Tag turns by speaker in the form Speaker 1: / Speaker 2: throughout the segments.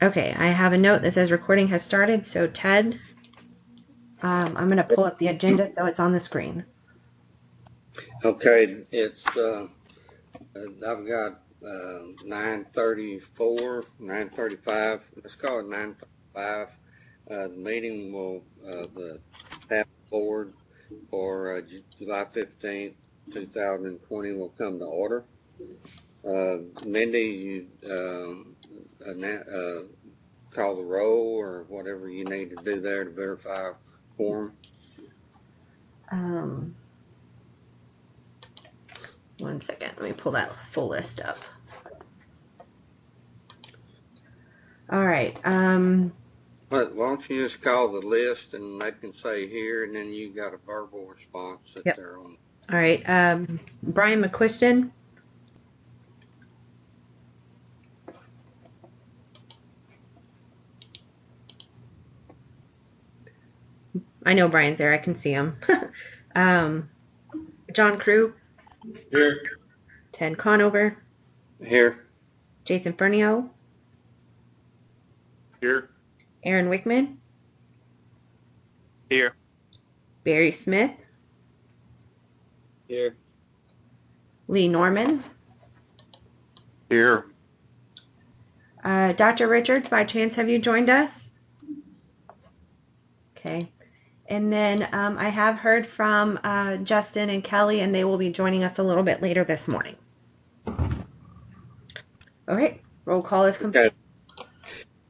Speaker 1: Okay, I have a note that says recording has started. So Ted, I'm going to pull up the agenda so it's on the screen.
Speaker 2: Okay, it's I've got 9:34, 9:35. Let's call it 9:35. The meeting will the TAFA board for July 15th, 2020 will come to order. Mindy, you call the roll or whatever you need to do there to verify quorum.
Speaker 1: One second, let me pull that full list up. All right.
Speaker 2: But why don't you just call the list and they can say here, and then you got a verbal response that
Speaker 1: Yep.
Speaker 2: they're on.
Speaker 1: All right. Brian McQuiston. I know Brian's there. I can see him. John Crew.
Speaker 3: Here.
Speaker 1: Ted Conover.
Speaker 2: Here.
Speaker 1: Jason Fernio.
Speaker 3: Here.
Speaker 1: Aaron Wickman.
Speaker 3: Here.
Speaker 1: Barry Smith.
Speaker 3: Here.
Speaker 1: Lee Norman.
Speaker 3: Here.
Speaker 1: Dr. Richards, by chance, have you joined us? Okay. And then I have heard from Justin and Kelly, and they will be joining us a little bit later this morning. All right. Roll call is complete.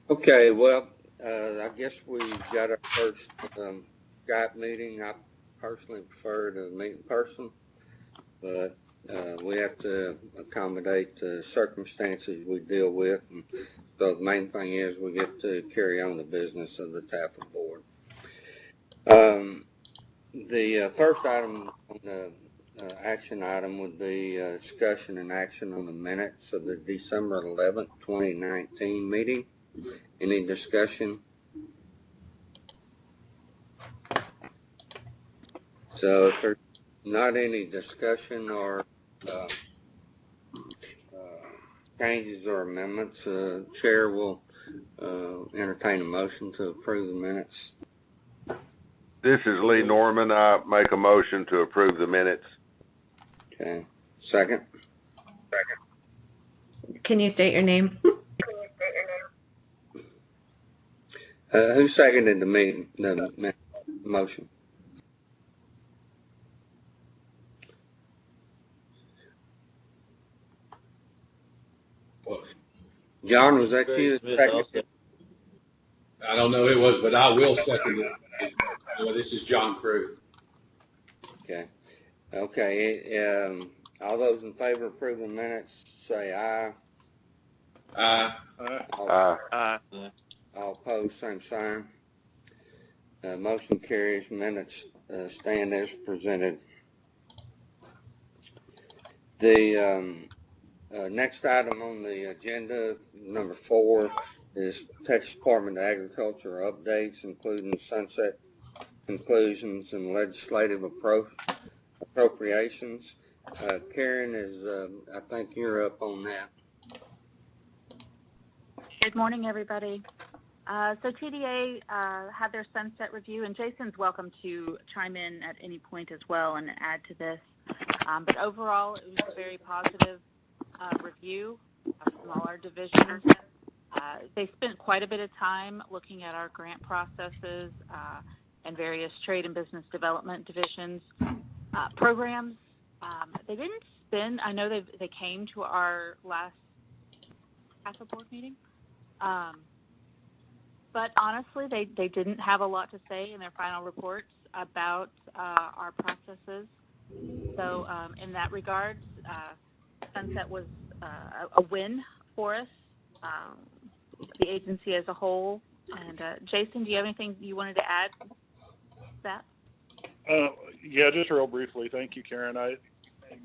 Speaker 2: Okay. Well, I guess we got our first Skype meeting. I personally prefer to meet in person, but we have to accommodate the circumstances we deal with. And so the main thing is we get to carry on the business of the TAFA board. The first item on the action item would be discussion and action on the minutes of the December 11th, 2019 meeting. Any discussion? So if there's not any discussion or changes or amendments, Chair will entertain a motion to approve the minutes.
Speaker 4: This is Lee Norman. I make a motion to approve the minutes.
Speaker 2: Okay. Second?
Speaker 1: Can you state your name?
Speaker 2: Who seconded the motion? John, was that you that seconded?
Speaker 3: I don't know who it was, but I will second it. This is John Crew.
Speaker 2: Okay. Okay. All those in favor of approving minutes, say aye.
Speaker 3: Aye.
Speaker 2: All opposed, same sign. Motion carries. Minutes stand as presented. The next item on the agenda, number 4, is Texas Department of Agriculture updates, including sunset conclusions and legislative appropriations. Karen, I think you're up on that.
Speaker 5: Good morning, everybody. So TDA had their sunset review, and Jason's welcome to chime in at any point as well and add to this. But overall, it was a very positive review from all our divisions. They spent quite a bit of time looking at our grant processes and various trade and business development divisions programs. They didn't spend, I know they came to our last TAFA board meeting, but honestly, they didn't have a lot to say in their final reports about our processes. So in that regard, Sunset was a win for us, the agency as a whole. And Jason, do you have anything you wanted to add to that?
Speaker 6: Yeah, just real briefly. Thank you, Karen.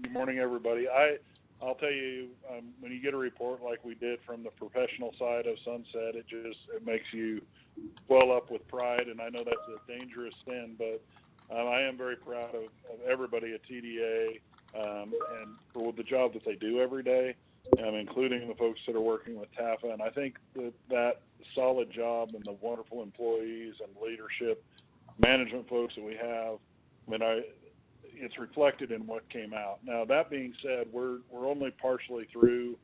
Speaker 6: Good morning, everybody. I'll tell you, when you get a report like we did from the professional side of Sunset, it makes you well up with pride. And I know that's a dangerous sin, but I am very proud of everybody at TDA and for the job that they do every day, including the folks that are working with TAFA. And I think that solid job and the wonderful employees and leadership, management folks that we have. I mean, it's reflected in what came out. Now, that being said, we're only partially through.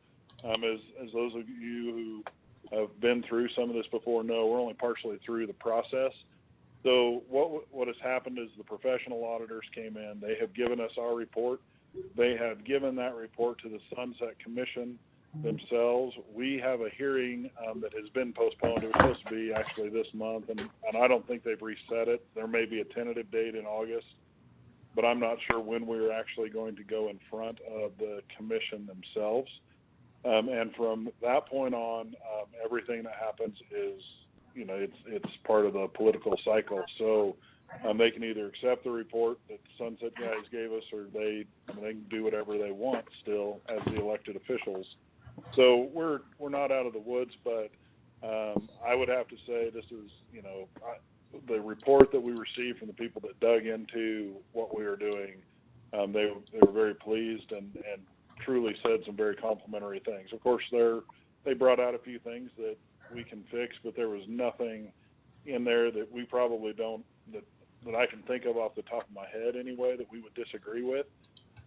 Speaker 6: As those of you who have been through some of this before know, we're only partially through the process. So what has happened is the professional auditors came in. They have given us our report. They have given that report to the Sunset Commission themselves. We have a hearing that has been postponed. It was supposed to be actually this month, and I don't think they've reset it. There may be a tentative date in August, but I'm not sure when we're actually going to go in front of the commission themselves. And from that point on, everything that happens is, it's part of the political cycle. So they can either accept the report that the Sunset guys gave us, or they can do whatever they want still as the elected officials. So we're not out of the woods, but I would have to say this is, the report that we received from the people that dug into what we were doing. They were very pleased and truly said some very complimentary things. Of course, they brought out a few things that we can fix, but there was nothing in there that we probably don't, that I can think of off the top of my head anyway, that we would disagree with.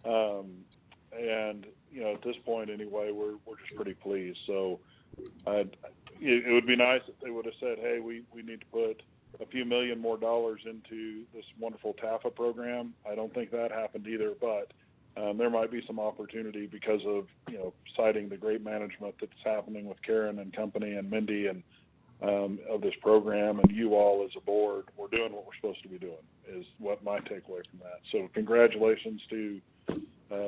Speaker 6: And, at this point anyway, we're just pretty pleased. So it would be nice if they would have said, hey, we need to put a few million more dollars into this wonderful TAFA program. I don't think that happened either, but there might be some opportunity because of, citing the great management that's happening with Karen and company and Mindy and of this program, and you all as a board, we're doing what we're supposed to be doing, is what my takeaway from that. So congratulations to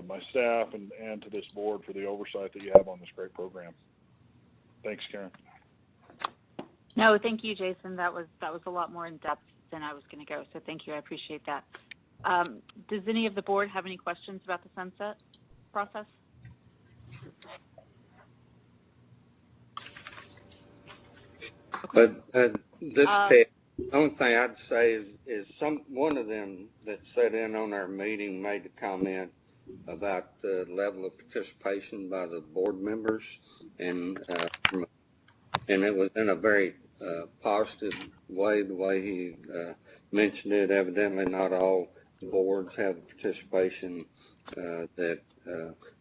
Speaker 6: my staff and to this board for the oversight that you have on this great program. Thanks, Karen.
Speaker 5: No, thank you, Jason. That was a lot more in depth than I was going to go. So thank you. I appreciate that. Does any of the board have any questions about the sunset process?
Speaker 2: Okay. But the only thing I'd say is one of them that sat in on our meeting made a comment about the level of participation by the board members, and it was in a very positive way, the way he mentioned it. Evidently, not all boards have the participation that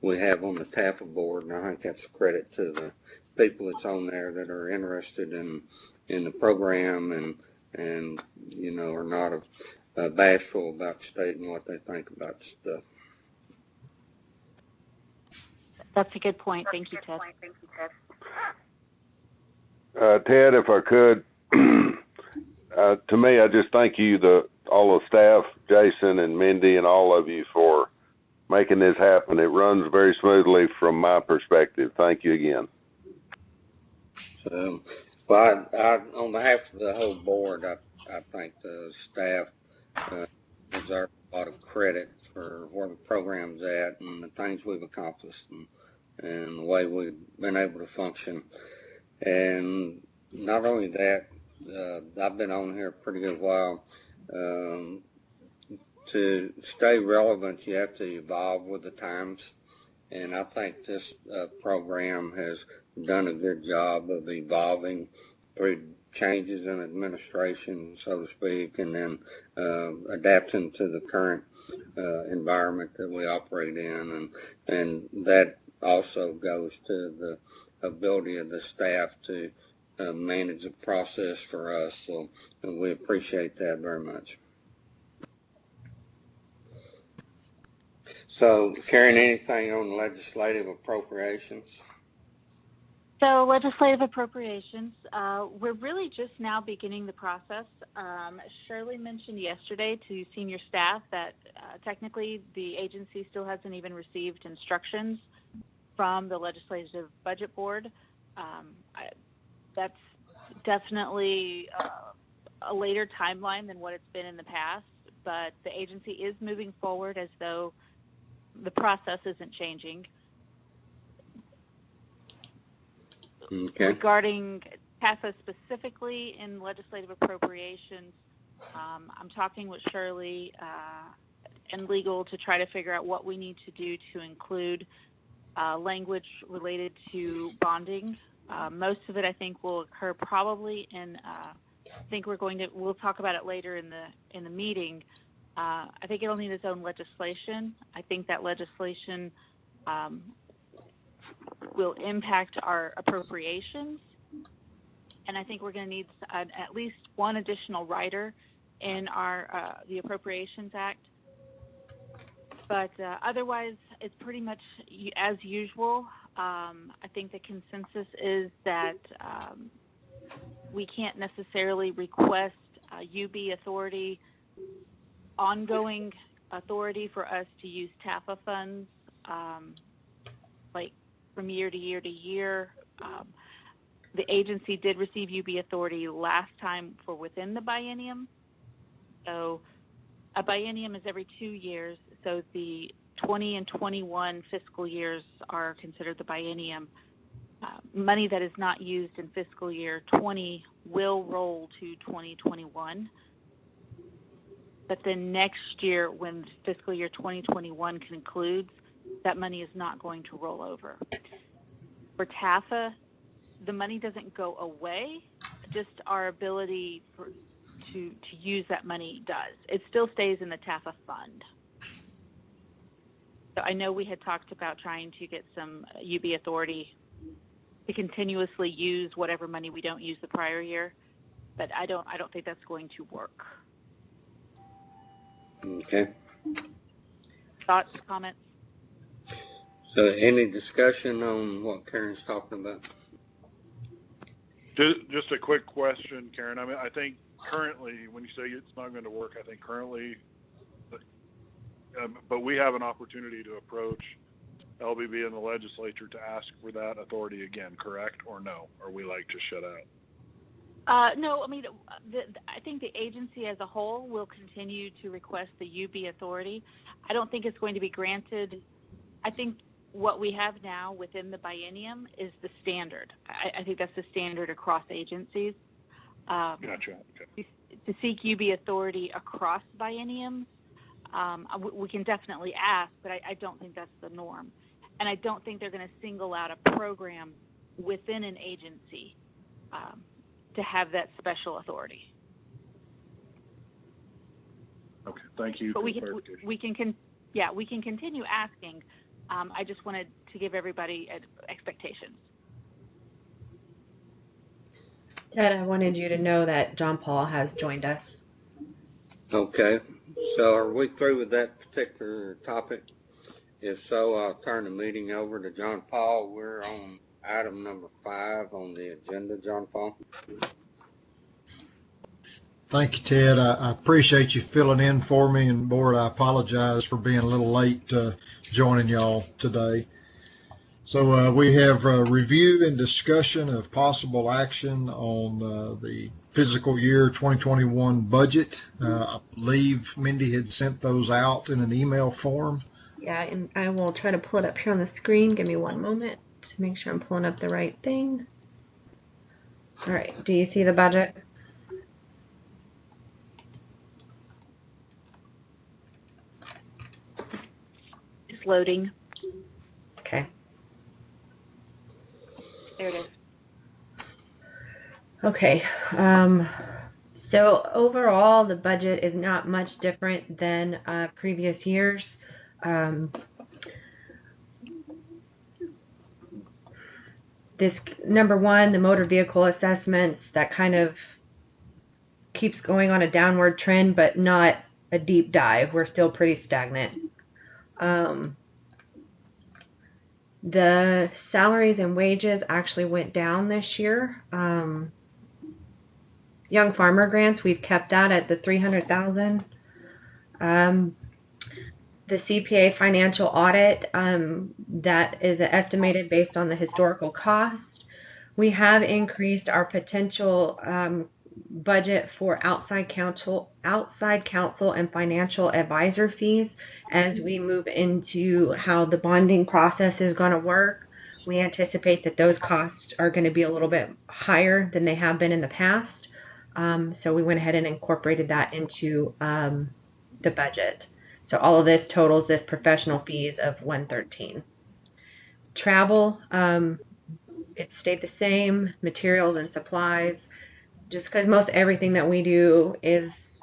Speaker 2: we have on the TAFA board, and I think that's a credit to the people that's on there that are interested in the program and are not bashful about stating what they think about stuff.
Speaker 5: That's a good point. Thank you, Ted.
Speaker 4: Ted, if I could, to me, I just thank you, all the staff, Jason and Mindy and all of you, for making this happen. It runs very smoothly from my perspective. Thank you again.
Speaker 2: So, well, I on behalf of the whole board, I think the staff deserve a lot of credit for where the program's at and the things we've accomplished and the way we've been able to function. And not only that, I've been on here a pretty good while. To stay relevant, you have to evolve with the times. And I think this program has done a good job of evolving through changes in administration, so to speak, and then adapting to the current environment that we operate in. And that also goes to the ability of the staff to manage the process for us. So we appreciate that very much. So, Karen, anything on legislative appropriations?
Speaker 5: So legislative appropriations, we're really just now beginning the process. Shirley mentioned yesterday to senior staff that technically the agency still hasn't even received instructions from the Legislative Budget Board. That's definitely a later timeline than what it's been in the past, but the agency is moving forward as though the process isn't changing.
Speaker 2: Okay.
Speaker 5: Regarding TAFA specifically in legislative appropriations, I'm talking with Shirley and legal to try to figure out what we need to do to include language related to bonding Most of it, I think, will occur probably in. I think we'll talk about it later in the meeting. I think it'll need its own legislation. I think that legislation will impact our appropriations, and I think we're going to need at least one additional rider in our the Appropriations Act. But otherwise, it's pretty much as usual. I think the consensus is that we can't necessarily request UB authority, ongoing authority for us to use TAFA funds, like from year to year to year. The agency did receive UB authority last time for within the biennium. So a biennium is every 2 years. So the 20 and 21 fiscal years are considered the biennium. Money that is not used in fiscal year 20 will roll to 2021. But then next year, when fiscal year 2021 concludes, that money is not going to roll over. For TAFA, the money doesn't go away, just our ability to use that money does. It still stays in the TAFA fund. So I know we had talked about trying to get some UB authority to continuously use whatever money we don't use the prior year, but I don't think that's going to work.
Speaker 2: Okay.
Speaker 5: Thoughts, comments?
Speaker 2: So any discussion on what Karen's talking about?
Speaker 6: Just a quick question, Karen. I mean, I think currently, when you say it's not going to work, I think currently, but we have an opportunity to approach LBB and the legislature to ask for that authority again, correct? Or no? Or we like to shut out?
Speaker 5: No, I mean, I think the agency as a whole will continue to request the UB authority. I don't think it's going to be granted. I think what we have now within the biennium is the standard. I think that's the standard across agencies.
Speaker 6: Gotcha. Okay.
Speaker 5: To seek UB authority across bienniums, we can definitely ask, but I don't think that's the norm. And I don't think they're going to single out a program within an agency to have that special authority.
Speaker 6: Okay, thank you.
Speaker 5: But we can continue asking. I just wanted to give everybody expectations.
Speaker 1: Ted, I wanted you to know that John Paul has joined us.
Speaker 2: Okay. So are we through with that particular topic? If so, I'll turn the meeting over to John Paul. We're on item number 5 on the agenda, John Paul.
Speaker 7: Thank you, Ted. I appreciate you filling in for me, and board, I apologize for being a little late joining y'all today. So we have review and discussion of possible action on the fiscal year 2021 budget. I believe Mindy had sent those out in an email form.
Speaker 1: Yeah, and I will try to pull it up here on the screen. Give me one moment to make sure I'm pulling up the right thing. All right, do you see the budget?
Speaker 5: It's loading.
Speaker 1: Okay.
Speaker 5: There it is.
Speaker 1: Okay. So overall, the budget is not much different than previous years. This number one, the motor vehicle assessments, that kind of keeps going on a downward trend, but not a deep dive. We're still pretty stagnant. The salaries and wages actually went down this year. Young farmer grants, we've kept that at the $300,000. The CPA financial audit, that is estimated based on the historical cost. We have increased our potential budget for outside counsel and financial advisor fees as we move into how the bonding process is going to work. We anticipate that those costs are going to be a little bit higher than they have been in the past. So we went ahead and incorporated that into the budget. So all of this totals this professional fees of $113. Travel it stayed the same. Materials and supplies, just because most everything that we do is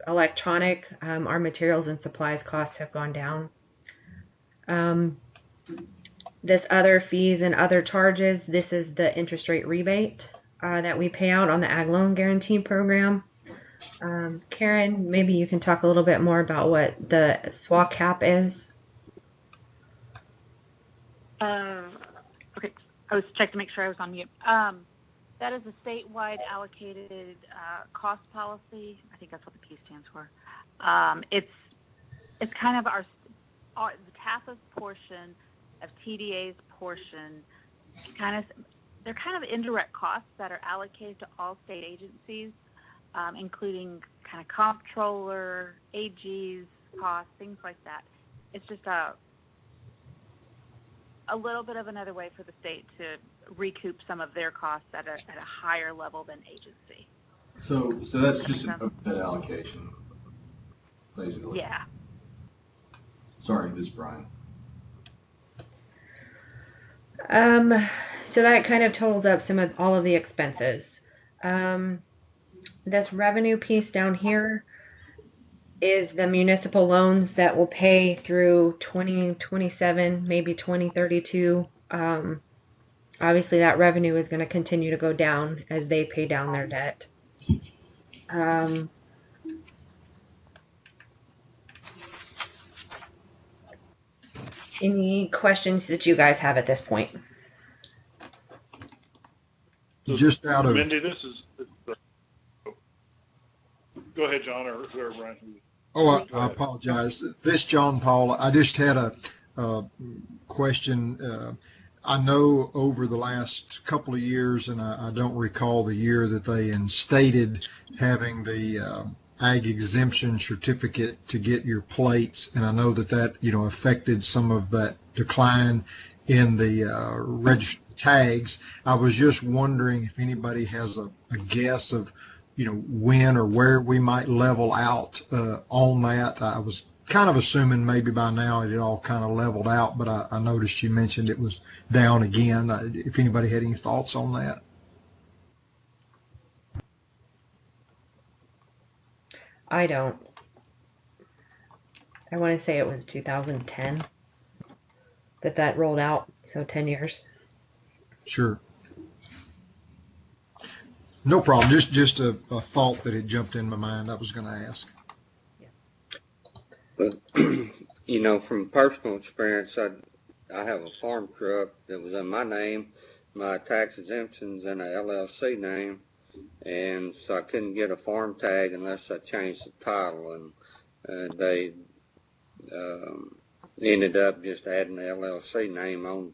Speaker 1: electronic, our materials and supplies costs have gone down. Um, this other fees and other charges, this is the interest rate rebate that we pay out on the Ag Loan Guarantee Program. Karen, maybe you can talk a little bit more about what the SWA cap is.
Speaker 5: Okay, I was checking to make sure I was on mute. That is a statewide allocated cost policy. I think that's what the P stands for. It's kind of the TAFA's portion of TDA's portion. They're kind of indirect costs that are allocated to all state agencies, including kind of comptroller, AGs, costs, things like that. It's just a little bit of another way for the state to recoup some of their costs at a higher level than agency.
Speaker 8: So that's just an overhead allocation, basically.
Speaker 5: Yeah.
Speaker 8: Sorry, Ms. Bryan.
Speaker 1: So that kind of totals up all of the expenses. This revenue piece down here is the municipal loans that will pay through 2027, maybe 2032. Obviously, that revenue is going to continue to go down as they pay down their debt. Any questions that you guys have at this point?
Speaker 7: Just out of
Speaker 6: Mindy, go ahead, John, or whoever, Brian.
Speaker 7: Oh, I apologize. This John Paul. I just had a question. I know over the last couple of years, and I don't recall the year that they instated having the ag exemption certificate to get your plates, and I know that affected some of that decline in the registered tags. I was just wondering if anybody has a guess of when or where we might level out on that. I was kind of assuming maybe by now it had all kind of leveled out, but I noticed you mentioned it was down again. If anybody had any thoughts on that.
Speaker 1: I don't. I want to say it was 2010 that rolled out, so 10 years.
Speaker 7: Sure. No problem. Just a thought that had jumped in my mind. I was going to ask.
Speaker 2: But, from personal experience, I have a farm truck that was in my name, my tax exemptions in a LLC name, and so I couldn't get a farm tag unless I changed the title, and they ended up just adding the LLC name on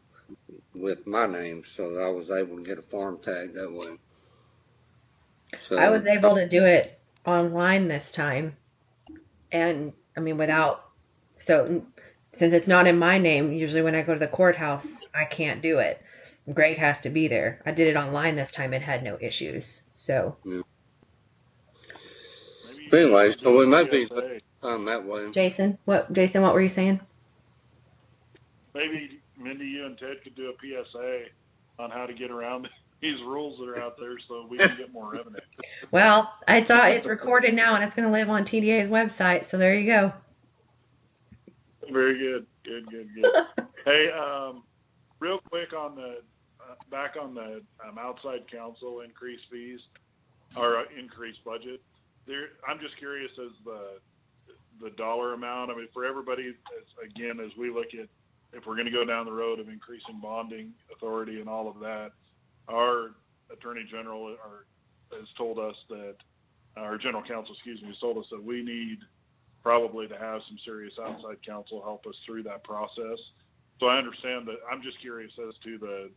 Speaker 2: with my name, so I was able to get a farm tag that way. So
Speaker 1: I was able to do it online this time, and so since it's not in my name, usually when I go to the courthouse, I can't do it. Greg has to be there. I did it online this time and had no issues. So.
Speaker 2: Yeah. Anyway, so we might be that way.
Speaker 1: Jason, what were you saying?
Speaker 6: Maybe Mindy, you and Ted could do a PSA on how to get around these rules that are out there so we can get more revenue.
Speaker 1: Well, it's recorded now and it's going to live on TDA's website. So there you go.
Speaker 6: Very good. Good. Hey, real quick on back on the outside counsel increased fees or increased budget. I'm just curious as the dollar amount. I mean, for everybody, as we look at if we're going to go down the road of increasing bonding authority and all of that, our attorney general has told us that our general counsel, has told us that we need probably to have some serious outside counsel help us through that process. So I understand that. I'm just curious as to the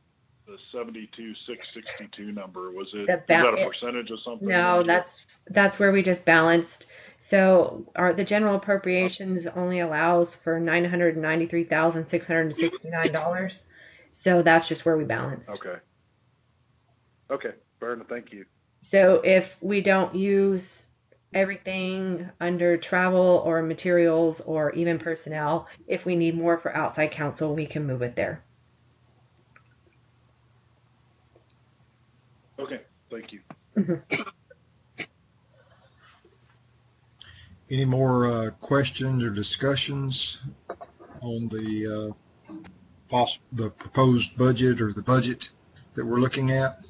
Speaker 6: 72,662 number. Was it is that a percentage of something?
Speaker 1: No, that's where we just balanced. So the general appropriations only allows for $993,669. So that's just where we balanced.
Speaker 6: Okay, fair enough. Thank you.
Speaker 1: So if we don't use everything under travel or materials or even personnel, if we need more for outside counsel, we can move it there.
Speaker 6: Okay, thank you.
Speaker 7: Any more questions or discussions on the proposed budget or the budget that we're looking at?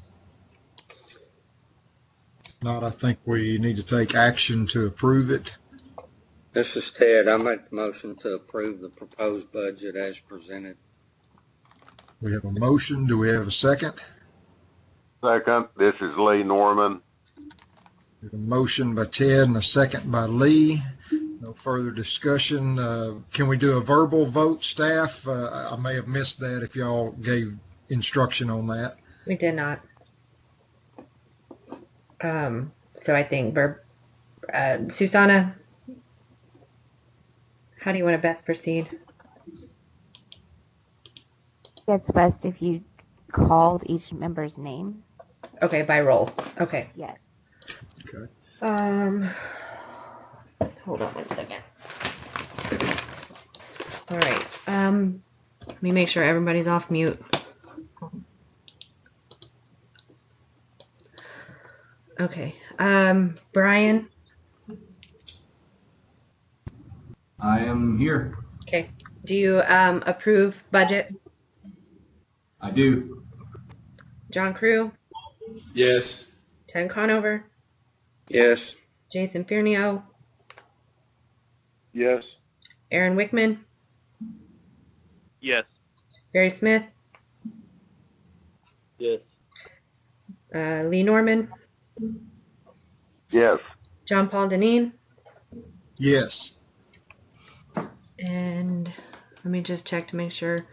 Speaker 7: Not, I think we need to take action to approve it.
Speaker 2: This is Ted. I make the motion to approve the proposed budget as presented.
Speaker 7: We have a motion. Do we have a second?
Speaker 4: Second, this is Lee Norman.
Speaker 7: We have a motion by Ted and a second by Lee. No further discussion. Can we do a verbal vote, staff? I may have missed that if y'all gave instruction on that.
Speaker 1: We did not. So I think Susanna, how do you want to best proceed?
Speaker 9: It's best if you called each member's name.
Speaker 1: Okay, by roll. Okay.
Speaker 9: Yes.
Speaker 7: Okay.
Speaker 1: Hold on one second. All right. Let me make sure everybody's off mute. Okay. Brian.
Speaker 8: I am here.
Speaker 1: Okay. Do you approve budget?
Speaker 8: I do.
Speaker 1: John Crew,
Speaker 3: Yes.
Speaker 1: Ted Conover,
Speaker 2: Yes.
Speaker 1: Jason Fiernio,
Speaker 6: Yes.
Speaker 1: Aaron Wickman,
Speaker 10: Yes.
Speaker 1: Barry Smith,
Speaker 10: Yes.
Speaker 1: Lee Norman,
Speaker 4: Yes.
Speaker 1: John Paul Deneen,
Speaker 7: Yes.
Speaker 1: and let me just check to make sure.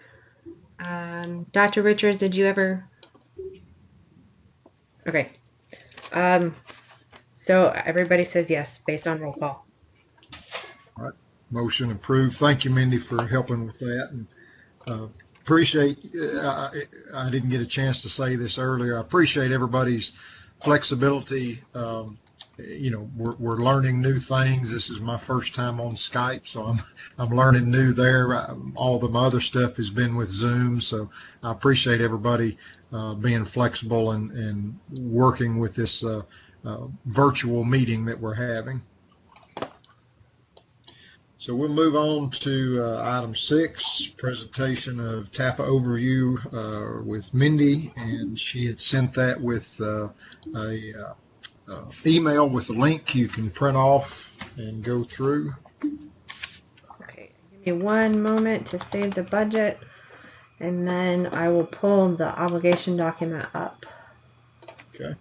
Speaker 1: Dr. Richards, did you ever? Okay. So everybody says yes based on roll call.
Speaker 7: All right. Motion approved. Thank you, Mindy, for helping with that. And appreciate, I didn't get a chance to say this earlier. I appreciate everybody's flexibility. We're learning new things. This is my first time on Skype, so I'm learning new there. All the other stuff has been with Zoom, so I appreciate everybody being flexible and working with this virtual meeting that we're having. So we'll move on to item 6, presentation of TAFA overview with Mindy, and she had sent that with a email with a link you can print off and go through.
Speaker 1: Okay, give me one moment to save the budget, and then I will pull the obligation document up.
Speaker 7: Okay.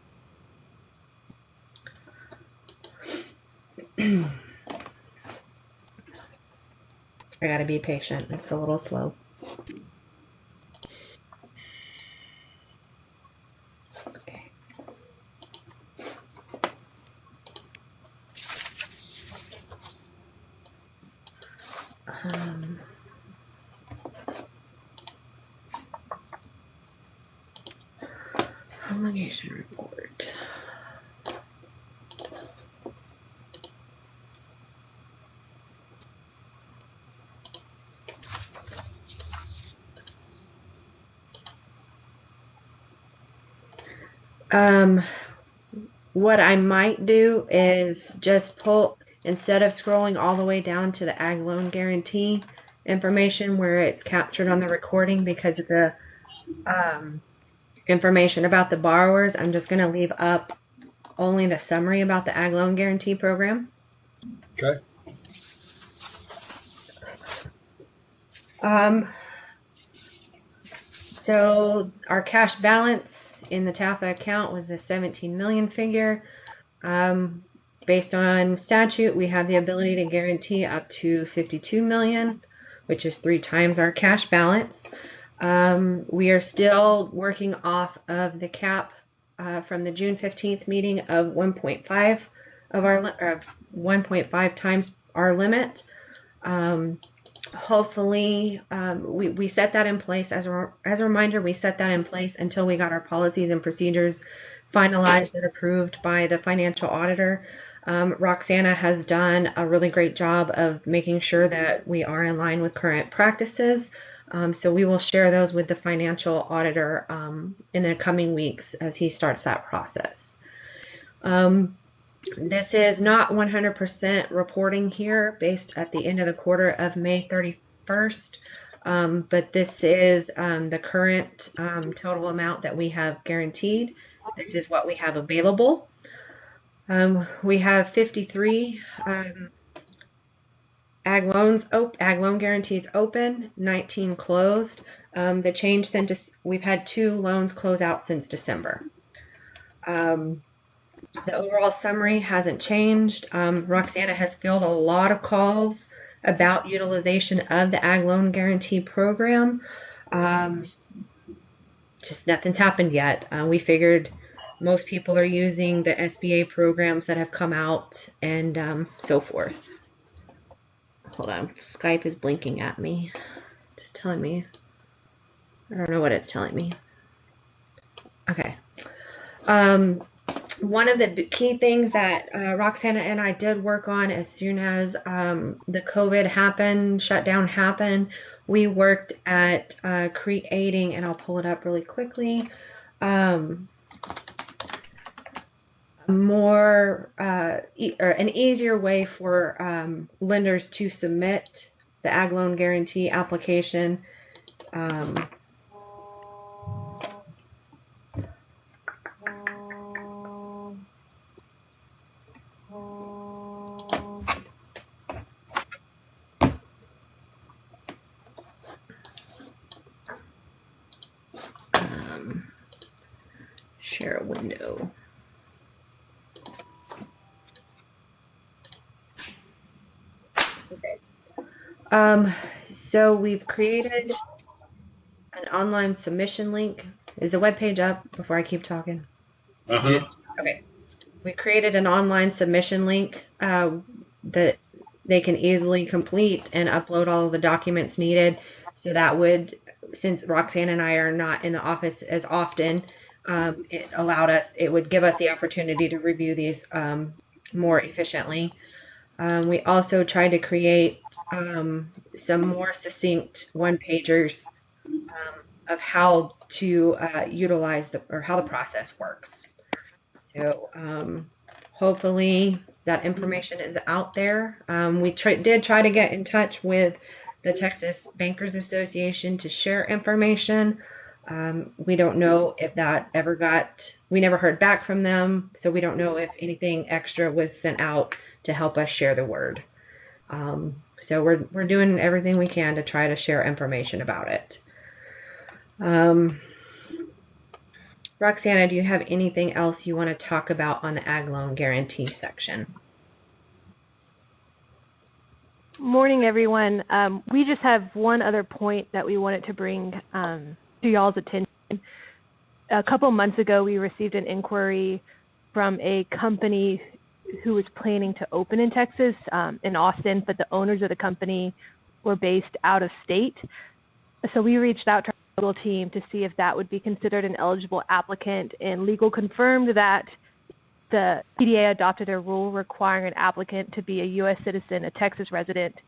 Speaker 1: I gotta be patient. It's a little slow. Okay. Obligation report. What I might do is just pull, instead of scrolling all the way down to the ag loan guarantee information where it's captured on the recording because of the information about the borrowers, I'm just going to leave up only the summary about the ag loan guarantee program.
Speaker 7: Okay.
Speaker 1: So our cash balance in the TAFA account was the 17 million figure. Based on statute, we have the ability to guarantee up to 52 million, which is 3 times our cash balance. We are still working off of the cap from the June 15th meeting of 1.5 of our 1.5 times our limit. Hopefully, we set that in place as a reminder. We set that in place until we got our policies and procedures finalized and approved by the financial auditor. Roxana has done a really great job of making sure that we are in line with current practices. So we will share those with the financial auditor in the coming weeks as he starts that process. This is not 100% reporting here based at the end of the quarter of May 31st, but this is the current total amount that we have guaranteed. This is what we have available. We have 53 ag loan guarantees open, 19 closed. The change since we've had 2 loans close out since December. The overall summary hasn't changed. Roxana has fielded a lot of calls about utilization of the ag loan guarantee program. Just nothing's happened yet. We figured most people are using the SBA programs that have come out and so forth. Hold on, Skype is blinking at me. Just telling me. I don't know what it's telling me. Okay. One of the key things that Roxana and I did work on as soon as the COVID happened, shutdown happened, we worked at creating, and I'll pull it up really quickly, more or an easier way for lenders to submit the ag loan guarantee application. Share a window. Okay. So we've created an online submission link. Is the web page up before I keep talking?
Speaker 3: Uh-huh.
Speaker 1: Okay. We created an online submission link that they can easily complete and upload all of the documents needed. So that would, since Roxanne and I are not in the office as often, it would give us the opportunity to review these more efficiently. We also tried to create some more succinct one-pagers of how to utilize how the process works. So hopefully that information is out there. We did try to get in touch with the Texas Bankers Association to share information. We don't know if that we never heard back from them, so we don't know if anything extra was sent out to help us share the word. So we're doing everything we can to try to share information about it. Roxana, do you have anything else you want to talk about on the ag loan guarantee section?
Speaker 11: Morning, everyone. We just have one other point that we wanted to bring to y'all's attention. A couple months ago, we received an inquiry from a company who was planning to open in Texas, in Austin, but the owners of the company were based out of state. So we reached out to our legal team to see if that would be considered an eligible applicant, and legal confirmed that the TDA adopted a rule requiring an applicant to be a U.S. citizen, a Texas resident,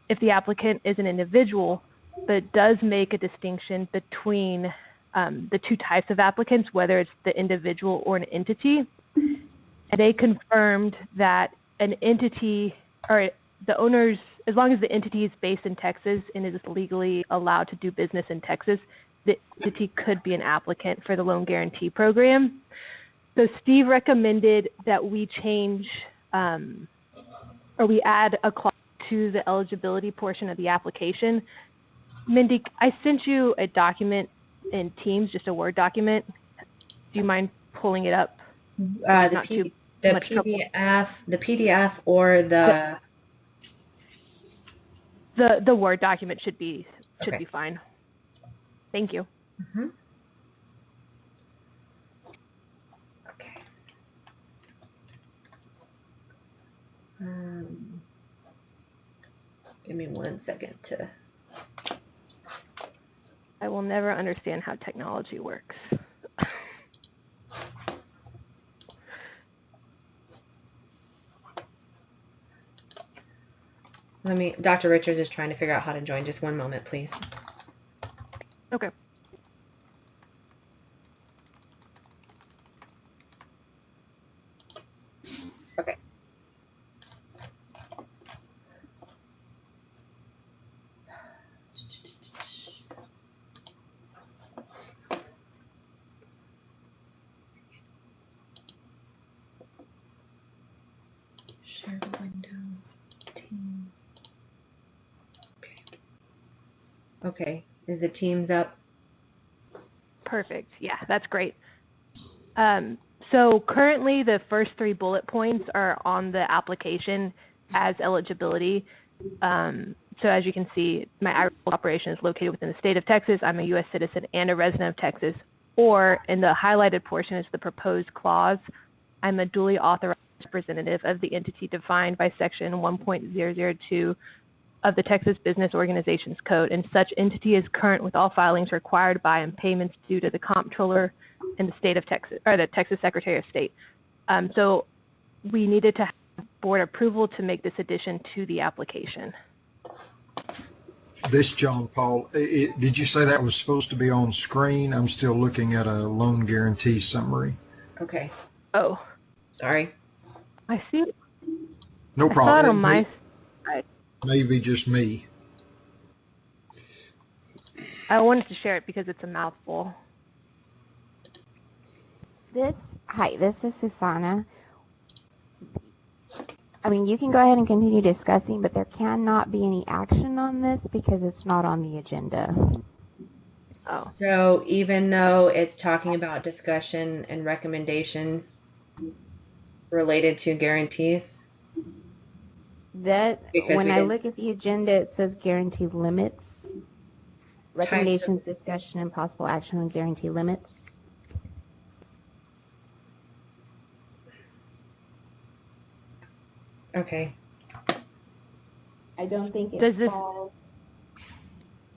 Speaker 11: if the applicant is an individual, but it does make a distinction between the two types of applicants, whether it's the individual or an entity. And they confirmed that an entity, or the owners, as long as the entity is based in Texas and is legally allowed to do business in Texas, the entity could be an applicant for the loan guarantee program. So Steve recommended that we change, or we add a clause to the eligibility portion of the application. Mindy, I sent you a document in Teams, just a Word document. Do you mind pulling it up?
Speaker 1: The PDF or
Speaker 11: the Word document should be fine. Thank you.
Speaker 1: Mm-hmm. Okay. Give me 1 second to.
Speaker 11: I will never understand how technology works.
Speaker 1: Dr. Richards is trying to figure out how to join. Just one moment, please.
Speaker 11: Okay.
Speaker 1: Okay. Share the window, Teams. Okay. Okay. Is the Teams up?
Speaker 11: Perfect. Yeah, that's great. So currently the first 3 bullet points are on the application as eligibility. So as you can see, my agricultural operation is located within the state of Texas. I'm a U.S. citizen and a resident of Texas. Or in the highlighted portion is the proposed clause. I'm a duly authorized representative of the entity defined by section 1.002 of the Texas Business Organizations Code, and such entity is current with all filings required by and payments due to the comptroller in the state of Texas, or the Texas Secretary of State. So we needed to have board approval to make this addition to the application.
Speaker 7: This John Paul, did you say that was supposed to be on screen? I'm still looking at a loan guarantee summary.
Speaker 1: Okay.
Speaker 11: Oh,
Speaker 1: Sorry.
Speaker 11: I see.
Speaker 7: No
Speaker 11: I
Speaker 7: problem.
Speaker 11: saw it on my side.
Speaker 7: Maybe just me.
Speaker 11: I wanted to share it because it's a mouthful.
Speaker 9: Hi, this is Susanna. I mean, you can go ahead and continue discussing, but there cannot be any action on this because it's not on the agenda.
Speaker 11: Oh.
Speaker 1: So even though it's talking about discussion and recommendations related to guarantees? Because
Speaker 9: When
Speaker 1: we
Speaker 9: I
Speaker 1: didn't-
Speaker 9: look at the agenda, it says guarantee limits, recommendations, discussion, and possible action on guarantee limits.
Speaker 1: Okay.
Speaker 9: I don't think it falls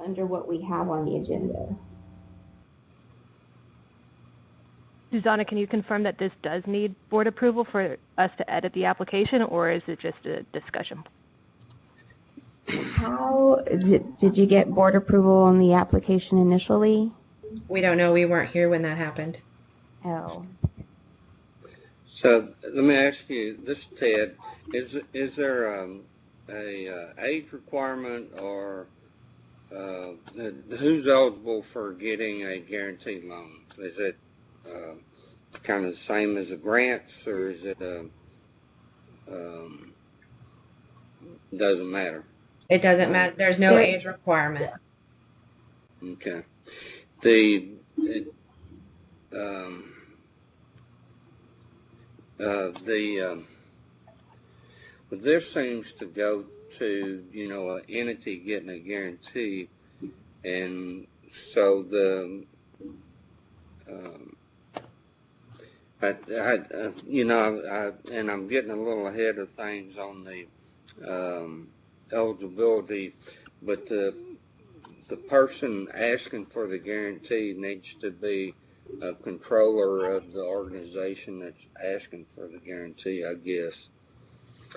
Speaker 9: under what we have on the agenda.
Speaker 11: Susanna, can you confirm that this does need board approval for us to edit the application, or is it just a discussion?
Speaker 9: How did you get board approval on the application initially?
Speaker 1: We don't know. We weren't here when that happened.
Speaker 9: Oh.
Speaker 2: So let me ask you this, Ted. Is there a age requirement, or who's eligible for getting a guaranteed loan? Is it kind of the same as the grants, or is it doesn't matter?
Speaker 1: It doesn't matter. There's no age requirement.
Speaker 2: Okay. This seems to go to, an entity getting a guarantee, and so and I'm getting a little ahead of things on the eligibility, but the person asking for the guarantee needs to be a controller of the organization that's asking for the guarantee, I guess.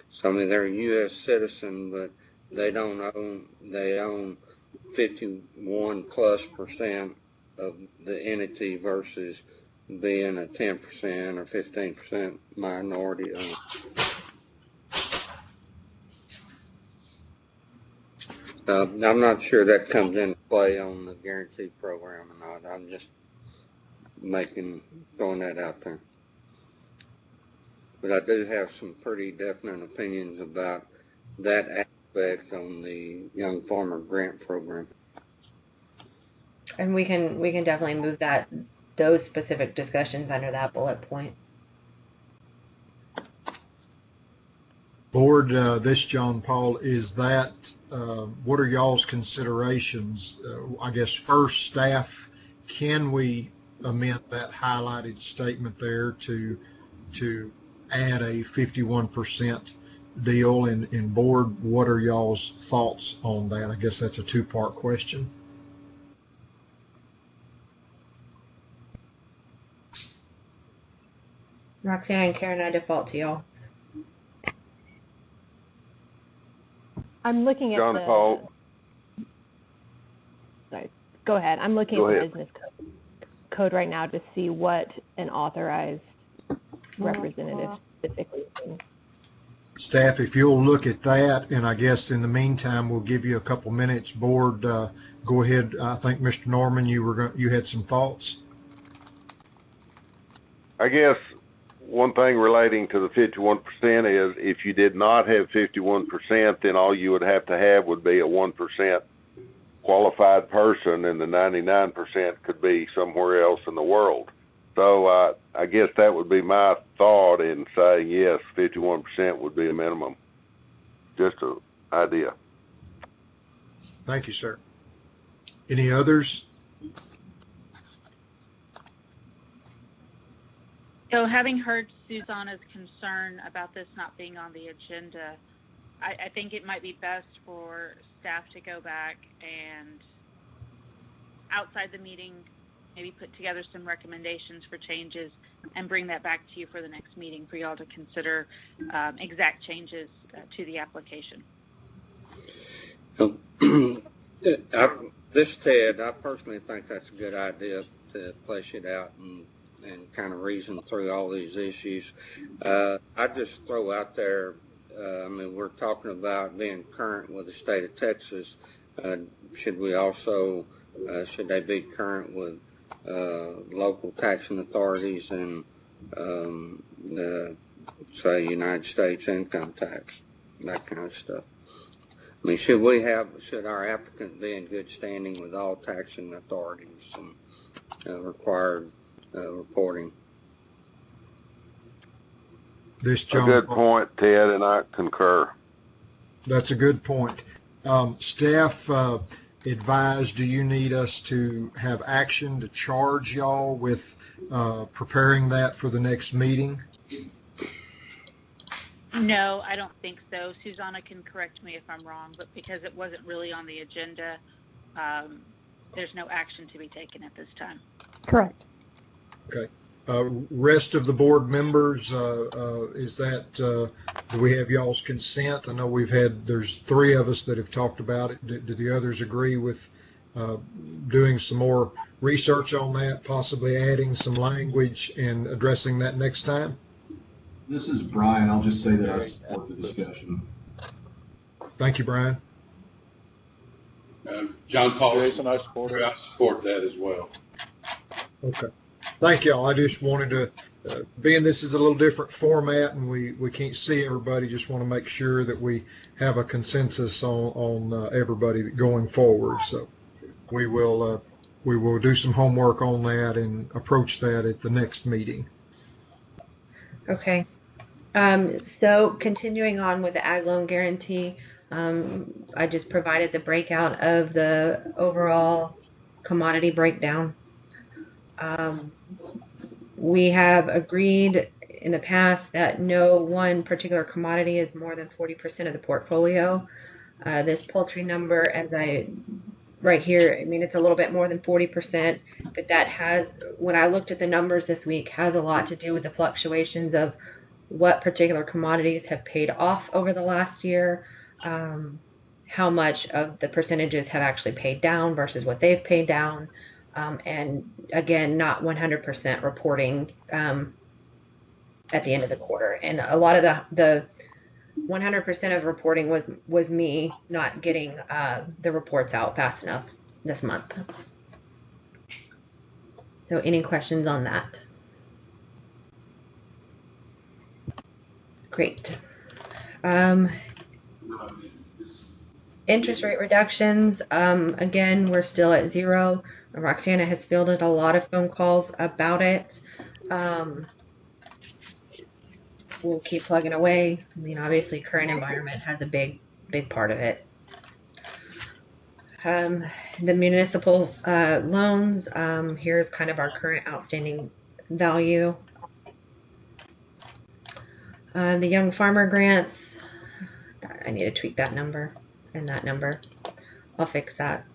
Speaker 2: So I mean, they're a U.S. citizen, but they own 51+% of the entity versus being a 10% or 15% minority owned. I'm not sure that comes into play on the guarantee program or not. I'm just throwing that out there. But I do have some pretty definite opinions about that aspect on the Young Farmer Grant Program.
Speaker 1: And we can definitely move those specific discussions under that bullet point.
Speaker 7: Board, this John Paul, is that, what are y'all's considerations? I guess first, staff, can we amend that highlighted statement there to add a 51% deal? And board, what are y'all's thoughts on that? I guess that's a two-part question.
Speaker 1: Roxanne and Karen, I default to y'all.
Speaker 11: I'm looking at
Speaker 4: John Paul.
Speaker 11: Sorry. go ahead. I'm looking
Speaker 4: Go
Speaker 11: at the
Speaker 4: ahead.
Speaker 11: business code right now to see what an authorized representative specifically means.
Speaker 7: Staff, if you'll look at that, and I guess in the meantime, we'll give you a couple minutes. Board, go ahead. I think Mr. Norman, you had some thoughts.
Speaker 4: I guess one thing relating to the 51% is if you did not have 51%, then all you would have to have would be a 1% qualified person, and the 99% could be somewhere else in the world. So I guess that would be my thought in saying yes, 51% would be a minimum. Just an idea.
Speaker 7: Thank you, sir. Any others?
Speaker 5: So having heard Susanna's concern about this not being on the agenda, I think it might be best for staff to go back and outside the meeting, maybe put together some recommendations for changes and bring that back to you for the next meeting for y'all to consider exact changes to the application.
Speaker 2: This Ted, I personally think that's a good idea to flesh it out and kind of reason through all these issues. I just throw out there, I mean, we're talking about being current with the state of Texas. Should we also, should they be current with local taxing authorities and say United States income tax, that kind of stuff? I mean, should our applicant be in good standing with all taxing authorities and required reporting?
Speaker 7: This, John,
Speaker 4: a good point, Ted, and I concur.
Speaker 7: That's a good point. Staff advised, do you need us to have action to charge y'all with preparing that for the next meeting?
Speaker 5: No, I don't think so. Susanna can correct me if I'm wrong, but because it wasn't really on the agenda, there's no action to be taken at this time.
Speaker 9: Correct.
Speaker 7: Okay. Rest of the board members, is that, do we have y'all's consent? I know there's 3 of us that have talked about it. Do the others agree with doing some more research on that, possibly adding some language and addressing that next time?
Speaker 8: This is Brian. I'll just say that I support the discussion.
Speaker 7: Thank you, Brian.
Speaker 3: John Paul,
Speaker 6: Jason, I support
Speaker 3: that as well.
Speaker 7: Okay. Thank y'all. I just wanted to, being this is a little different format and we can't see everybody, just want to make sure that we have a consensus on everybody going forward. So we will do some homework on that and approach that at the next meeting.
Speaker 1: Okay. So continuing on with the ag loan guarantee, I just provided the breakout of the overall commodity breakdown. We have agreed in the past that no one particular commodity is more than 40% of the portfolio. This poultry number, right here, I mean, it's a little bit more than 40%, but that has, when I looked at the numbers this week, has a lot to do with the fluctuations of what particular commodities have paid off over the last year, how much of the percentages have actually paid down versus what they've paid down. And again, not 100% reporting at the end of the quarter. And a lot of the 100% of reporting was me not getting the reports out fast enough this month. So any questions on that? Great. Interest rate reductions, again, we're still at 0. Roxana has fielded a lot of phone calls about it. We'll keep plugging away. I mean, obviously, current environment has a big part of it. The municipal loans, here's kind of our current outstanding value. The young farmer grants, I need to tweak that number and that number. I'll fix that.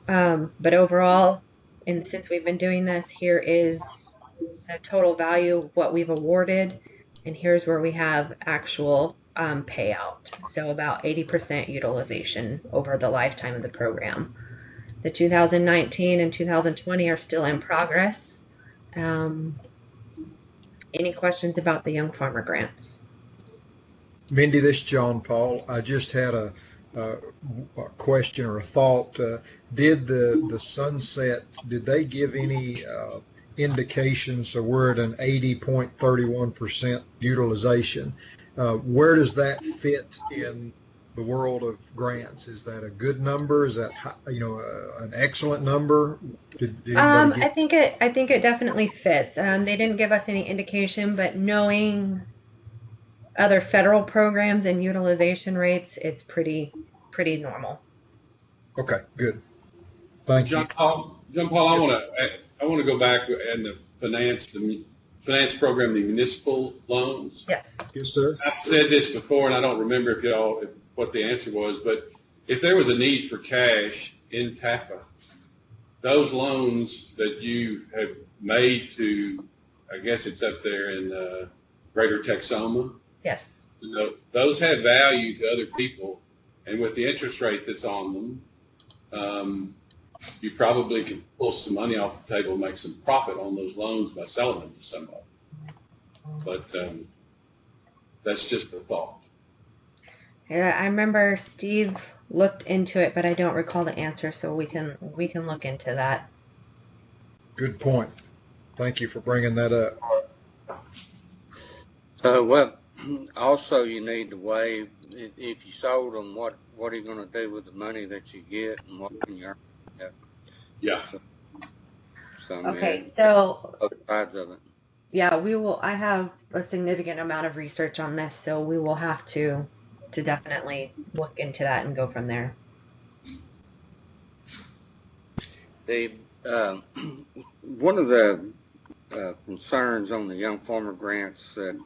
Speaker 1: But overall, and since we've been doing this, here is the total value of what we've awarded, and here's where we have actual payout. So about 80% utilization over the lifetime of the program. The 2019 and 2020 are still in progress. Any questions about the Young Farmer grants?
Speaker 7: Mindy, this is John Paul. I just had a question or a thought. Did the Sunset, did they give any indications? So we're at an 80.31% utilization. Where does that fit in the world of grants? Is that a good number? Is that, an excellent number? Did anybody
Speaker 1: I think it definitely fits. They didn't give us any indication, but knowing other federal programs and utilization rates, it's pretty normal.
Speaker 7: Okay, good. Thank you.
Speaker 3: John Paul, I want to go back and the finance program, the municipal loans.
Speaker 1: Yes.
Speaker 7: Yes, sir.
Speaker 3: I've said this before, and I don't remember what the answer was, but if there was a need for cash in TAFA, those loans that you have made to, I guess it's up there in Greater Texoma.
Speaker 1: Yes.
Speaker 3: Those have value to other people, and with the interest rate that's on them, you probably could pull some money off the table and make some profit on those loans by selling them to somebody. But that's just a thought.
Speaker 1: Yeah, I remember Steve looked into it, but I don't recall the answer, so we can look into that.
Speaker 7: Good point. Thank you for bringing that up.
Speaker 2: Well, also you need to weigh, if you sold them, what are you going to do with the money that you get, and what can you earn?
Speaker 3: Yeah.
Speaker 2: So
Speaker 1: Okay, so
Speaker 2: both sides of it.
Speaker 1: yeah, we will. I have a significant amount of research on this, so we will have to definitely look into that and go from there.
Speaker 2: One of the concerns on the Young Farmer grants that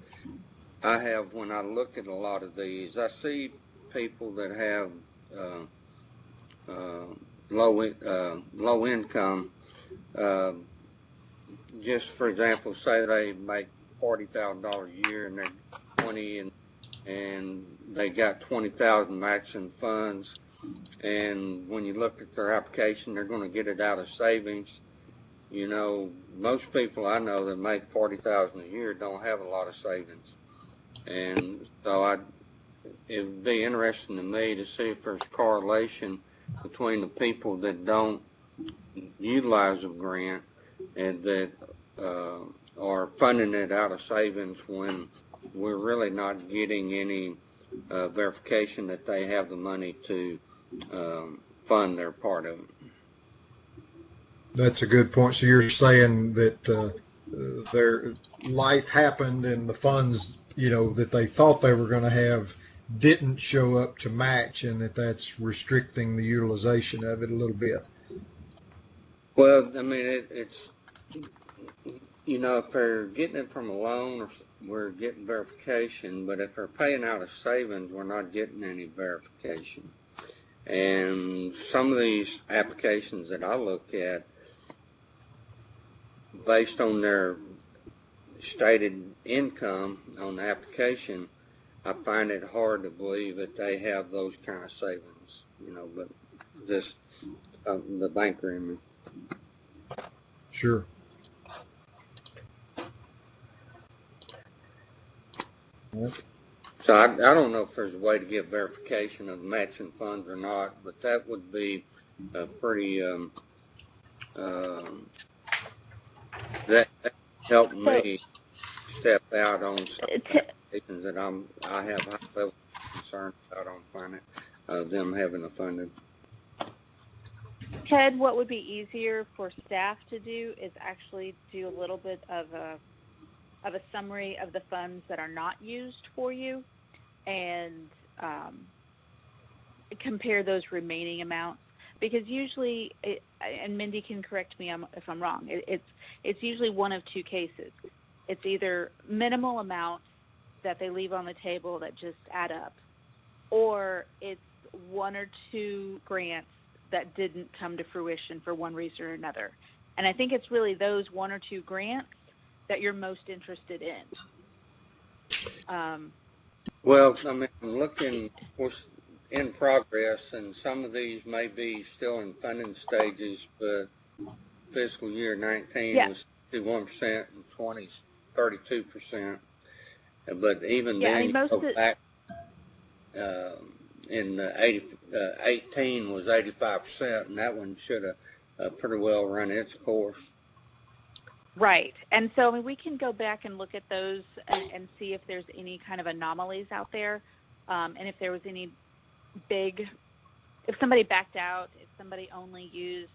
Speaker 2: I have when I look at a lot of these, I see people that have low income. Just for example, say they make $40,000 a year and they're 20 and they got 20,000 matching funds. And when you look at their application, they're going to get it out of savings. You know, most people I know that make 40,000 a year don't have a lot of savings. And so it would be interesting to me to see if there's correlation between the people that don't utilize a grant and that are funding it out of savings when we're really not getting any verification that they have the money to fund their part of it.
Speaker 7: That's a good point. So you're saying that their life happened and the funds, that they thought they were going to have didn't show up to match, and that's restricting the utilization of it a little bit.
Speaker 2: Well, I mean, it's if they're getting it from a loan, we're getting verification, but if they're paying out of savings, we're not getting any verification. And some of these applications that I look at, based on their stated income on the application, I find it hard to believe that they have those kind of savings, but just the banker in me.
Speaker 7: Sure.
Speaker 2: So I don't know if there's a way to get verification of matching funds or not, but that would be a pretty that helped me step out on some applications that I have high level concern about on finance, them having the funding.
Speaker 5: Ted, what would be easier for staff to do is actually do a little bit of a summary of the funds that are not used for you, and compare those remaining amounts. Because usually, and Mindy can correct me if I'm wrong, it's usually one of two cases. It's either minimal amounts that they leave on the table that just add up, or it's one or two grants that didn't come to fruition for one reason or another. And I think it's really those one or two grants that you're most interested in.
Speaker 2: Well, I mean, looking, of course, in progress, and some of these may be still in funding stages, but fiscal year 19
Speaker 5: Yeah.
Speaker 2: was 51% and 20 32%. But even
Speaker 5: Yeah, I
Speaker 2: then,
Speaker 5: mean,
Speaker 2: you
Speaker 5: most
Speaker 2: go
Speaker 5: of,
Speaker 2: back in 18 was 85%, and that one should have pretty well run its course.
Speaker 5: right. And so, I mean, we can go back and look at those and see if there's any kind of anomalies out there, and if there was any big, if somebody backed out, if somebody only used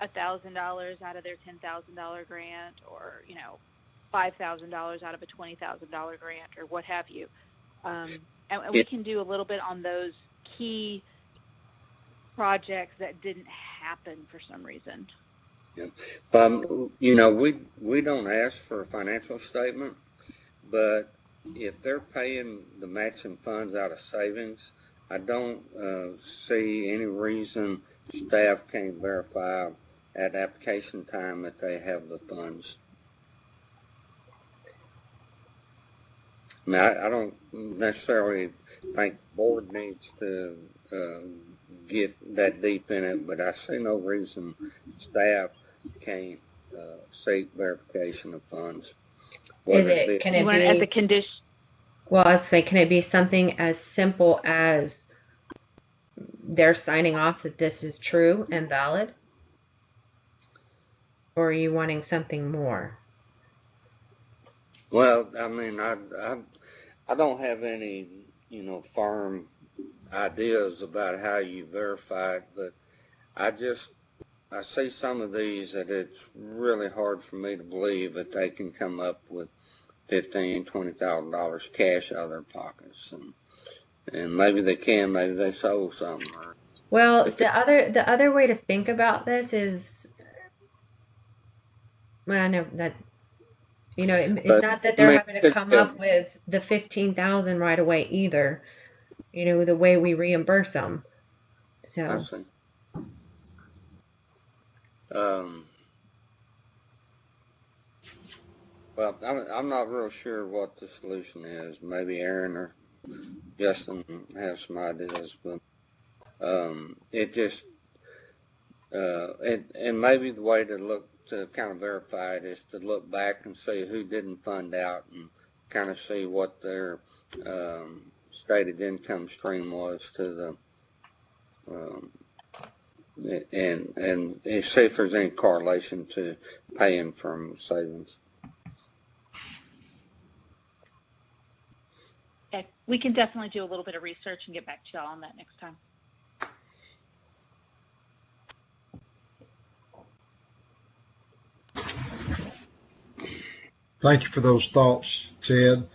Speaker 5: $1,000 out of their $10,000 grant, or $5,000 out of a $20,000 grant, or what have you. And we can do a little bit on those key projects that didn't happen for some reason.
Speaker 2: Yeah. We don't ask for a financial statement, but if they're paying the matching funds out of savings, I don't see any reason staff can't verify at application time that they have the funds. I mean, I don't necessarily think the board needs to get that deep in it, but I see no reason staff can't seek verification of funds.
Speaker 1: Is it, can it be,
Speaker 5: as a condition?
Speaker 1: Well, I was saying, can it be something as simple as they're signing off that this is true and valid? Or are you wanting something more?
Speaker 2: Well, I mean, I don't have any, firm ideas about how you verify it, but I see some of these that it's really hard for me to believe that they can come up with $15,000, $20,000 cash out of their pockets, and maybe they can, maybe they sold something.
Speaker 1: Well, the other way to think about this is, well, I know that, it's not that they're having to come up with the 15,000 right away either. The way we reimburse them. So.
Speaker 2: I see. Well, I'm not real sure what the solution is. Maybe Aaron or Justin have some ideas, but it just and maybe the way to look to kind of verify it is to look back and see who didn't fund out and kind of see what their stated income stream was to the and see if there's any correlation to paying from savings.
Speaker 5: Okay. We can definitely do a little bit of research and get back to y'all on that next time.
Speaker 7: Thank you for those thoughts, Ted.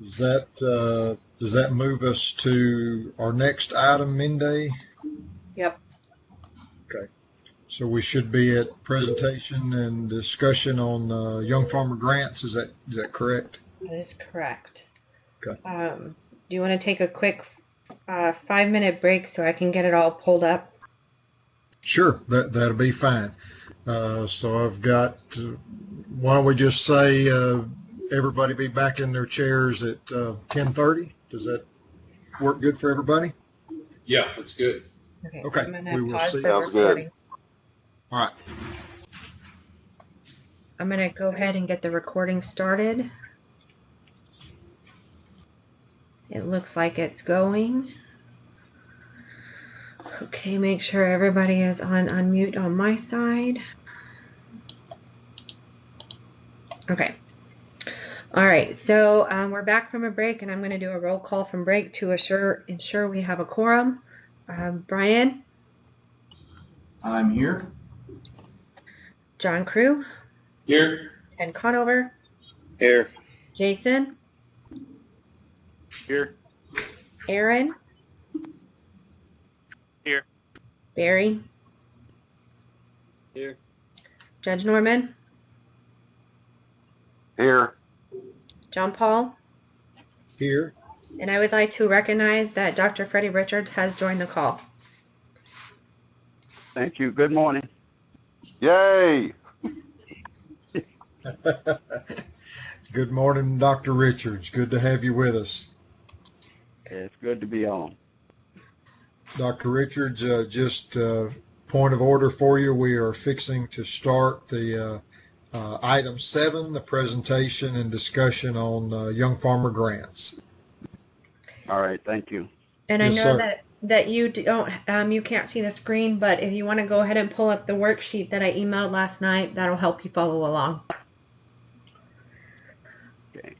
Speaker 7: Does that move us to our next item, Mindy?
Speaker 1: Yep.
Speaker 7: Okay. So we should be at presentation and discussion on Young Farmer grants. Is that correct?
Speaker 1: That is correct.
Speaker 7: Okay.
Speaker 1: Do you want to take a quick 5-minute break so I can get it all pulled up?
Speaker 7: Sure, that'll be fine. So I've got, why don't we just say everybody be back in their chairs at 10:30? Does that work good for everybody?
Speaker 3: Yeah, that's good.
Speaker 7: Okay.
Speaker 1: I'm gonna
Speaker 7: We will
Speaker 1: pause
Speaker 7: see.
Speaker 1: the
Speaker 4: Sounds good.
Speaker 1: recording.
Speaker 7: All right.
Speaker 1: I'm going to go ahead and get the recording started. It looks like it's going. Okay, make sure everybody is on mute on my side. Okay. All right, so we're back from a break, and I'm going to do a roll call from break to ensure we have a quorum. Brian?
Speaker 8: I'm here.
Speaker 1: John Crew?
Speaker 3: Here.
Speaker 1: Ted Conover?
Speaker 2: Here.
Speaker 1: Jason?
Speaker 10: Here.
Speaker 1: Aaron?
Speaker 10: Here.
Speaker 1: Barry?
Speaker 2: Here.
Speaker 1: Judge Norman?
Speaker 4: Here.
Speaker 1: John Paul?
Speaker 7: Here.
Speaker 1: And I would like to recognize that Dr. Freddie Richards has joined the call.
Speaker 12: Thank you. Good morning.
Speaker 4: Yay!
Speaker 7: Good morning, Dr. Richards. Good to have you with us.
Speaker 12: It's good to be on.
Speaker 7: Dr. Richards, just point of order for you. We are fixing to start the item 7, the presentation and discussion on young farmer grants.
Speaker 12: All right, thank you.
Speaker 1: And I
Speaker 7: Yes,
Speaker 1: know
Speaker 7: sir.
Speaker 1: that you don't you can't see the screen, but if you want to go ahead and pull up the worksheet that I emailed last night, that'll help you follow along.
Speaker 12: Okay.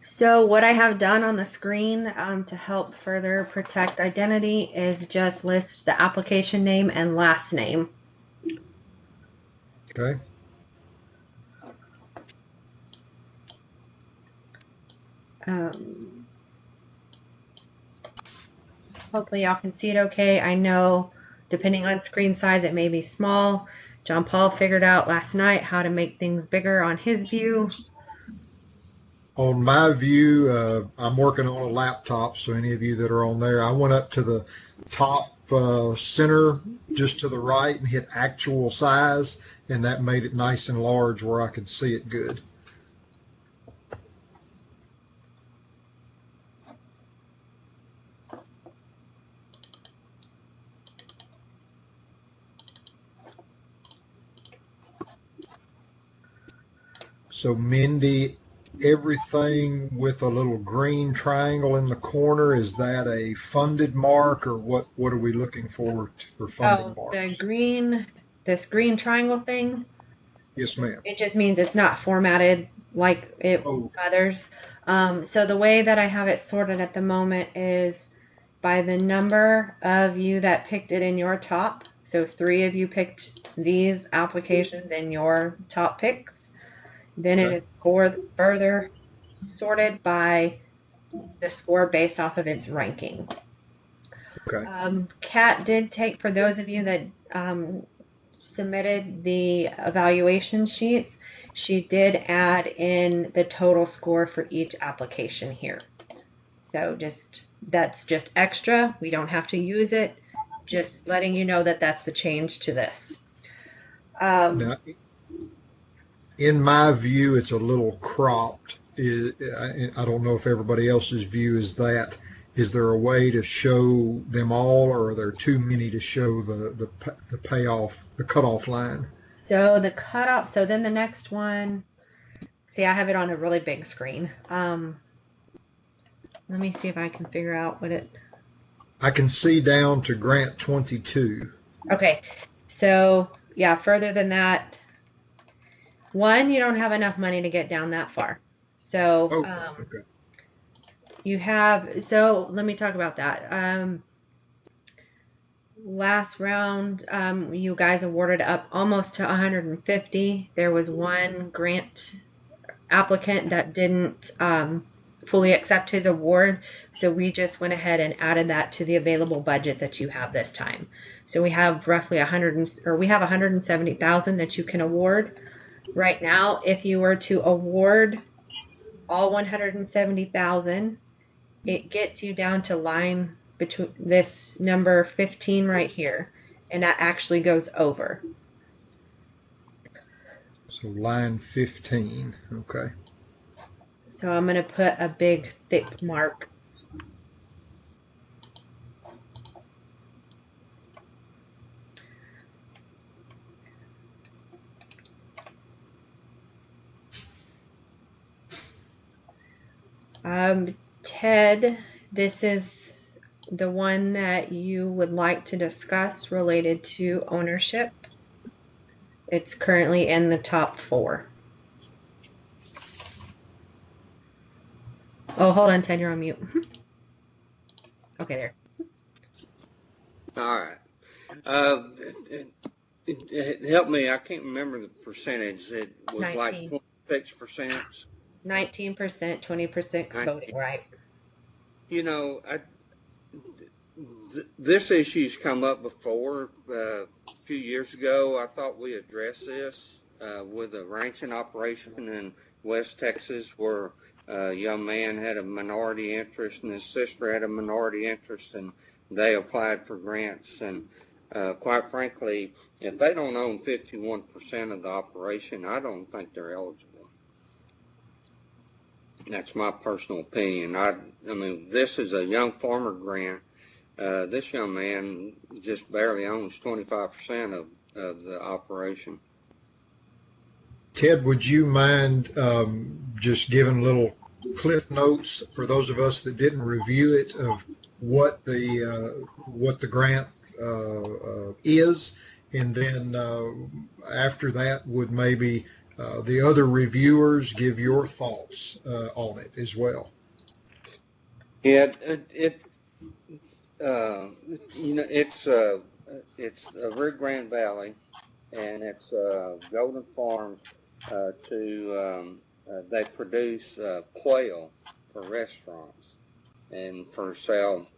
Speaker 1: So what I have done on the screen to help further protect identity is just list the application name and last name.
Speaker 7: Okay.
Speaker 1: Hopefully y'all can see it okay. I know depending on screen size, it may be small. John Paul figured out last night how to make things bigger on his view.
Speaker 7: On my view, I'm working on a laptop, so any of you that are on there, I went up to the top center just to the right and hit actual size, and that made it nice and large where I could see it good. So Mindy, everything with a little green triangle in the corner, is that a funded mark, or what are we looking for funding
Speaker 1: Oh,
Speaker 7: marks?
Speaker 1: this green triangle thing,
Speaker 7: Yes, ma'am.
Speaker 1: it just means it's not formatted like
Speaker 7: Oh,
Speaker 1: others. So the way that I have it sorted at the moment is by the number of you that picked it in your top. So 3 of you picked these applications in your top picks. Then it
Speaker 7: okay.
Speaker 1: is further sorted by the score based off of its ranking.
Speaker 7: Okay.
Speaker 1: Kat did take, for those of you that submitted the evaluation sheets, she did add in the total score for each application here. So that's just extra. We don't have to use it. Just letting you know that that's the change to this.
Speaker 7: Now, in my view, it's a little cropped. I don't know if everybody else's view is that. Is there a way to show them all, or are there too many to show the payoff, the cutoff line?
Speaker 1: So the cutoff, so then the next one, see, I have it on a really big screen. Let me see if I can figure out what it.
Speaker 7: I can see down to grant 22.
Speaker 1: Okay, so yeah, further than that, one, you don't have enough money to get down that far. So
Speaker 7: Okay.
Speaker 1: you have, so let me talk about that. Last round, you guys awarded up almost to 150. There was one grant applicant that didn't fully accept his award, so we just went ahead and added that to the available budget that you have this time. So we have roughly 170,000 that you can award. Right now, if you were to award all 170,000, it gets you down to line between this number 15 right here, and that actually goes over.
Speaker 7: So line 15. Okay.
Speaker 1: So I'm going to put a big thick mark. Ted, this is the one that you would like to discuss related to ownership. It's currently in the top 4. Oh, hold on, Ted, you're on mute. Okay, there.
Speaker 2: All right. Help me. I can't remember the percentage. It was
Speaker 1: 19.
Speaker 2: like 26%.
Speaker 1: 19%, 20% voting right.
Speaker 2: You know, this issue's come up before. A few years ago, I thought we addressed this with a ranching operation in West Texas where a young man had a minority interest and his sister had a minority interest, and they applied for grants. And quite frankly, if they don't own 51% of the operation, I don't think they're eligible. That's my personal opinion. I mean, this is a young farmer grant. This young man just barely owns 25% of the operation.
Speaker 7: Ted, would you mind just giving little cliff notes for those of us that didn't review it of what the grant is, and then after that, would maybe the other reviewers give your thoughts on it as well?
Speaker 2: Yeah, it's Rio Grande Valley, and it's Golden Farms. They produce quail for restaurants and for sale,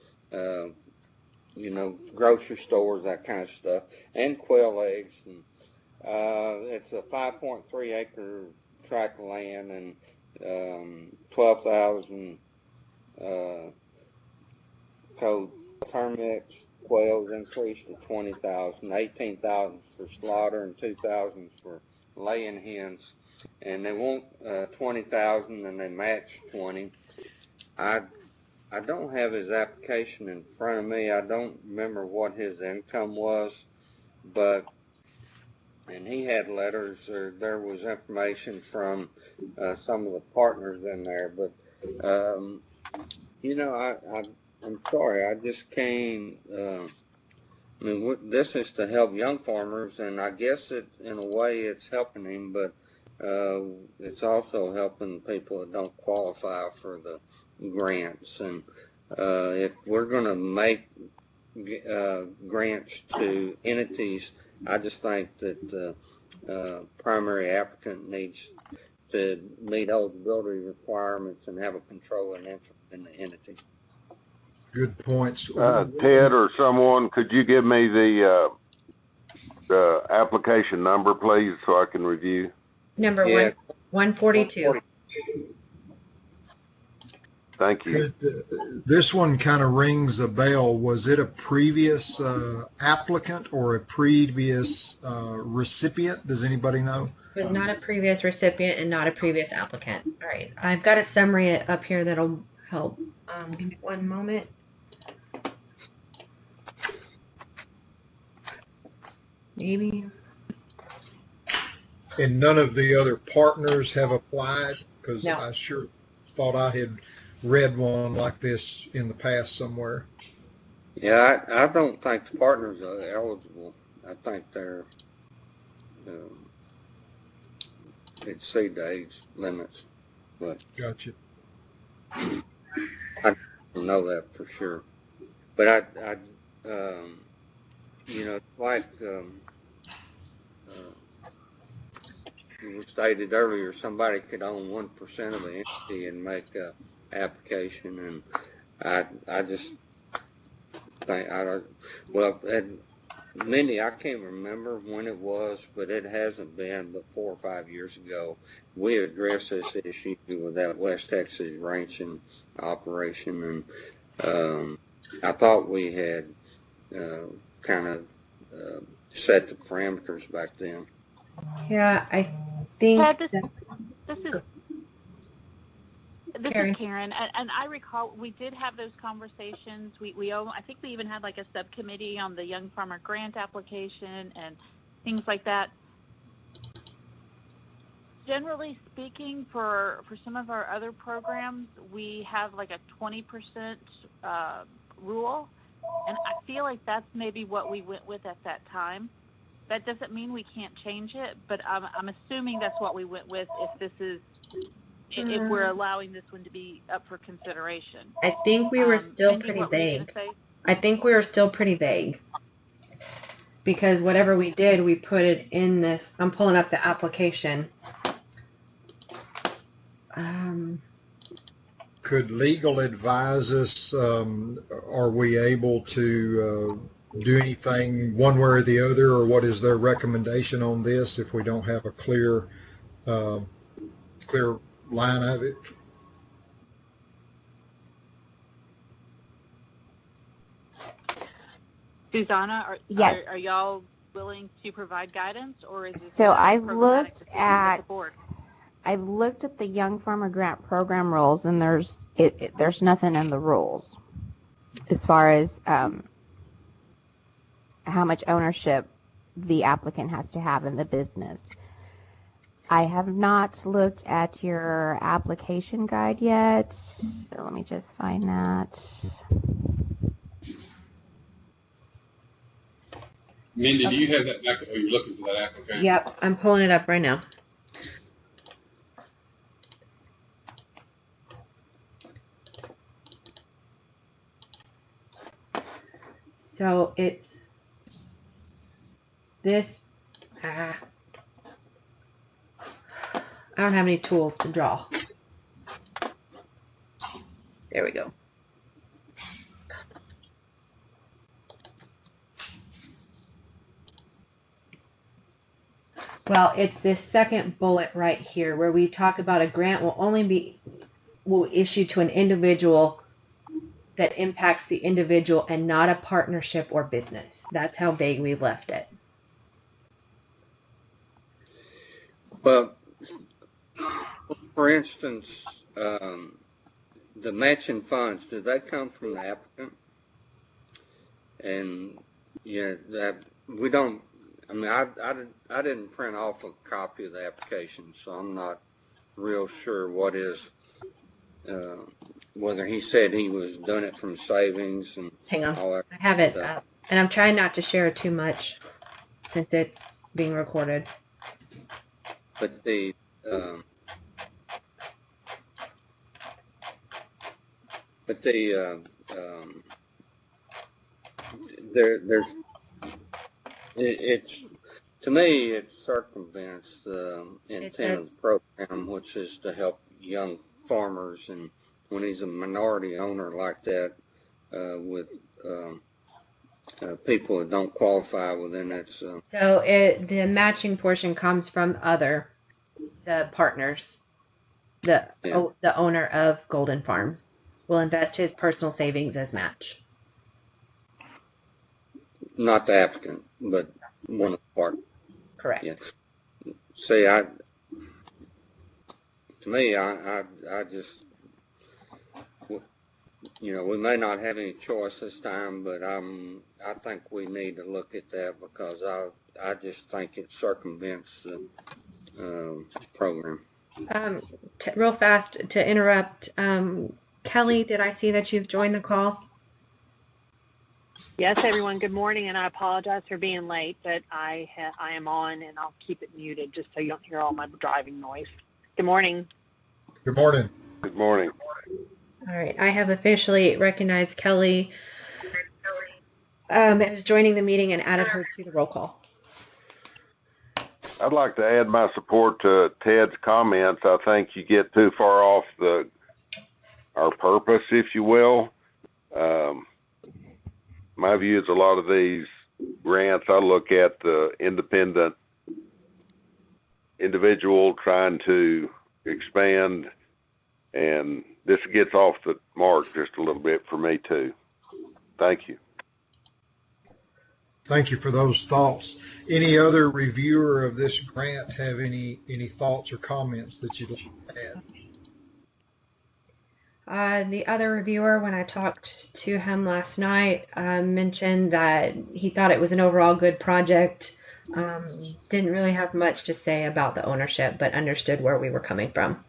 Speaker 2: grocery stores, that kind of stuff, and quail eggs. And it's a 5.3 acre tract of land and 12,000 code permits. Quails increased to 20,000, 18,000 for slaughter and 2,000 for laying hens, and they want 20,000 and they match 20. I don't have his application in front of me. I don't remember what his income was, and he had letters, or there was information from some of the partners in there, but I'm sorry, I just can't. I mean, this is to help young farmers, and I guess in a way, it's helping him, but it's also helping people that don't qualify for the grants. And if we're going to make grants to entities, I just think that the primary applicant needs to meet eligibility requirements and have a controlling interest in the entity.
Speaker 7: Good points.
Speaker 4: Ted or someone, could you give me the application number, please, so I can review?
Speaker 1: Number 142.
Speaker 4: Thank you.
Speaker 7: This one kind of rings a bell. Was it a previous applicant or a previous recipient? Does anybody know?
Speaker 1: It was not a previous recipient and not a previous applicant. All right, I've got a summary up here that'll help. Give me one moment. Maybe.
Speaker 7: And none of the other partners have applied? Because
Speaker 1: No.
Speaker 7: I sure thought I had read one like this in the past somewhere.
Speaker 2: Yeah, I don't think the partners are eligible. I think they're exceed the age limits, but
Speaker 7: Gotcha.
Speaker 2: I don't know that for sure. But like it was stated earlier, somebody could own 1% of the entity and make an application, and I just think and Mindy, I can't remember when it was, but it hasn't been but 4 or 5 years ago. We addressed this issue with that West Texas ranching operation, and I thought we had kind of set the parameters back then.
Speaker 1: Yeah, I think.
Speaker 5: This
Speaker 1: Carrie.
Speaker 5: is Karen, and I recall we did have those conversations. I think we even had like a subcommittee on the Young Farmer Grant application and things like that. Generally speaking, for some of our other programs, we have like a 20% rule, and I feel like that's maybe what we went with at that time. That doesn't mean we can't change it, but I'm assuming that's what we went with if we're allowing this one to be up for consideration.
Speaker 1: I think we were still
Speaker 5: Mindy,
Speaker 1: pretty
Speaker 5: what were you
Speaker 1: vague.
Speaker 5: gonna say?
Speaker 1: I think we were still pretty vague. Because whatever we did, we put it in this. I'm pulling up the application.
Speaker 7: Could legal advise us? Are we able to do anything one way or the other, or what is their recommendation on this if we don't have a clear line of it?
Speaker 5: Susanna,
Speaker 9: Yes.
Speaker 5: are y'all willing to provide guidance, or is this
Speaker 9: So
Speaker 5: programmatic decision of the board?
Speaker 9: I've looked at the Young Farmer Grant Program rules, and there's nothing in the rules as far as how much ownership the applicant has to have in the business. I have not looked at your application guide yet, so let me just find that.
Speaker 3: Mindy, do you have that back? Are you looking for that application?
Speaker 1: Yep, I'm pulling it up right now. So it's this. I don't have any tools to draw. There we go. Well, it's this second bullet right here where we talk about a grant will issue to an individual that impacts the individual and not a partnership or business. That's how vague we've left it.
Speaker 2: Well, for instance, the matching funds, do they come from the applicant? And yeah, that we don't. I mean, I didn't print off a copy of the application, so I'm not real sure what is. Whether he said he was doing it from savings and
Speaker 1: hang on,
Speaker 2: all that
Speaker 1: I have it
Speaker 2: stuff.
Speaker 1: up, and I'm trying not to share too much since it's being recorded.
Speaker 2: But the there's it's to me it circumvents the intent of the program, which is to help young farmers, and when he's a minority owner like that, with people that don't qualify within that.
Speaker 1: So the matching portion comes from the partners, the owner of Golden Farms will invest his personal savings as match.
Speaker 2: Not the applicant, but one of the partners.
Speaker 1: Correct.
Speaker 2: Yeah. See, I just, we may not have any choice this time, but I think we need to look at that because I just think it circumvents the program.
Speaker 1: Real fast to interrupt, Kelly, did I see that you've joined the call?
Speaker 13: Yes, everyone. Good morning, and I apologize for being late, but I am on, and I'll keep it muted just so you don't hear all my driving noise. Good morning.
Speaker 7: Good morning.
Speaker 4: Good morning.
Speaker 1: All right, I have officially recognized Kelly as joining the meeting and added her to the roll call.
Speaker 4: I'd like to add my support to Ted's comments. I think you get too far off our purpose, if you will. My view is a lot of these grants, I look at the independent individual trying to expand, and this gets off the mark just a little bit for me too. Thank you.
Speaker 7: Thank you for those thoughts. Any other reviewer of this grant have any thoughts or comments that you'd like to add?
Speaker 1: The other reviewer, when I talked to him last night, mentioned that he thought it was an overall good project. Didn't really have much to say about the ownership, but understood where we were coming from.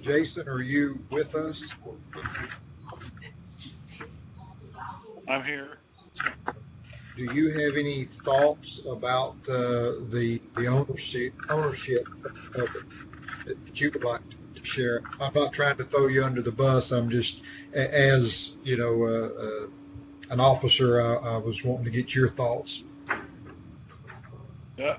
Speaker 7: Jason, are you with us?
Speaker 6: I'm here.
Speaker 7: Do you have any thoughts about the ownership of it that you would like to share? I'm not trying to throw you under the bus. I'm just, as you know, an officer, I was wanting to get your thoughts.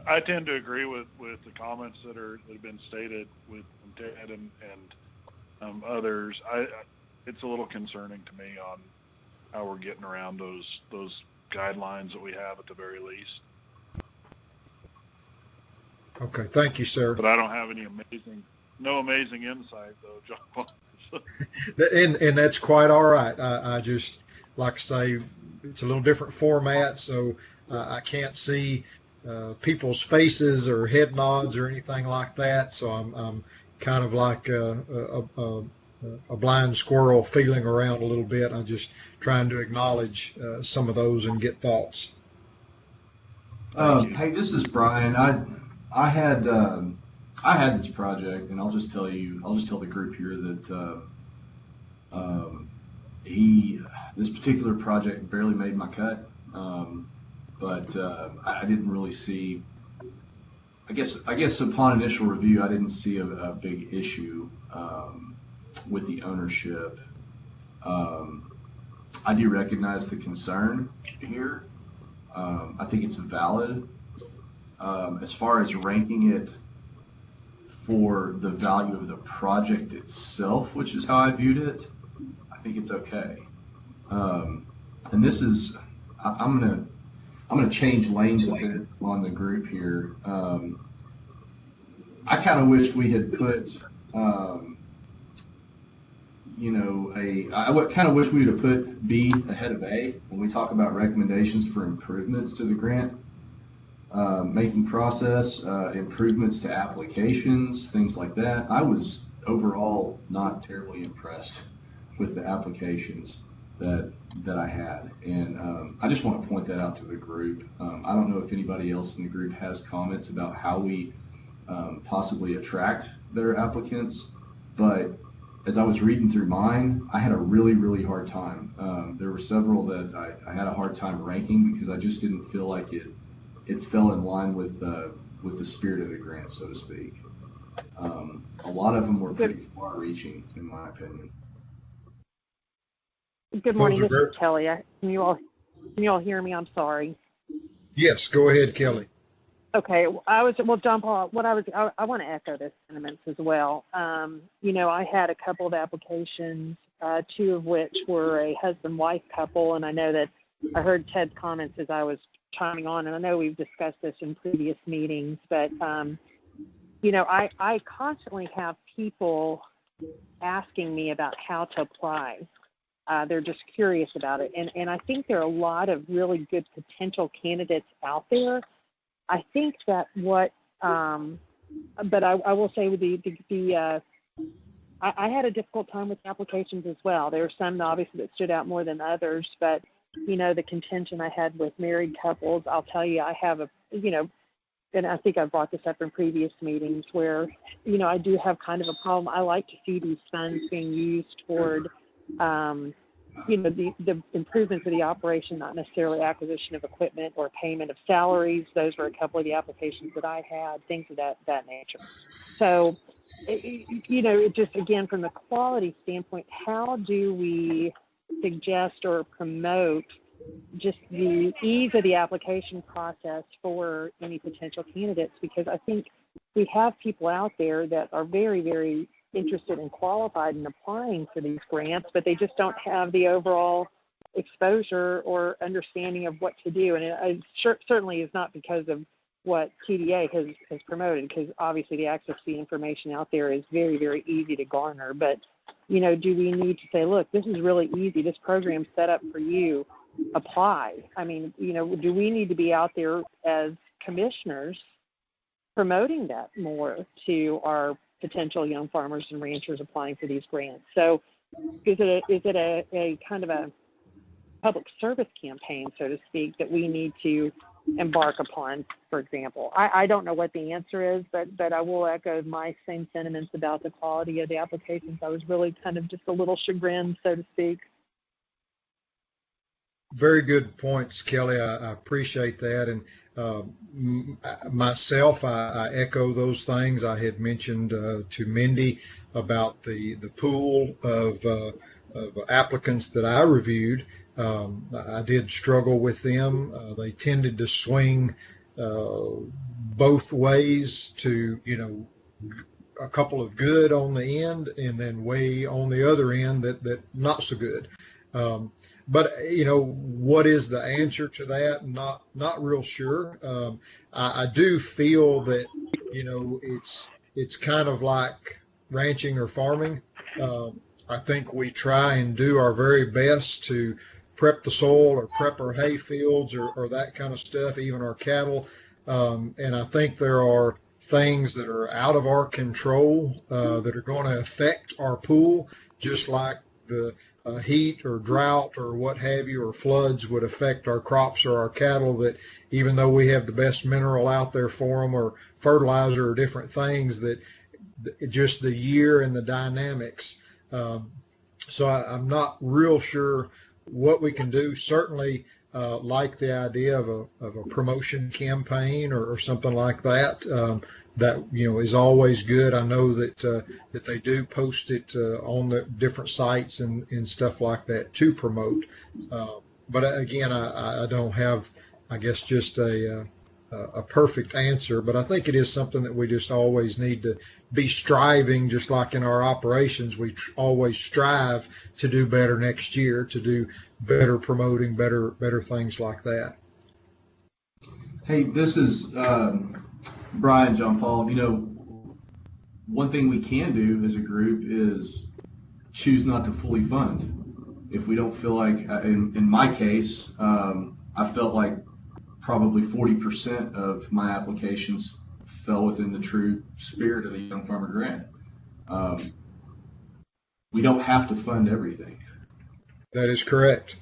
Speaker 6: I tend to agree with the comments that have been stated from Ted and others. It's a little concerning to me on how we're getting around those guidelines that we have at the very least.
Speaker 7: Okay, thank you, sir.
Speaker 6: But I don't have any amazing insight though, John.
Speaker 7: and that's quite all right. I just, like I say, it's a little different format, so I can't see people's faces or head nods or anything like that. So I'm kind of like a blind squirrel feeling around a little bit. I'm just trying to acknowledge some of those and get thoughts.
Speaker 8: Hey, this is Brian. I had this project, and I'll just tell the group here that this particular project barely made my cut. But I didn't really see. I guess upon initial review, I didn't see a big issue with the ownership. I do recognize the concern here. I think it's valid. As far as ranking it for the value of the project itself, which is how I viewed it, I think it's okay. And this is, I'm gonna change lanes a bit on the group here. I kind of wish we had put, I kind of wish we would have put B ahead of A when we talk about recommendations for improvements to the grant making process, improvements to applications, things like that. I was overall not terribly impressed with the applications that I had, and I just want to point that out to the group. I don't know if anybody else in the group has comments about how we possibly attract better applicants, but as I was reading through mine, I had a really hard time. There were several that I had a hard time ranking because I just didn't feel like it fell in line with the spirit of the grant, so to speak. A lot of them were pretty far-reaching, in my opinion.
Speaker 13: Good morning, this is Kelly. Can you all hear me? I'm sorry.
Speaker 7: Yes, go ahead, Kelly.
Speaker 13: Okay, I want to echo the sentiments as well. I had a couple of applications, two of which were a husband-wife couple, and I know that I heard Ted's comments as I was chiming on, and I know we've discussed this in previous meetings, but I constantly have people asking me about how to apply. They're just curious about it, and I think there are a lot of really good potential candidates out there. I think that but I will say with I had a difficult time with applications as well. There were some obviously that stood out more than others, but the contention I had with married couples, I'll tell you, I have and I think I've brought this up in previous meetings where, I do have kind of a problem. I like to see these funds being used toward, the improvements of the operation, not necessarily acquisition of equipment or payment of salaries. Those were a couple of the applications that I had, things of that nature. So, it just, again, from the quality standpoint, how do we suggest or promote just the ease of the application process for any potential candidates? Because I think we have people out there that are very, very interested and qualified in applying for these grants, but they just don't have the overall exposure or understanding of what to do. And it certainly is not because of what TDA has promoted, because obviously the access to the information out there is very, very easy to garner. But, do we need to say, look, this is really easy. This program's set up for you. Apply. I mean, do we need to be out there as commissioners promoting that more to our potential young farmers and ranchers applying for these grants? So is it a kind of a public service campaign, so to speak, that we need to embark upon, for example? I don't know what the answer is, but I will echo my same sentiments about the quality of the applications. I was really kind of just a little chagrined, so to speak.
Speaker 7: Very good points, Kelly. I appreciate that. And myself, I echo those things. I had mentioned to Mindy about the pool of applicants that I reviewed. I did struggle with them. They tended to swing both ways to, a couple of good on the end and then way on the other end that not so good. But what is the answer to that? Not real sure. I do feel that it's kind of like ranching or farming. I think we try and do our very best to prep the soil or prep our hay fields or that kind of stuff, even our cattle. And I think there are things that are out of our control that are going to affect our pool, just like the heat or drought or what have you, or floods would affect our crops or our cattle, that even though we have the best mineral out there for them or fertilizer or different things, that just the year and the dynamics. So I'm not real sure what we can do. Certainly like the idea of a promotion campaign or something like that. That is always good. I know that they do post it on the different sites and stuff like that to promote. But again, I don't have, I guess, just a perfect answer. But I think it is something that we just always need to be striving, just like in our operations, we always strive to do better next year, to do better promoting, better things like that.
Speaker 8: Hey, this is Brian, John Paul. One thing we can do as a group is choose not to fully fund. If we don't feel like, in my case, I felt like probably 40% of my applications fell within the true spirit of the Young Farmer Grant. We don't have to fund everything.
Speaker 7: That is correct.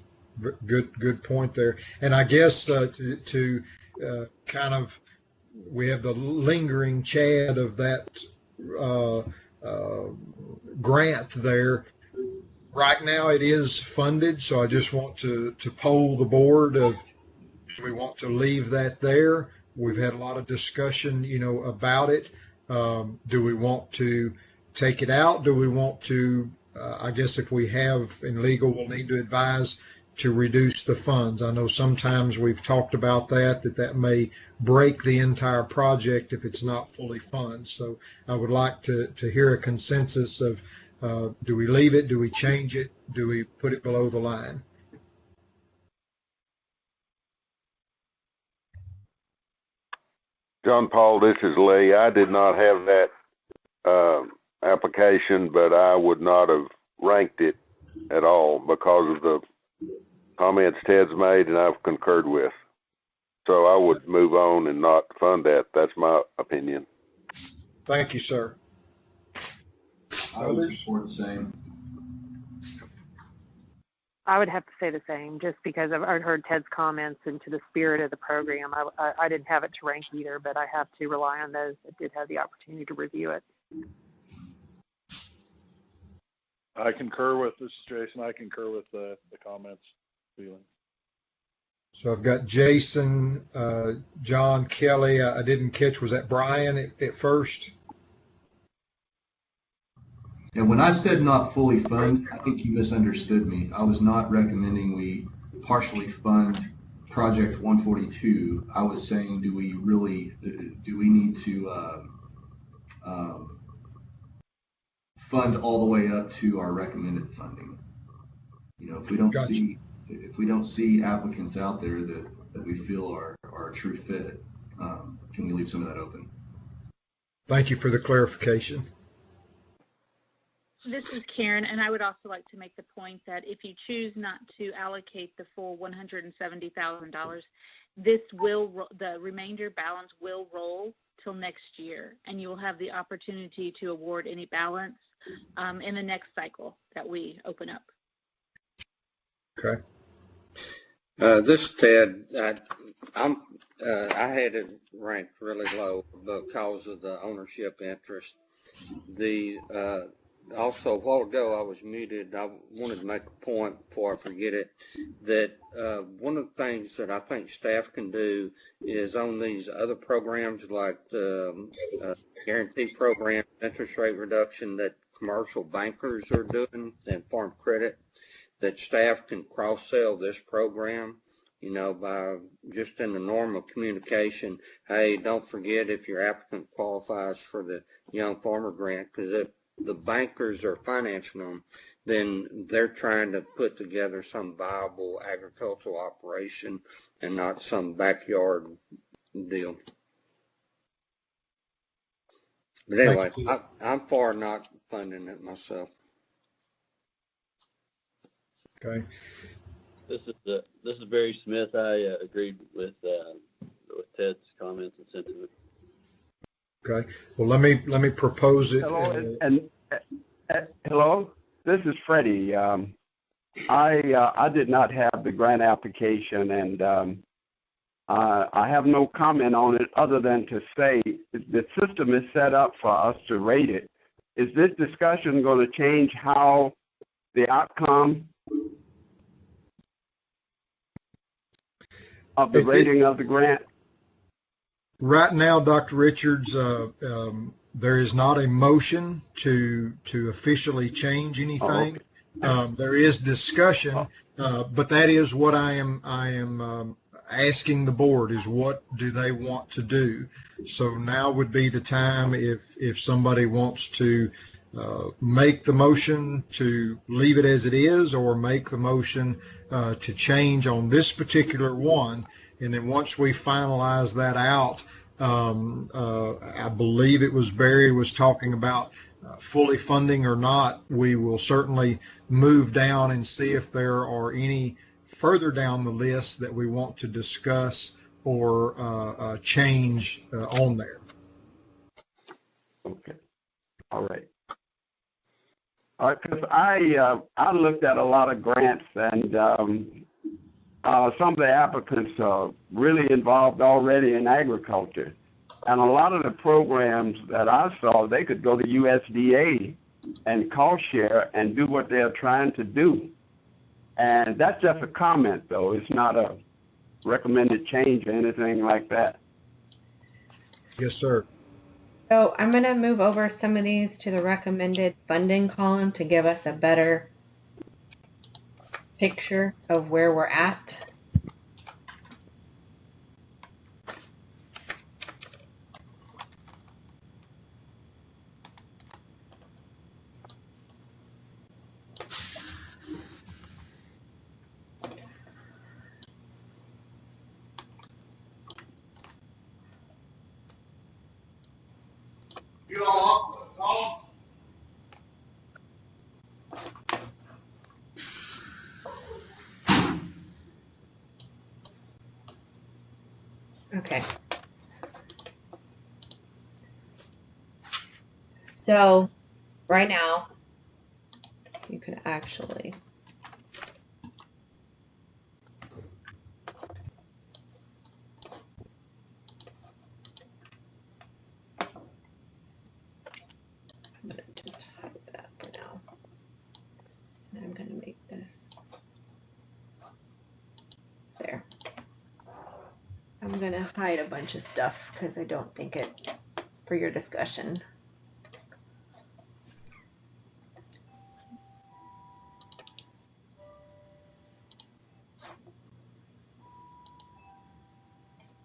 Speaker 7: Good point there. And I guess to kind of, we have the lingering chad of that grant there. Right now it is funded, so I just want to poll the board of, do we want to leave that there? We've had a lot of discussion, about it. Do we want to take it out? Do we want to, I guess if we have in legal, we'll need to advise to reduce the funds. I know sometimes we've talked about that may break the entire project if it's not fully funded. So I would like to hear a consensus of, do we leave it? Do we change it? Do we put it below the line?
Speaker 4: John Paul, this is Lee. I did not have that application, but I would not have ranked it at all because of the comments Ted's made and I've concurred with. So I would move on and not fund that. That's my opinion.
Speaker 7: Thank you, sir.
Speaker 8: I would support the same.
Speaker 13: I would have to say the same, just because I've heard Ted's comments into the spirit of the program. I didn't have it to rank either, but I have to rely on those that did have the opportunity to review it.
Speaker 6: I concur with this, Jason. I concur with the comments. Feeling.
Speaker 7: So I've got Jason, John, Kelly. I didn't catch, was that Brian at first?
Speaker 8: And when I said not fully fund, I think you misunderstood me. I was not recommending we partially fund Project 142. I was saying, do we need to fund all the way up to our recommended funding? If we don't see applicants out there that we feel are a true fit, can we leave some of that open?
Speaker 7: Thank you for the clarification.
Speaker 5: This is Karen, and I would also like to make the point that if you choose not to allocate the full $170,000, the remainder balance will roll till next year, and you will have the opportunity to award any balance in the next cycle that we open up.
Speaker 7: Okay.
Speaker 2: This is Ted. I had it ranked really low because of the ownership interest. Also, a while ago, I was muted. I wanted to make a point before I forget it, that one of the things that I think staff can do is on these other programs like the guarantee program, interest rate reduction that commercial bankers are doing, and farm credit, that staff can cross-sell this program, by just in the normal communication. Hey, don't forget if your applicant qualifies for the Young Farmer Grant, because if the bankers are financing them, then they're trying to put together some viable agricultural operation and not some backyard deal. But anyway, I'm for not funding it myself.
Speaker 7: Okay.
Speaker 14: This is Barry Smith. I agreed with Ted's comments and sentiment.
Speaker 7: Okay. Well, let me propose it.
Speaker 12: Hello, hello. This is Freddie. I did not have the grant application, and I have no comment on it other than to say the system is set up for us to rate it. Is this discussion going to change how the outcome of the rating of the grant?
Speaker 7: Right now, Dr. Richards, there is not a motion to officially change anything. There is discussion, but that is what I am asking the board is what do they want to do. So now would be the time if somebody wants to make the motion to leave it as it is, or make the motion to change on this particular one. And then once we finalize that out, I believe it was Barry was talking about fully funding or not, we will certainly move down and see if there are any further down the list that we want to discuss or change on there.
Speaker 12: Okay. All right. All right, because I looked at a lot of grants, and some of the applicants are really involved already in agriculture. And a lot of the programs that I saw, they could go to USDA and cost share and do what they're trying to do. And that's just a comment, though. It's not a recommended change or anything like that.
Speaker 7: Yes, sir.
Speaker 1: So I'm going to move over some of these to the recommended funding column to give us a better picture of where we're at. Okay. So right now, you can actually I'm going to just hide that for now. And I'm going to make this there. I'm going to hide a bunch of stuff because I don't think it for your discussion.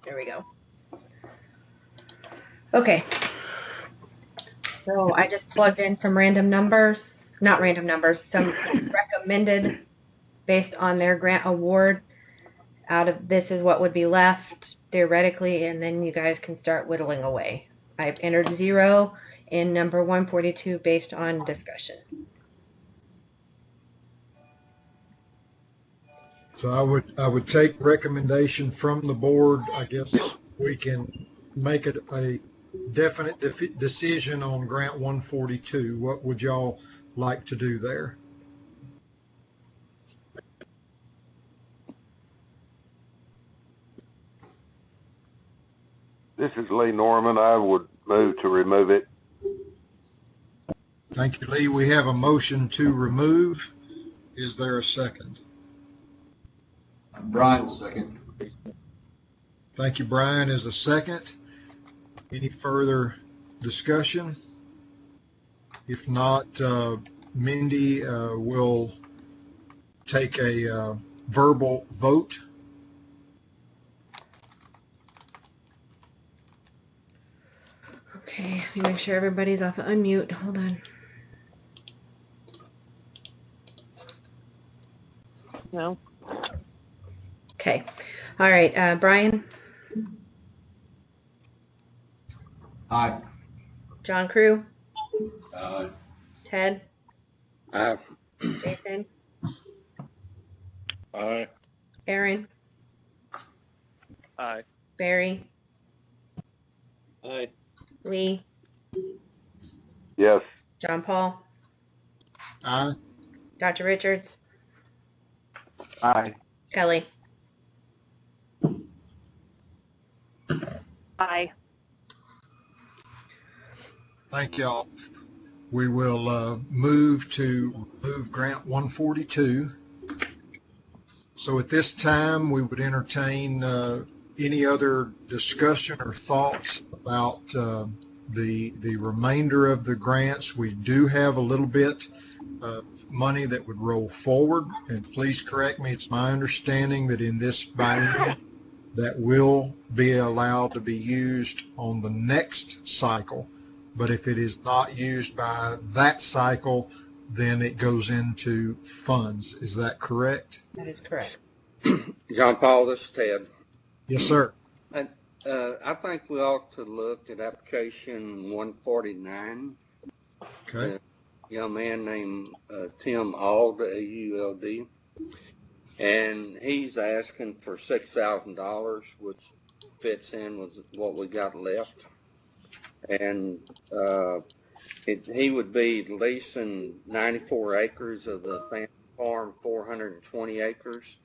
Speaker 1: There we go. Okay. So I just plugged in some random numbers, not random numbers, some recommended based on their grant award. Out of this is what would be left theoretically, and then you guys can start whittling away. I've entered 0 in number 142 based on discussion.
Speaker 7: So I would take recommendation from the board. I guess we can make it a definite decision on grant 142. What would y'all like to do there?
Speaker 4: This is Lee Norman. I would move to remove it.
Speaker 7: Thank you, Lee. We have a motion to remove. Is there a second?
Speaker 8: Brian will second.
Speaker 7: Thank you, Brian, is a second. Any further discussion? If not, Mindy will take a verbal vote.
Speaker 1: Okay, let me make sure everybody's off of unmute. Hold on.
Speaker 13: No.
Speaker 1: Okay. All right, Brian?
Speaker 8: Aye.
Speaker 1: John Crew? Ted?
Speaker 2: Aye.
Speaker 1: Jason?
Speaker 6: Aye.
Speaker 1: Aaron,
Speaker 10: Aye.
Speaker 1: Barry,
Speaker 14: Aye.
Speaker 1: Lee,
Speaker 4: Yes.
Speaker 1: John Paul,
Speaker 7: Aye.
Speaker 1: Dr. Richards,
Speaker 12: Aye.
Speaker 1: Kelly.
Speaker 13: Aye.
Speaker 7: Thank y'all. We will move to remove grant 142. So at this time, we would entertain any other discussion or thoughts about the remainder of the grants. We do have a little bit of money that would roll forward, and please correct me. It's my understanding that in this biennium, that will be allowed to be used on the next cycle. But if it is not used by that cycle, then it goes into funds. Is that correct?
Speaker 1: That is correct.
Speaker 2: John Paul, this is Ted.
Speaker 7: Yes, sir.
Speaker 2: And, I think we ought to look at application 149.
Speaker 7: Okay.
Speaker 2: A young man named Tim Auld, A-U-L-D, and he's asking for $6,000, which fits in with what we got left. And he would be leasing 94 acres of the family farm, 420 acres,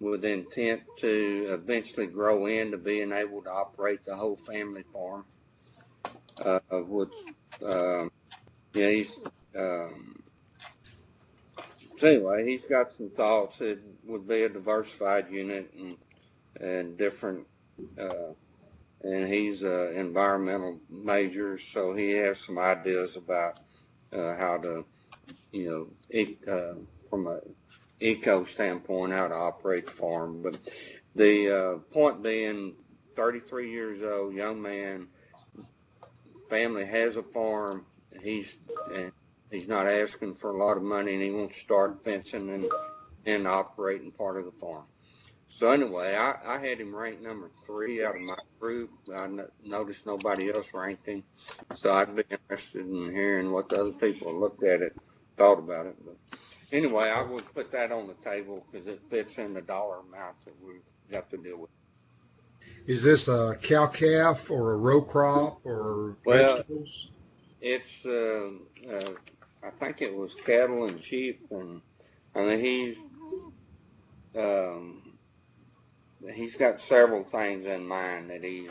Speaker 2: with the intent to eventually grow into being able to operate the whole family farm. Which, he's, so anyway, he's got some thoughts. It would be a diversified unit and different, and he's an environmental major, so he has some ideas about how to, from a eco standpoint, how to operate the farm. But the point being, 33 years old, young man, family has a farm. He's not asking for a lot of money, and he wants to start fencing and operating part of the farm. So anyway, I had him ranked number 3 out of my group. I noticed nobody else ranked him, so I'd be interested in hearing what the other people looked at it, thought about it. But anyway, I would put that on the table because it fits in the dollar amount that we got to deal with.
Speaker 7: Is this a cow-calf or a row crop or vegetables?
Speaker 2: It's I think it was cattle and sheep, and I mean he's got several things in mind that he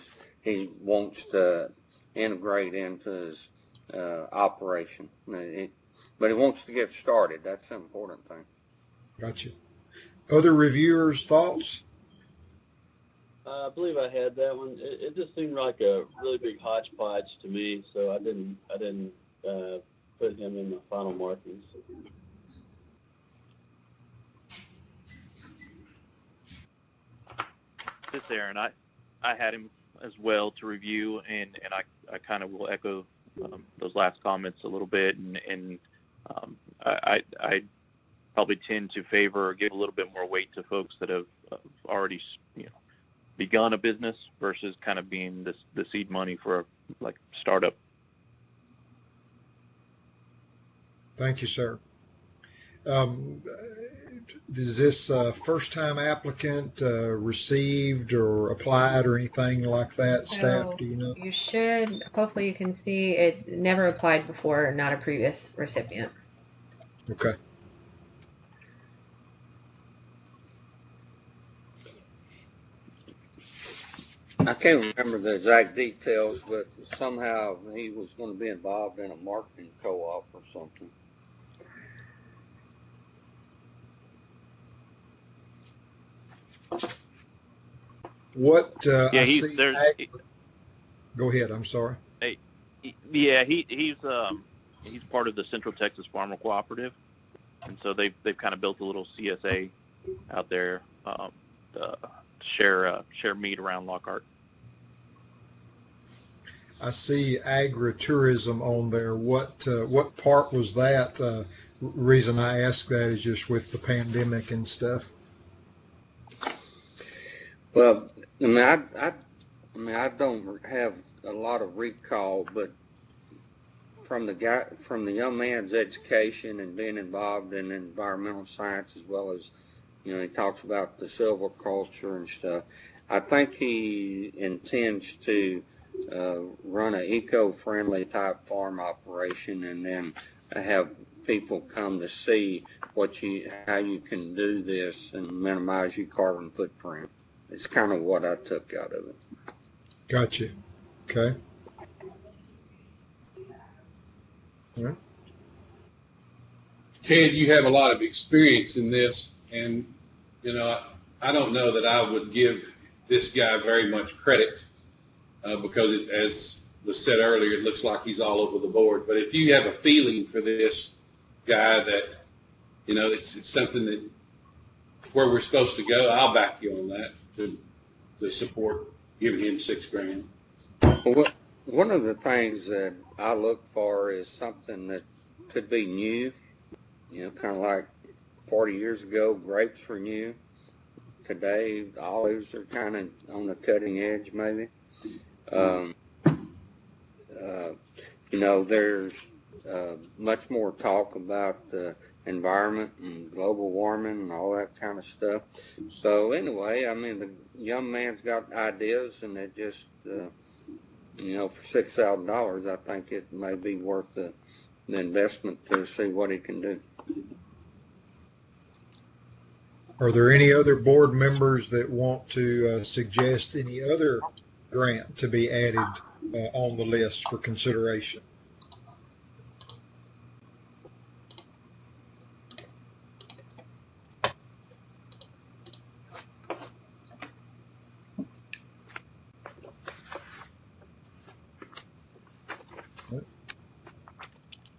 Speaker 2: wants to integrate into his operation. But he wants to get started. That's the important thing.
Speaker 7: Gotcha. Other reviewers' thoughts?
Speaker 14: I believe I had that one. It just seemed like a really big hodgepodge to me, so I didn't put him in the final markings.
Speaker 10: This is Aaron. I had him as well to review, and I kind of will echo those last comments a little bit, and I probably tend to favor or give a little bit more weight to folks that have already begun a business versus kind of being the seed money for like startup.
Speaker 7: Thank you, sir. Is this first-time applicant received or applied or anything like that, staff? Do you know?
Speaker 1: You should, hopefully you can see it never applied before, not a previous recipient.
Speaker 7: Okay.
Speaker 2: I can't remember the exact details, but somehow he was going to be involved in a marketing co-op or something.
Speaker 7: What
Speaker 10: Yeah,
Speaker 7: I
Speaker 10: he's
Speaker 7: see.
Speaker 10: there's.
Speaker 7: Go ahead. I'm sorry.
Speaker 10: Yeah, he's part of the Central Texas Farmer Cooperative, and so they've kind of built a little CSA out there to share meat around Lockhart.
Speaker 7: I see agritourism on there. What part was that? Reason I ask that is just with the pandemic and stuff.
Speaker 2: Well, I don't have a lot of recall, but from the young man's education and being involved in environmental science, as well as he talks about the silviculture and stuff. I think he intends to run an eco-friendly type farm operation, and then have people come to see how you can do this and minimize your carbon footprint. It's kind of what I took out of it.
Speaker 7: Gotcha. Okay. All right.
Speaker 3: Ted, you have a lot of experience in this, and I don't know that I would give this guy very much credit because, as was said earlier, it looks like he's all over the board. But if you have a feeling for this guy that it's something that where we're supposed to go, I'll back you on that to support giving him $6,000.
Speaker 2: Well, one of the things that I look for is something that could be new. Kind of like 40 years ago, grapes were new. Today, olives are kind of on the cutting edge, maybe. There's much more talk about the environment and global warming and all that kind of stuff. So anyway, I mean, the young man's got ideas, and it just, for $6,000, I think it may be worth the investment to see what he can do.
Speaker 7: Are there any other board members that want to suggest any other grant to be added on the list for consideration?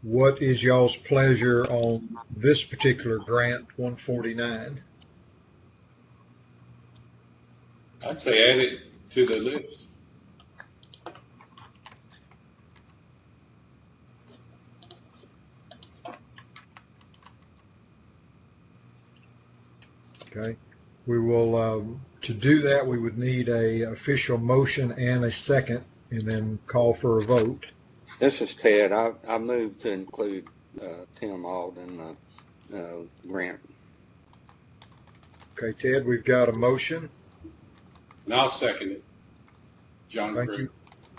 Speaker 7: What is y'all's pleasure on this particular grant, 149?
Speaker 3: I'd say add it to the list.
Speaker 7: Okay. We will, to do that, we would need a official motion and a second, and then call for a vote.
Speaker 2: This is Ted. I move to include Tim Auld in the grant.
Speaker 7: Okay, Ted, we've got a motion.
Speaker 3: And I'll second it. John.
Speaker 7: Thank you.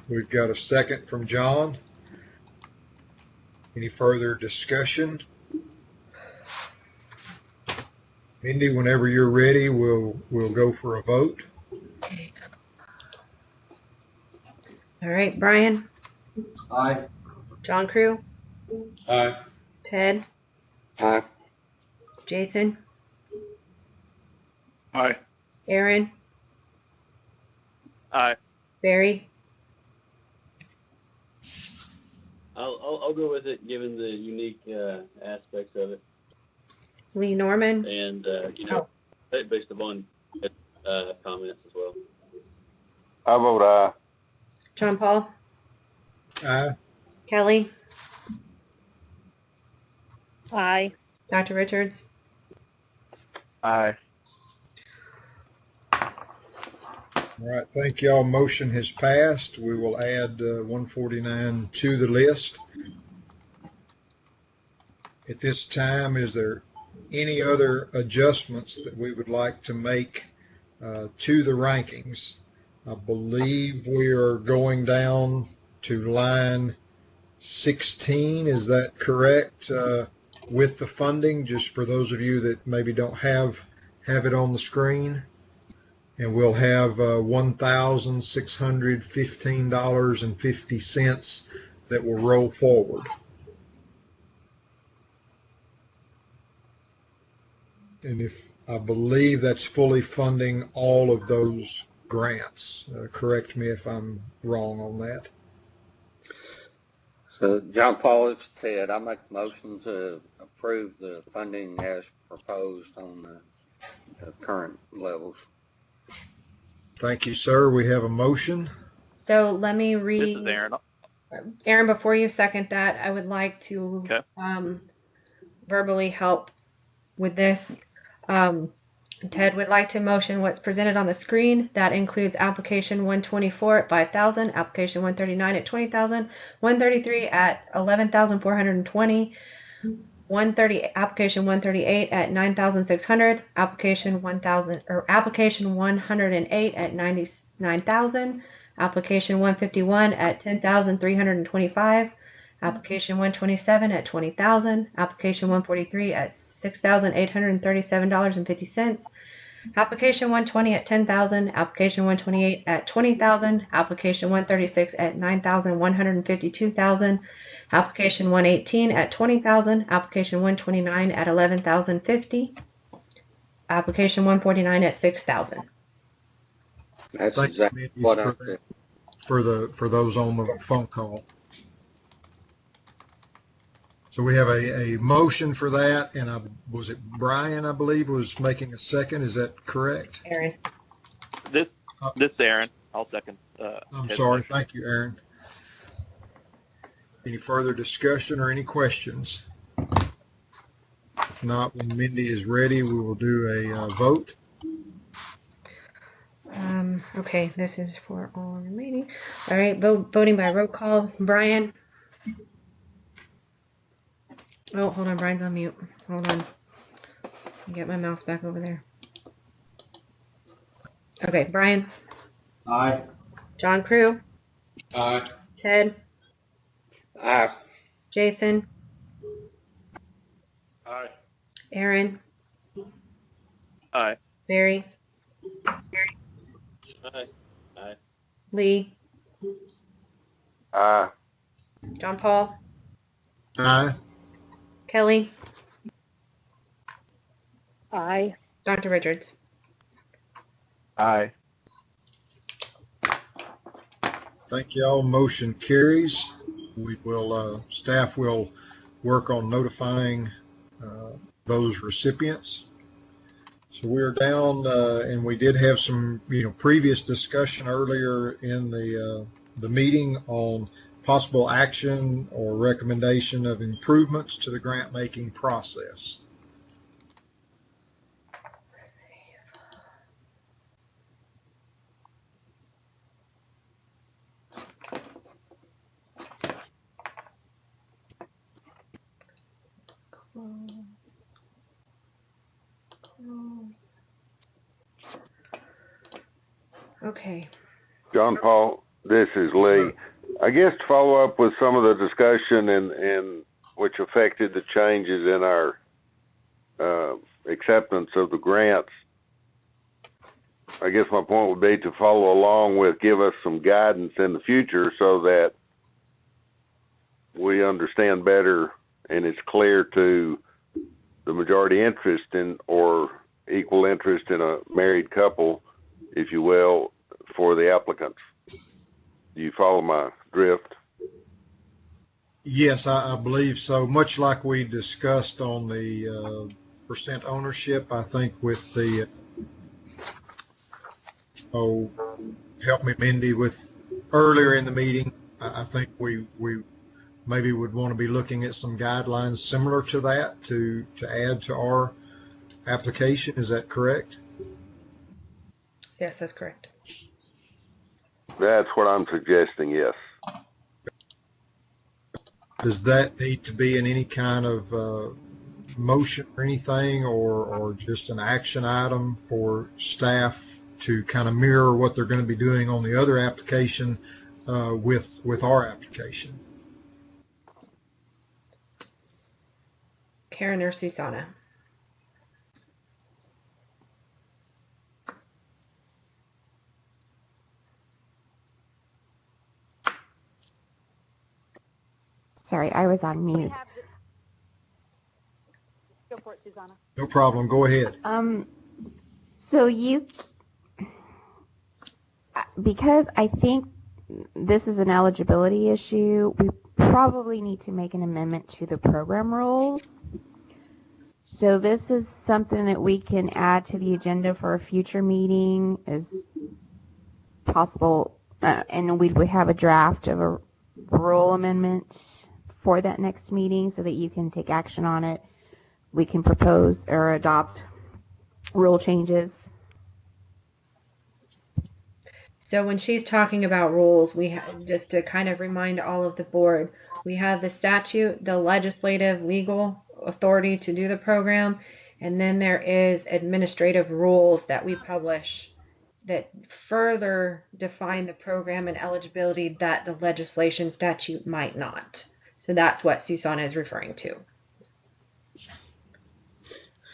Speaker 7: We've got a second from John. Any further discussion? Mindy, whenever you're ready, we'll go for a vote.
Speaker 1: All right, Brian.
Speaker 8: Aye.
Speaker 1: John Crew.
Speaker 3: Aye.
Speaker 1: Ted.
Speaker 2: Aye.
Speaker 1: Jason.
Speaker 6: Aye.
Speaker 1: Aaron.
Speaker 10: Aye.
Speaker 1: Barry.
Speaker 14: I'll go with it, given the unique aspects of it,
Speaker 1: Lee Norman.
Speaker 14: and based upon comments as well.
Speaker 4: I vote aye.
Speaker 1: John Paul.
Speaker 7: Aye.
Speaker 1: Kelly.
Speaker 11: Aye.
Speaker 1: Dr. Richards.
Speaker 12: Aye.
Speaker 7: All right, thank y'all. Motion has passed. We will add 149 to the list. At this time, is there any other adjustments that we would like to make to the rankings? I believe we are going down to line 16. Is that correct? With the funding, just for those of you that maybe don't have it on the screen. And we'll have $1,615.50 that will roll forward. And I believe that's fully funding all of those grants. Correct me if I'm wrong on that.
Speaker 2: So, John Paul, it's Ted. I make the motion to approve the funding as proposed on the current levels.
Speaker 7: Thank you, sir. We have a motion.
Speaker 1: So let me
Speaker 10: This
Speaker 1: read.
Speaker 10: is Aaron.
Speaker 1: Aaron, before you second that, I would like to
Speaker 10: Okay.
Speaker 1: verbally help with this. Ted would like to motion what's presented on the screen. That includes application 124 at 5,000, application 139 at 20,000, 133 at 11,420, application 138 at 9,600, application 108 at 99,000, application 151 at 10,325, application 127 at 20,000, application 143 at $6,837.50, application 120 at 10,000, application 128 at 20,000, application 136 at 9,152,000, application 118 at 20,000, application 129 at 11,050, application 149 at 6,000.
Speaker 2: That's
Speaker 7: Thank you,
Speaker 2: exactly
Speaker 7: Mindy,
Speaker 2: what I said.
Speaker 7: for those on the phone call. So we have a motion for that, and was it Brian, I believe, was making a second? Is that correct?
Speaker 1: Aaron.
Speaker 10: This is Aaron. I'll second.
Speaker 7: I'm sorry. Thank you, Aaron. Any further discussion or any questions? If not, when Mindy is ready, we will do a vote.
Speaker 1: Okay, this is for all remaining. All right, voting by roll call. Brian. Oh, hold on. Brian's on mute. Hold on. Get my mouse back over there. Okay, Brian.
Speaker 8: Aye.
Speaker 1: John Crew.
Speaker 3: Aye.
Speaker 1: Ted.
Speaker 2: Aye.
Speaker 1: Jason.
Speaker 6: Aye.
Speaker 1: Aaron.
Speaker 10: Aye.
Speaker 1: Barry.
Speaker 14: Aye. Aye.
Speaker 1: Lee.
Speaker 4: Aye.
Speaker 1: John Paul.
Speaker 7: Aye.
Speaker 1: Kelly.
Speaker 13: Aye.
Speaker 1: Dr. Richards.
Speaker 12: Aye.
Speaker 7: Thank you all. Motion carries. We will, staff will work on notifying those recipients. So we're down, and we did have some, previous discussion earlier in the meeting on possible action or recommendation of improvements to the grant making process.
Speaker 1: Okay.
Speaker 4: John Paul, this is Lee. I guess to follow up with some of the discussion and which affected the changes in our acceptance of the grants, I guess my point would be to follow along with, give us some guidance in the future so that we understand better and it's clear to the majority interest in or equal interest in a married couple, if you will, for the applicants. Do you follow my drift?
Speaker 7: Yes, I believe so. Much like we discussed on the percent ownership, I think with the, help me, Mindy, with earlier in the meeting, I think we maybe would want to be looking at some guidelines similar to that to add to our application. Is that correct?
Speaker 1: Yes, that's correct.
Speaker 4: That's what I'm suggesting, yes.
Speaker 7: Does that need to be in any kind of motion or anything, or just an action item for staff to kind of mirror what they're going to be doing on the other application with our application?
Speaker 1: Karen or Susanna?
Speaker 9: Sorry, I was on mute.
Speaker 5: Go for it, Susanna.
Speaker 7: No problem. Go ahead.
Speaker 9: So because I think this is an eligibility issue, we probably need to make an amendment to the program rules. So this is something that we can add to the agenda for a future meeting as possible, and we would have a draft of a rule amendment for that next meeting so that you can take action on it. We can propose or adopt rule changes.
Speaker 1: So when she's talking about rules, just to kind of remind all of the board, we have the statute, the legislative, legal authority to do the program. And then there is administrative rules that we publish that further define the program and eligibility that the legislation statute might not. So that's what Susan is referring to.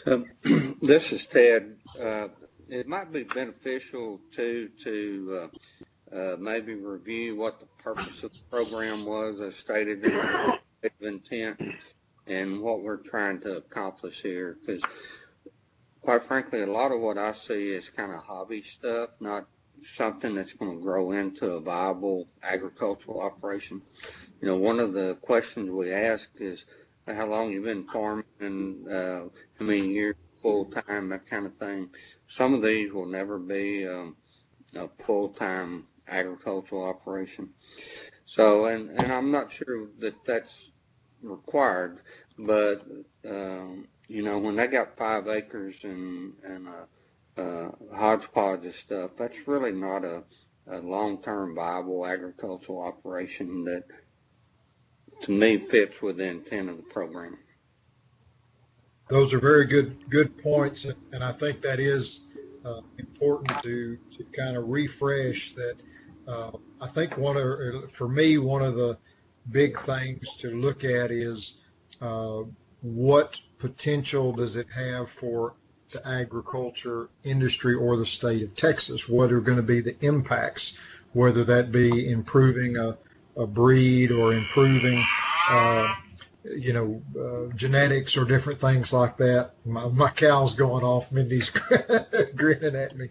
Speaker 2: So this is Ted. It might be beneficial to maybe review what the purpose of the program was as stated in the intent and what we're trying to accomplish here. Because quite frankly, a lot of what I see is kind of hobby stuff, not something that's going to grow into a viable agricultural operation. You know, one of the questions we ask is how long you've been farming and how many years full time, that kind of thing. Some of these will never be a full-time agricultural operation. So, and I'm not sure that that's required, but you know, when they got 5 acres and a hodgepodge of stuff, that's really not a long-term viable agricultural operation that, to me, fits with the intent of the program.
Speaker 7: Those are very good points, and I think that is important to kind of refresh that. I think for me, one of the big things to look at is what potential does it have for the agriculture industry or the state of Texas? What are going to be the impacts, whether that be improving a breed or improving genetics or different things like that. My cow's going off. Mindy's grinning at me.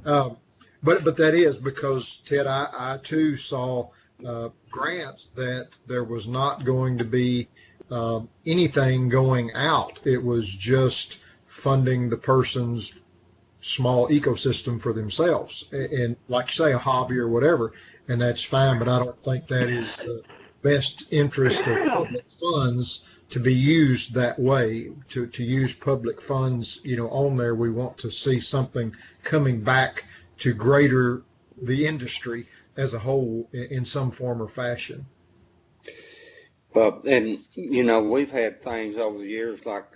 Speaker 7: But that is because, Ted, I too saw grants that there was not going to be anything going out. It was just funding the person's small ecosystem for themselves. And like you say, a hobby or whatever, and that's fine, but I don't think that is the best interest of public funds to be used that way, to use public funds, on there. We want to see something coming back to greater the industry as a whole in some form or fashion.
Speaker 2: Well, and we've had things over the years like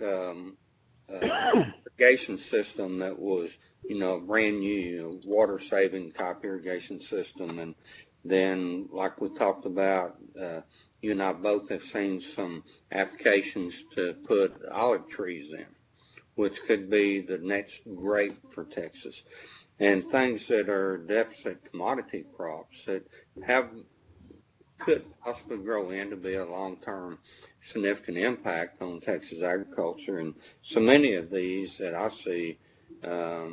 Speaker 2: irrigation system that was, brand new, water saving type irrigation system. And then, like we talked about, you and I both have seen some applications to put olive trees in, which could be the next grape for Texas. And things that are deficit commodity crops that could possibly grow in to be a long-term significant impact on Texas agriculture. And so many of these that I see, they're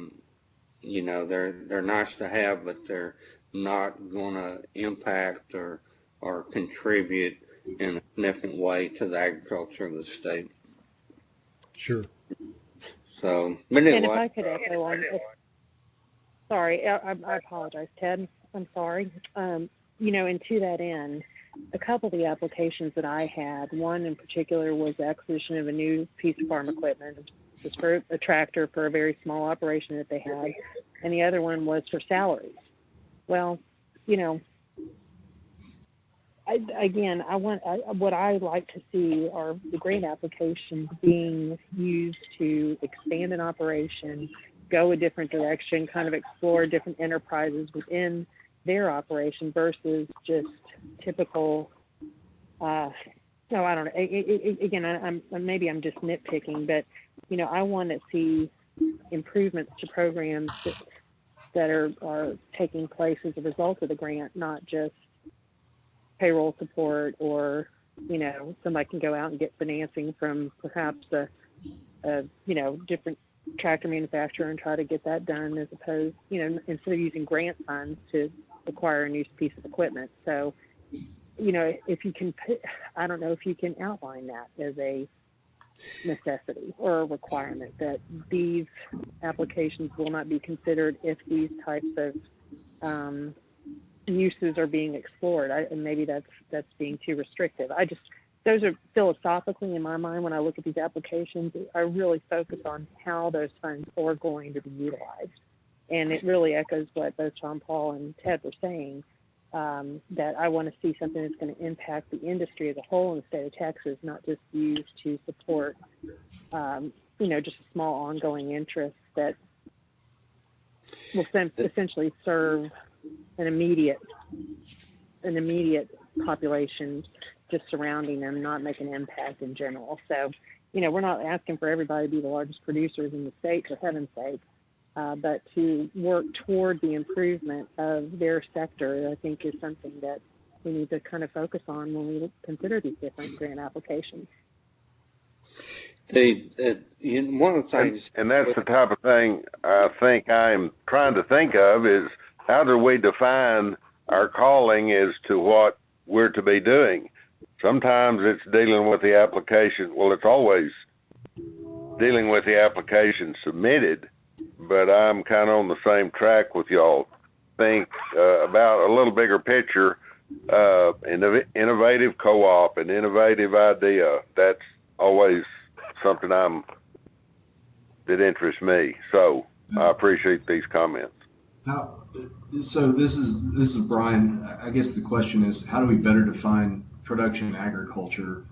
Speaker 2: nice to have, but they're not going to impact or contribute in a significant way to the agriculture of the state.
Speaker 7: Sure.
Speaker 2: So, but anyway.
Speaker 13: And if I could echo on, sorry, I apologize, Ted. I'm sorry. And to that end, a couple of the applications that I had, one in particular was the acquisition of a new piece of farm equipment. It was for a tractor for a very small operation that they had, and the other one was for salaries. Well, what I like to see are the grant applications being used to expand an operation, go a different direction, kind of explore different enterprises within their operation versus just typical. I don't know. Again, maybe I'm just nitpicking, but I want to see improvements to programs that are taking place as a result of the grant, not just payroll support or somebody can go out and get financing from perhaps a different tractor manufacturer and try to get that done, as opposed instead of using grant funds to acquire a new piece of equipment. So if you can I don't know if you can outline that as a necessity or a requirement that these applications will not be considered if these types of uses are being explored. And maybe that's being too restrictive. Those are philosophically in my mind when I look at these applications. I really focus on how those funds are going to be utilized, and it really echoes what both John Paul and Ted were saying. that I want to see something that's going to impact the industry as a whole in the state of Texas, not just used to support, just a small ongoing interest that will essentially serve an immediate population just surrounding them, not make an impact in general. So, we're not asking for everybody to be the largest producers in the state, for heaven's sake, but to work toward the improvement of their sector, I think, is something that we need to kind of focus on when we consider these different grant applications.
Speaker 2: One of the things,
Speaker 4: and that's the type of thing I think I'm trying to think of is how do we define our calling as to what we're to be doing? Sometimes it's dealing with the application. Well, it's always dealing with the application submitted, but I'm kind of on the same track with y'all. Think about a little bigger picture, innovative co-op, an innovative idea. That's always something that interests me. So I appreciate these comments.
Speaker 8: So this is Brian. I guess the question is, how do we better define production agriculture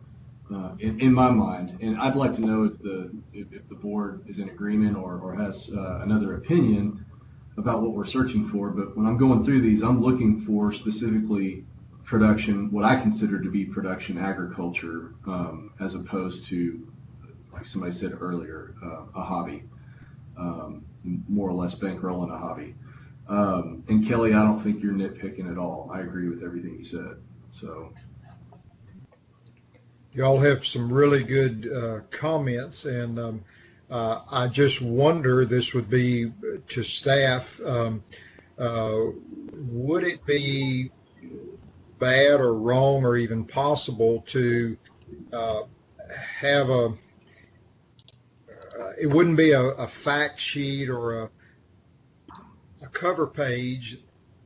Speaker 8: in my mind? And I'd like to know if the board is in agreement or has another opinion about what we're searching for. But when I'm going through these, I'm looking for specifically production, what I consider to be production agriculture, as opposed to, like somebody said earlier, a hobby, more or less bankrolling a hobby. And Kelly, I don't think you're nitpicking at all. I agree with everything you said. So
Speaker 7: y'all have some really good comments, and I just wonder, this would be to staff, would it be bad or wrong or even possible to have it wouldn't be a fact sheet or a cover page,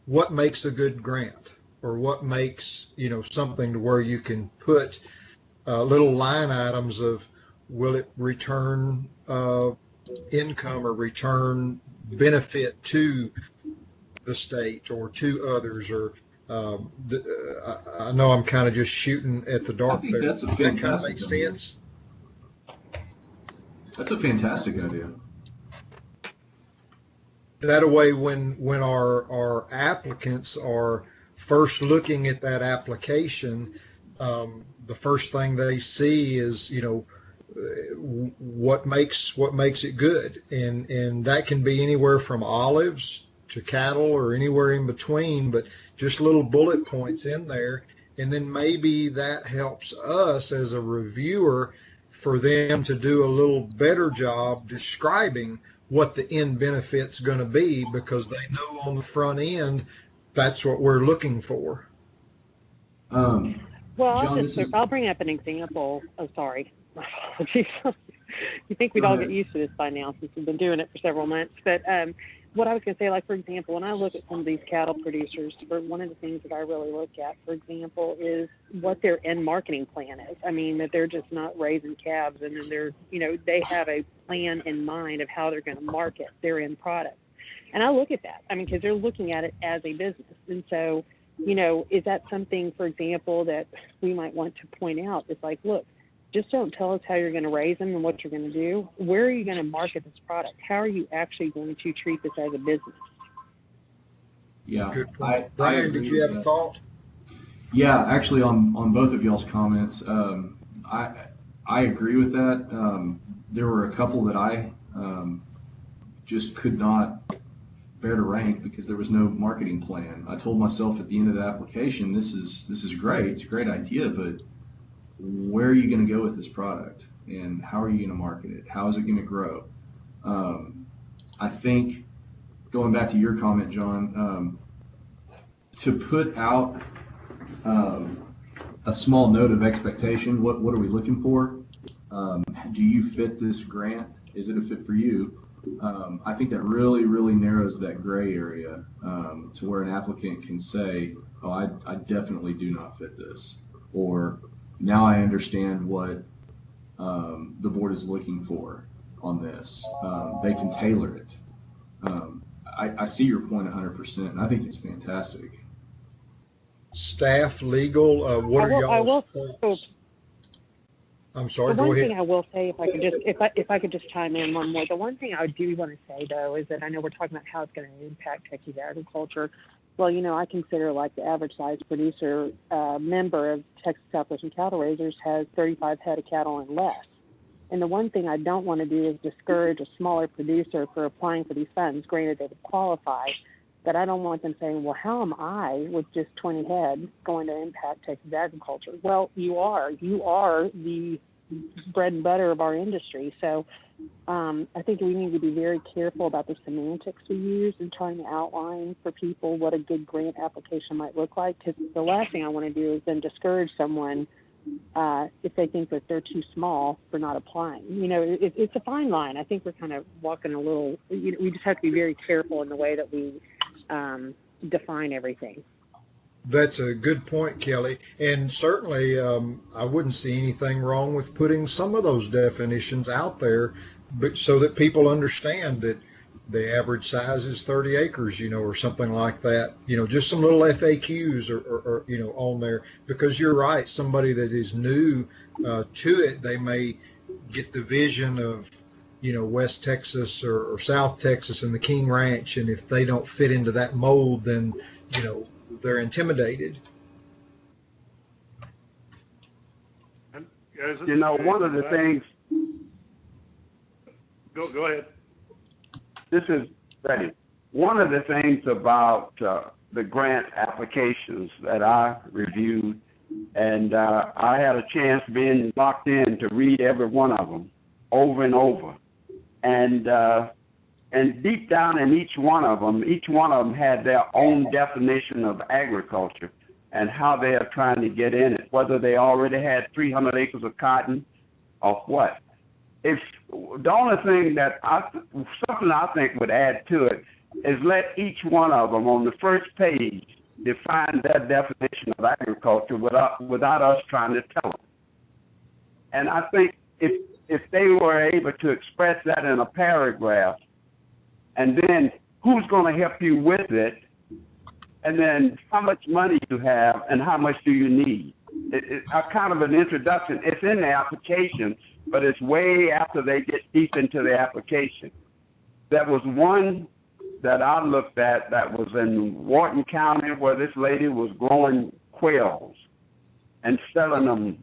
Speaker 7: what makes a good grant, or what makes, something to where you can put little line items of, will it return income or return benefit to the state or to others, or I know I'm kind of just shooting at the dark there. Does that kind of make sense?
Speaker 8: That's a fantastic idea.
Speaker 7: That way, when our applicants are first looking at that application, the first thing they see is, what makes it good, and that can be anywhere from olives to cattle or anywhere in between, but just little bullet points in there, and then maybe that helps us as a reviewer for them to do a little better job describing what the end benefit's going to be, because they know on the front end that's what we're looking for.
Speaker 13: Well,
Speaker 8: John,
Speaker 13: I'll bring up an example. Oh, sorry. My apologies. You think we'd all get used to this by now since we've been doing it for several months. But what I was going to say, like, for example, when I look at some of these cattle producers, one of the things that I really look at, for example, is what their end marketing plan is. I mean, that they're just not raising calves, and then they have a plan in mind of how they're going to market their end product. And I look at that, because they're looking at it as a business. And so, is that something, for example, that we might want to point out? It's like, look, just don't tell us how you're going to raise them and what you're going to do. Where are you going to market this product? How are you actually going to treat this as a business?
Speaker 8: Yeah.
Speaker 7: Good point. Brian, did you have a thought?
Speaker 8: Yeah, actually, on both of y'all's comments, I agree with that. There were a couple that I just could not bear to rank because there was no marketing plan. I told myself at the end of the application, this is great. It's a great idea, but where are you going to go with this product, and how are you going to market it? How is it going to grow? I think, going back to your comment, John, to put out a small note of expectation, what are we looking for? Do you fit this grant? Is it a fit for you? I think that really, really narrows that gray area to where an applicant can say, oh, I definitely do not fit this, or now I understand what the board is looking for on this. They can tailor it. I see your point 100%, and I think it's fantastic.
Speaker 7: staff, legal, what are
Speaker 13: I
Speaker 7: y'all's
Speaker 13: will.
Speaker 7: thoughts? I'm
Speaker 13: The
Speaker 7: sorry, go
Speaker 13: one
Speaker 7: ahead.
Speaker 13: thing I will say, if I could just chime in one more, the one thing I do want to say though is that I know we're talking about how it's going to impact Texas agriculture. Well, I consider like the average size producer member of Texas Southwestern Cattle Raisers has 35 head of cattle and less. And the one thing I don't want to do is discourage a smaller producer for applying for these funds. Granted, they would qualify, but I don't want them saying, well, how am I with just 20 head going to impact Texas agriculture? Well, you are the bread and butter of our industry. So I think we need to be very careful about the semantics we use in trying to outline for people what a good grant application might look like. Because the last thing I want to do is then discourage someone if they think that they're too small for not applying. It's a fine line. I think we're kind of walking a little, we just have to be very careful in the way that we define everything.
Speaker 7: That's a good point, Kelly. And certainly, I wouldn't see anything wrong with putting some of those definitions out there, but so that people understand that the average size is 30 acres, or something like that. Just some little FAQs or on there, because you're right. Somebody that is new to it, they may get the vision of, West Texas or South Texas and the King Ranch. And if they don't fit into that mold, then, they're intimidated.
Speaker 12: One of the things.
Speaker 6: Go ahead.
Speaker 12: This is Freddie. One of the things about the grant applications that I reviewed, and I had a chance being locked in to read every one of them over and over, and deep down in each one of them had their own definition of agriculture and how they are trying to get in it, whether they already had 300 acres of cotton or what. If the only thing that something I think would add to it is let each one of them on the first page define their definition of agriculture without us trying to tell them. And I think if they were able to express that in a paragraph, and then who's going to help you with it, and then how much money you have and how much do you need. It's a kind of an introduction. It's in the application, but it's way after they get deep into the application. There was one that I looked at that was in Wharton County where this lady was growing quails and selling them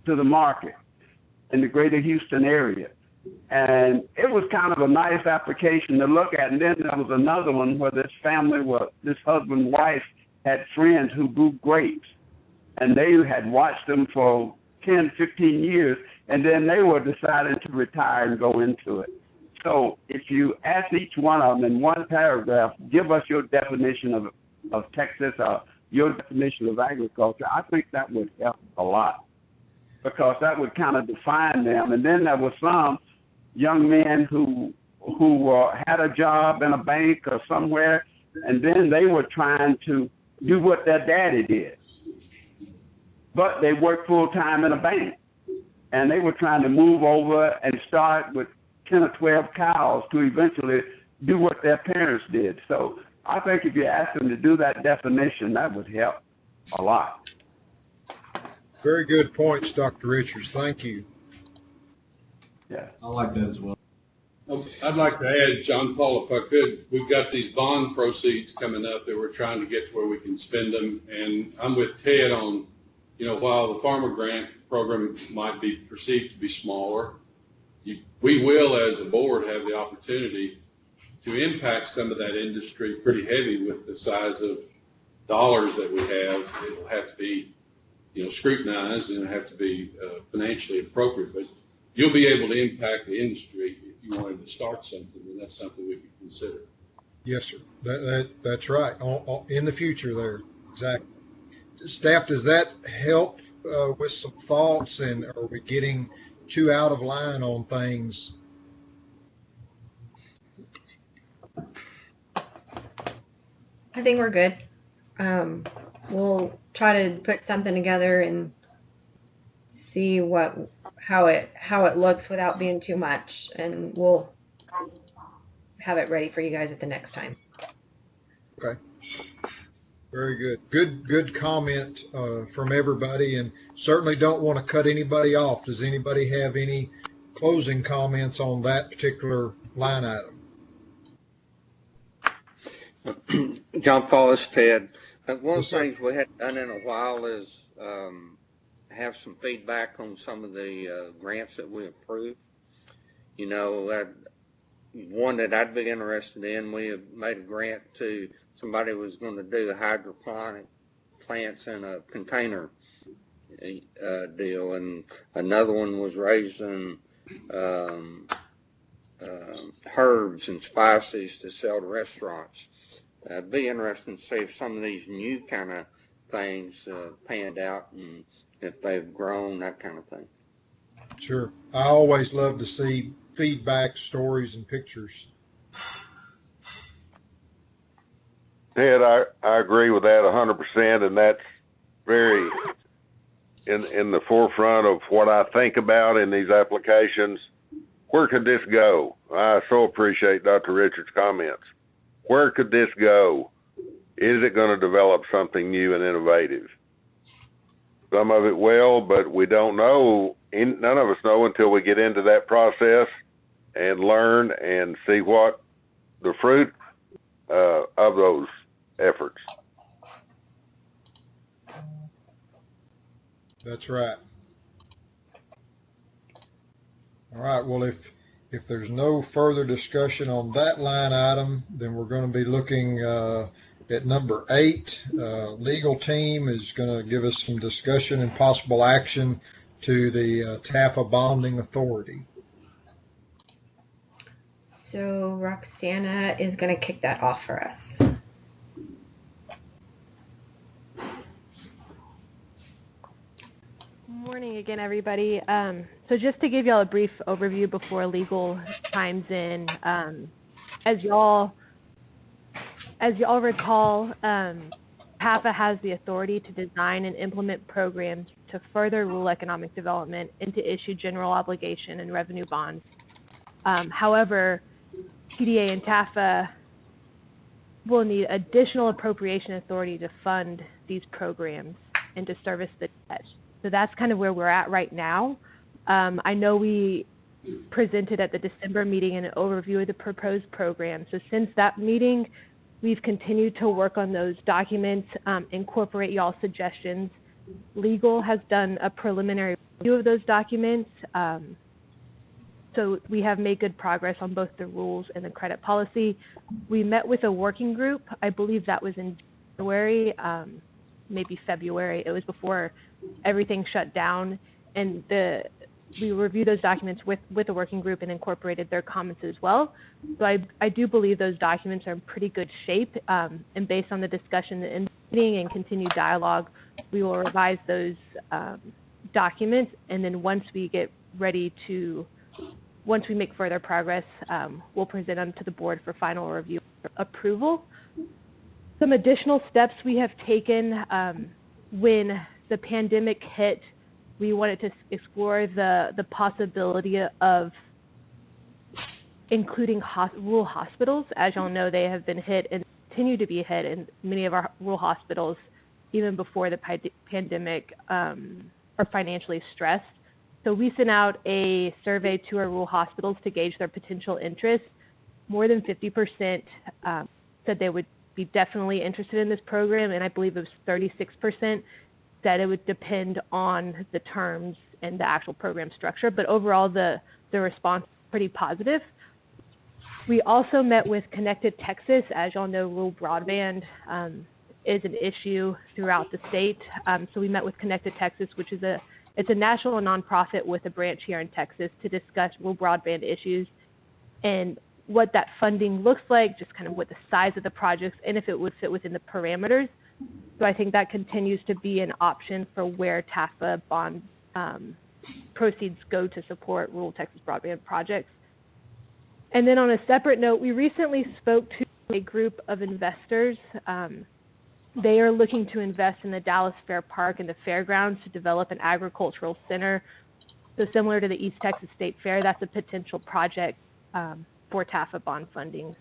Speaker 12: to the market in the greater Houston area. And it was kind of a nice application to look at. And then there was another one where this husband and wife had friends who grew grapes. And they had watched them for 10, 15 years. And then they were deciding to retire and go into it. So if you ask each one of them in one paragraph, give us your definition of Texas or your definition of agriculture, I think that would help a lot, because that would kind of define them. And then there were some young men who had a job in a bank or somewhere, and then they were trying to do what their daddy did. But they worked full-time in a bank, and they were trying to move over and start with 10 or 12 cows to eventually do what their parents did. So I think if you ask them to do that definition, that would help a lot.
Speaker 7: Very good points, Dr. Richards. Thank you.
Speaker 8: Yeah, I like that as well.
Speaker 3: I'd like to add, John Paul, if I could, we've got these bond proceeds coming up that we're trying to get to where we can spend them. And I'm with Ted on, while the farmer grant program might be perceived to be smaller, we will, as a board, have the opportunity to impact some of that industry pretty heavy with the size of dollars that we have. It'll have to be, scrutinized, and it'll have to be financially appropriate. But you'll be able to impact the industry if you wanted to start something, and that's something we could consider.
Speaker 7: Yes, sir. That's right. In the future there. Exactly. Staff, does that help with some thoughts, and are we getting too out of line on things?
Speaker 1: I think we're good. We'll try to put something together and see how it looks without being too much, and we'll have it ready for you guys at the next time.
Speaker 7: Okay. Very good. Good comment from everybody, and certainly don't want to cut anybody off. Does anybody have any closing comments on that particular line item?
Speaker 2: John Paul, it's Ted. One of
Speaker 7: Yes,
Speaker 2: the
Speaker 7: sir.
Speaker 2: things we hadn't done in a while is have some feedback on some of the grants that we approved. You know, one that I'd be interested in, we have made a grant to somebody was going to do hydroponic plants in a container deal, and another one was raising um, herbs and spices to sell to restaurants. It'd be interesting to see if some of these new kind of things panned out and if they've grown, that kind of thing.
Speaker 7: Sure. I always love to see feedback, stories, and pictures.
Speaker 4: Ted, I agree with that 100%, and that's very in the forefront of what I think about in these applications. Where could this go? I so appreciate Dr. Richards' comments. Where could this go? Is it going to develop something new and innovative? Some of it will, but we don't know. None of us know until we get into that process and learn and see what the fruit of those efforts.
Speaker 7: That's right. All right. Well, if there's no further discussion on that line item, then we're going to be looking at number 8. Legal team is going to give us some discussion and possible action to the TAFA bonding authority.
Speaker 1: So Roxana is going to kick that off for us.
Speaker 11: Morning again, everybody. So just to give y'all a brief overview before legal chimes in, as y'all recall, TAFA has the authority to design and implement programs to further rural economic development and to issue general obligation and revenue bonds. However, TDA and TAFA will need additional appropriation authority to fund these programs and to service the debt. So that's kind of where we're at right now. I know we presented at the December meeting an overview of the proposed program. So since that meeting, we've continued to work on those documents, incorporate y'all's suggestions. Legal has done a preliminary review of those documents. So we have made good progress on both the rules and the credit policy. We met with a working group. I believe that was in January, maybe February. It was before everything shut down, and we reviewed those documents with the working group and incorporated their comments as well. So I do believe those documents are in pretty good shape, and based on the discussion in the meeting and continued dialogue, we will revise those documents, and then once we make further progress, we'll present them to the board for final review approval. Some additional steps we have taken when the pandemic hit, we wanted to explore the possibility of including rural hospitals. As y'all know, they have been hit and continue to be hit, and many of our rural hospitals, even before the pandemic, are financially stressed. So we sent out a survey to our rural hospitals to gauge their potential interest. More than 50% said they would be definitely interested in this program, and I believe it was 36% said it would depend on the terms and the actual program structure. But overall, the response is pretty positive. We also met with Connected Texas. As y'all know, rural broadband is an issue throughout the state. So we met with Connected Texas, which is it's a national nonprofit with a branch here in Texas, to discuss rural broadband issues and what that funding looks like, just kind of what the size of the projects, and if it would fit within the parameters. So I think that continues to be an option for where TAFA bond proceeds go to support rural Texas broadband projects. And then on a separate note, we recently spoke to a group of investors. They are looking to invest in the Dallas Fair Park and the fairgrounds to develop an agricultural center. So similar to the East Texas State Fair, that's a potential project for TAFA bond funding.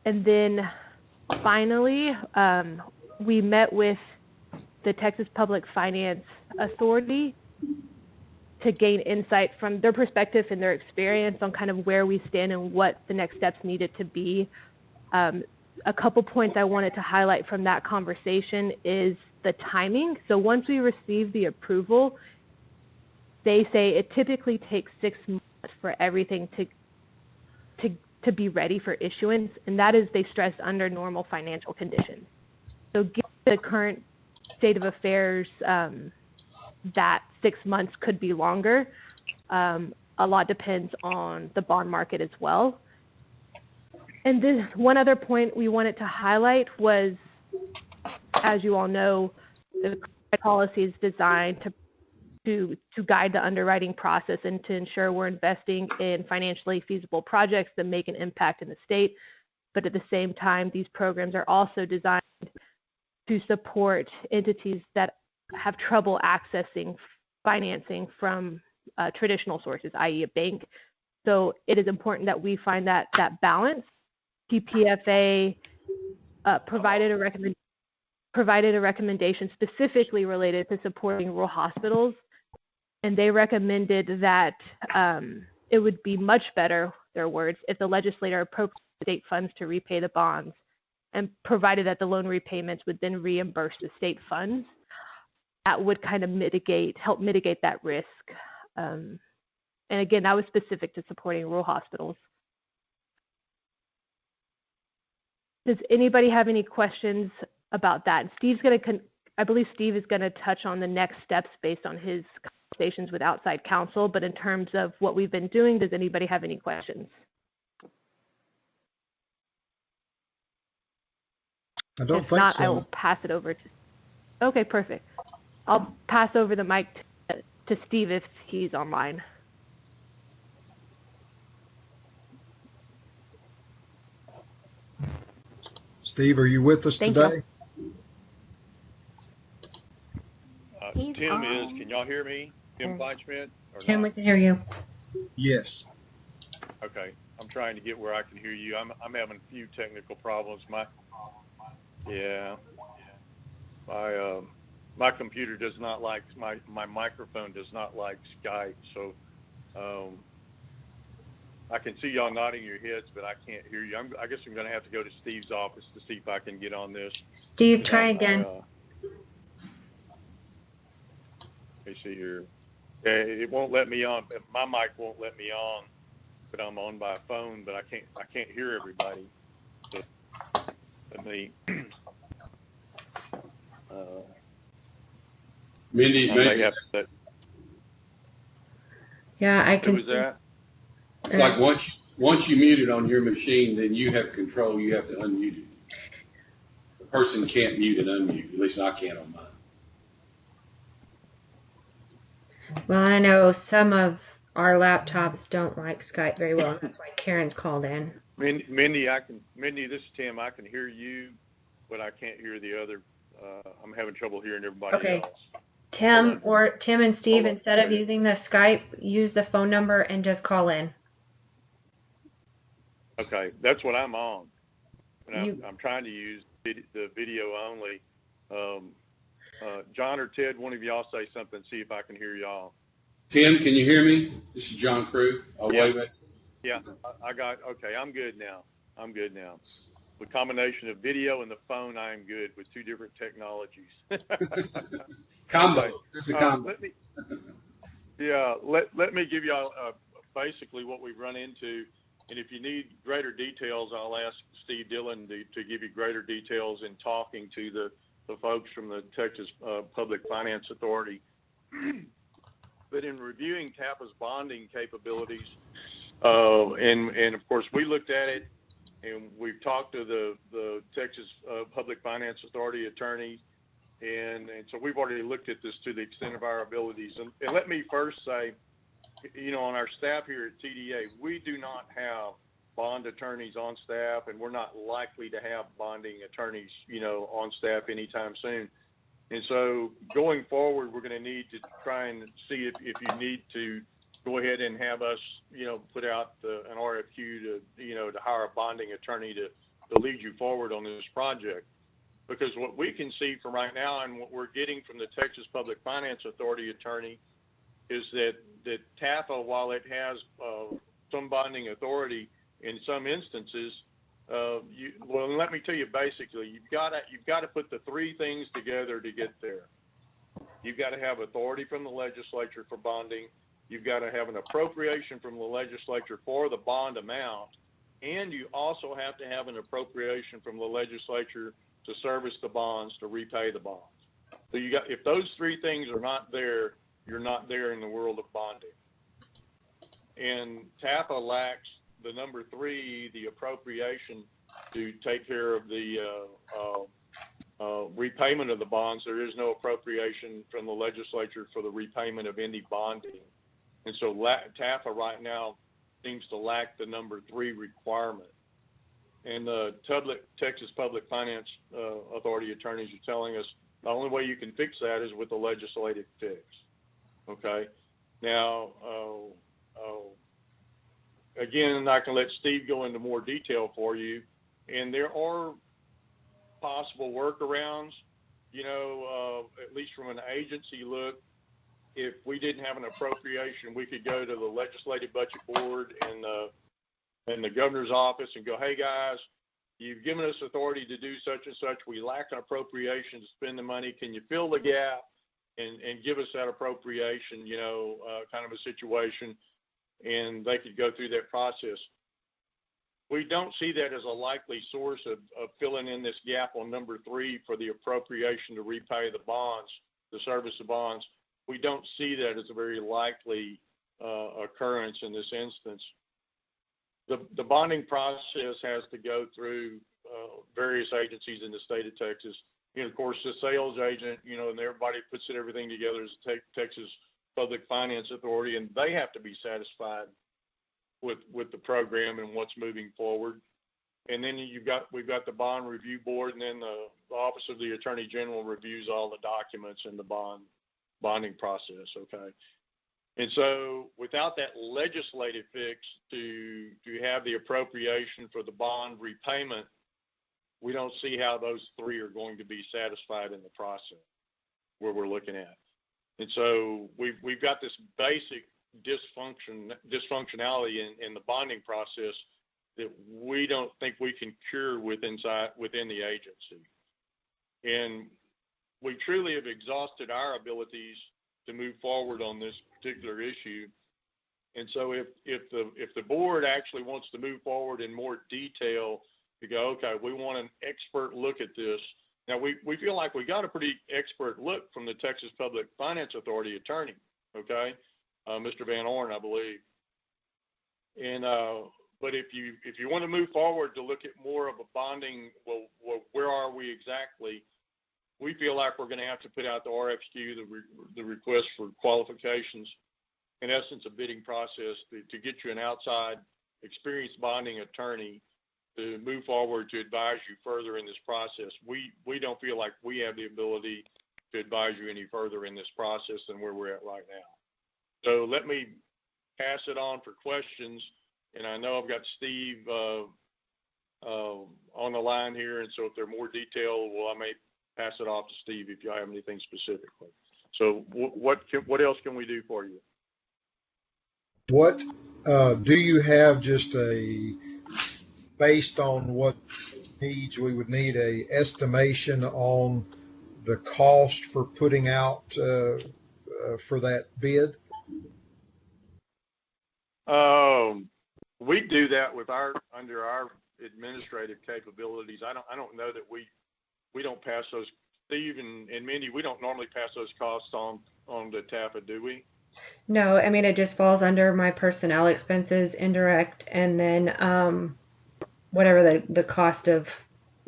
Speaker 11: And then finally, we met with the Texas Public Finance Authority to gain insight from their perspective and their experience on kind of where we stand and what the next steps needed to be. A couple points I wanted to highlight from that conversation is the timing. So once we receive the approval, they say it typically takes 6 months for everything to be ready for issuance, and that is, they stress, under normal financial conditions. So given the current state of affairs, that 6 months could be longer. A lot depends on the bond market as well. And then one other point we wanted to highlight was, as you all know, the policy is designed to guide the underwriting process and to ensure we're investing in financially feasible projects that make an impact in the state. But at the same time, these programs are also designed to support entities that have trouble accessing financing from traditional sources, i.e. a bank. So it is important that we find that balance. TPFA provided a recommendation specifically related to supporting rural hospitals, and they recommended that it would be much better, their words, if the legislator appropriated state funds to repay the bonds, and provided that the loan repayments would then reimburse the state funds. That would kind of help mitigate that risk. And again, that was specific to supporting rural hospitals. Does anybody have any questions about that? I believe Steve is going to touch on the next steps based on his conversations with outside counsel, but in terms of what we've been doing, does anybody have any questions?
Speaker 7: I don't
Speaker 11: if
Speaker 7: think
Speaker 11: not,
Speaker 7: so.
Speaker 11: I will pass it over to. Okay, perfect. I'll pass over the mic to Steve if he's online.
Speaker 7: Steve, are you with us
Speaker 11: Thank
Speaker 7: today?
Speaker 6: Tim is. Can y'all hear me? Tim Kleinschmidt?
Speaker 1: Tim, we can hear you.
Speaker 7: Yes.
Speaker 6: Okay. I'm trying to get where I can hear you. I'm having a few technical problems. My computer does not like my microphone does not like Skype, so I can see y'all nodding your heads, but I can't hear you. I guess I'm going to have to go to Steve's office to see if I can get on this.
Speaker 1: Steve, try again.
Speaker 6: Let me see here. It won't let me on. My mic won't let me on, but I'm on by phone. But I can't hear everybody. So let me.
Speaker 3: Mindy,
Speaker 1: Yeah, I can.
Speaker 6: Who was that?
Speaker 3: It's like once you mute it on your machine, then you have control. You have to unmute it. The person can't mute and unmute. At least I can't on mine.
Speaker 1: Well, I know some of our laptops don't like Skype very well, and that's why Karen's called in.
Speaker 6: Mindy, this is Tim. I can hear you, but I can't hear the other. I'm having trouble hearing everybody else.
Speaker 1: Tim and Steve, instead of using the Skype, use the phone number and just call in.
Speaker 6: Okay, that's what I'm on. And I'm trying to use the video only. John or Ted, one of y'all say something, see if I can hear y'all.
Speaker 3: Tim, can you hear me? This is John Crew.
Speaker 6: Yeah, okay, I'm good now. With combination of video and the phone, I am good with two different technologies.
Speaker 3: Combo. It's a combo.
Speaker 6: Let me give y'all basically what we've run into. And if you need greater details, I'll ask Steve Dillon to give you greater details in talking to the folks from the Texas Public Finance Authority. But in reviewing TAFA's bonding capabilities, and of course we looked at it, and we've talked to the Texas Public Finance Authority attorneys, and so we've already looked at this to the extent of our abilities. And let me first say, on our staff here at TDA, we do not have bond attorneys on staff, and we're not likely to have bonding attorneys, on staff anytime soon. And so going forward, we're going to need to try and see if you need to go ahead and have us, put out an RFQ to hire a bonding attorney
Speaker 15: to lead you forward on this project. Because what we can see from right now and what we're getting from the Texas Public Finance Authority attorney is that TAFA, while it has some bonding authority in some instances, well, let me tell you, basically, you've got to put the three things together to get there. You've got to have authority from the legislature for bonding. You've got to have an appropriation from the legislature for the bond amount, and you also have to have an appropriation from the legislature to service the bonds, to repay the bonds. So if those three things are not there, you're not there in the world of bonding. And TAFA lacks the number three, the appropriation to take care of the repayment of the bonds. There is no appropriation from the legislature for the repayment of any bonding. And so TAFA right now seems to lack the number three requirement. And the Texas Public Finance Authority attorneys are telling us the only way you can fix that is with a legislative fix. Okay. Now, again, I can let Steve go into more detail for you. And there are possible workarounds, at least from an agency look. If we didn't have an appropriation, we could go to the Legislative Budget Board and the governor's office and go, hey guys, you've given us authority to do such and such. We lack an appropriation to spend the money. Can you fill the gap and give us that appropriation, kind of a situation, and they could go through that process. We don't see that as a likely source of filling in this gap on number three for the appropriation to repay the bonds, to service the bonds. We don't see that as a very likely occurrence in this instance. The bonding process has to go through various agencies in the state of Texas. Of course, the sales agent, and everybody puts everything together as Texas Public Finance Authority, and they have to be satisfied with the program and what's moving forward. And then we've got the bond review board, and then the Office of the Attorney General reviews all the documents in the bonding process. Okay. And so without that legislative fix to have the appropriation for the bond repayment, we don't see how those three are going to be satisfied in the process where we're looking at. And so we've got this basic dysfunctionality in the bonding process that we don't think we can cure within the agency. And we truly have exhausted our abilities to move forward on this particular issue. And so if the board actually wants to move forward in more detail, to go, okay, we want an expert look at this. Now we feel like we got a pretty expert look from the Texas Public Finance Authority attorney, okay, Mr. Van Orn, I believe. And but if you want to move forward to look at more of a bonding, well, where are we exactly? We feel like we're going to have to put out the RFQ, the request for qualifications, in essence, a bidding process to get you an outside experienced bonding attorney to move forward to advise you further in this process. We don't feel like we have the ability to advise you any further in this process than where we're at right now. So let me pass it on for questions. And I know I've got Steve on the line here. And so if they're more detailed, well, I may pass it off to Steve if you have anything specifically. So what else can we do for you?
Speaker 7: What do you have based on what needs, we would need a estimation on the cost for putting out for that bid?
Speaker 15: We do that under our administrative capabilities. I don't know that we don't pass those, Steve and Mindy, we don't normally pass those costs on to TAFA, do we?
Speaker 1: No, I mean, it just falls under my personnel expenses, indirect, and then whatever the cost of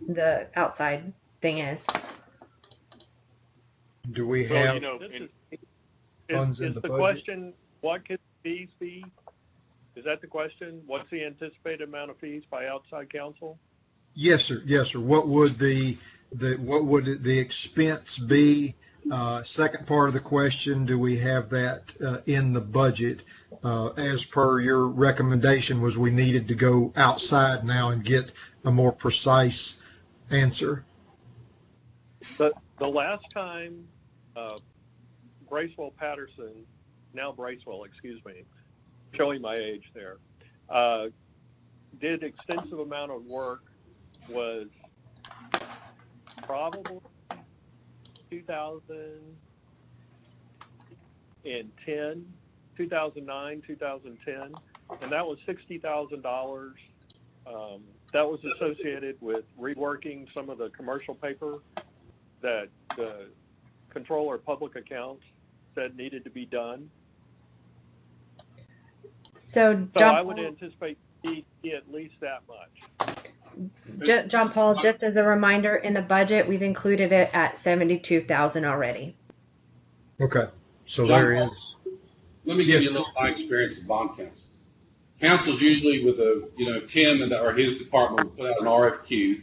Speaker 1: the outside thing is.
Speaker 7: Do we have funds in the budget?
Speaker 16: Question, what could fees be? Is that the question? What's the anticipated amount of fees by outside counsel?
Speaker 7: Yes, sir. Yes, sir. What would the expense be Second part of the question, do we have that in the budget? As per your recommendation was we needed to go outside now and get a more precise answer.
Speaker 16: The last time Bracewell Patterson, now Bracewell, excuse me, showing my age there, did extensive amount of work was probably 2010, 2009, 2010, and that was $60,000. That was associated with reworking some of the commercial paper that the Controller of Public Accounts said needed to be done.
Speaker 1: So
Speaker 16: I would anticipate at least that much.
Speaker 1: John Paul, just as a reminder, in the budget, we've included it at 72,000 already.
Speaker 7: Okay, so
Speaker 3: John
Speaker 7: there
Speaker 3: Paul,
Speaker 7: is.
Speaker 3: Let me give you a little of my experience at bond counsel. Counsel's usually with Tim or his department will put out an RFQ.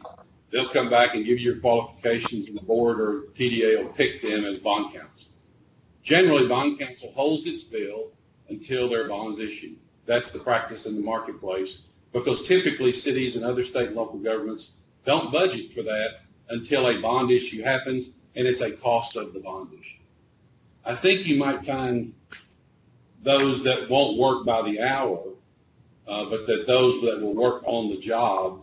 Speaker 3: They'll come back and give you your qualifications, and the board or TDA will pick them as bond counsel. Generally, bond counsel holds its bill until their bond's issued. That's the practice in the marketplace, because typically cities and other state and local governments don't budget for that until a bond issue happens, and it's a cost of the bond issue. I think you might find those that won't work by the hour, but that those that will work on the job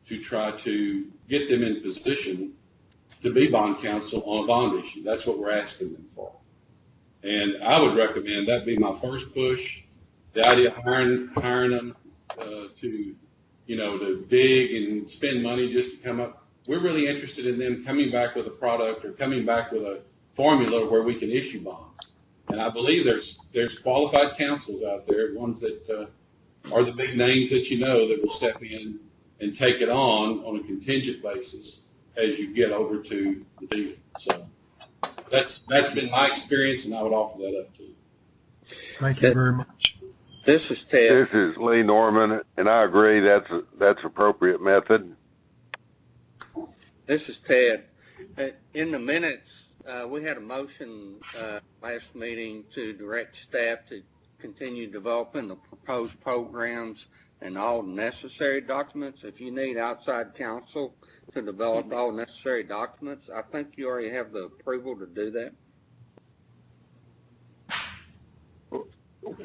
Speaker 3: to try to get them in position to be bond counsel on a bond issue. That's what we're asking them for. And I would recommend that be my first push. The idea of hiring them to dig and spend money just to come up. We're really interested in them coming back with a product or coming back with a formula where we can issue bonds. And I believe there's qualified counsels out there, ones that are the big names that that will step in and take it on a contingent basis as you get over to the deal. So that's been my experience, and I would offer that up to you.
Speaker 7: Thank you very much.
Speaker 2: This is Ted.
Speaker 4: This is Lee Norman, and I agree that's appropriate method.
Speaker 2: This is Ted. In the minutes, we had a motion last meeting to direct staff to continue developing the proposed programs and all necessary documents. If you need outside counsel to develop all necessary documents, I think you already have the approval to do that.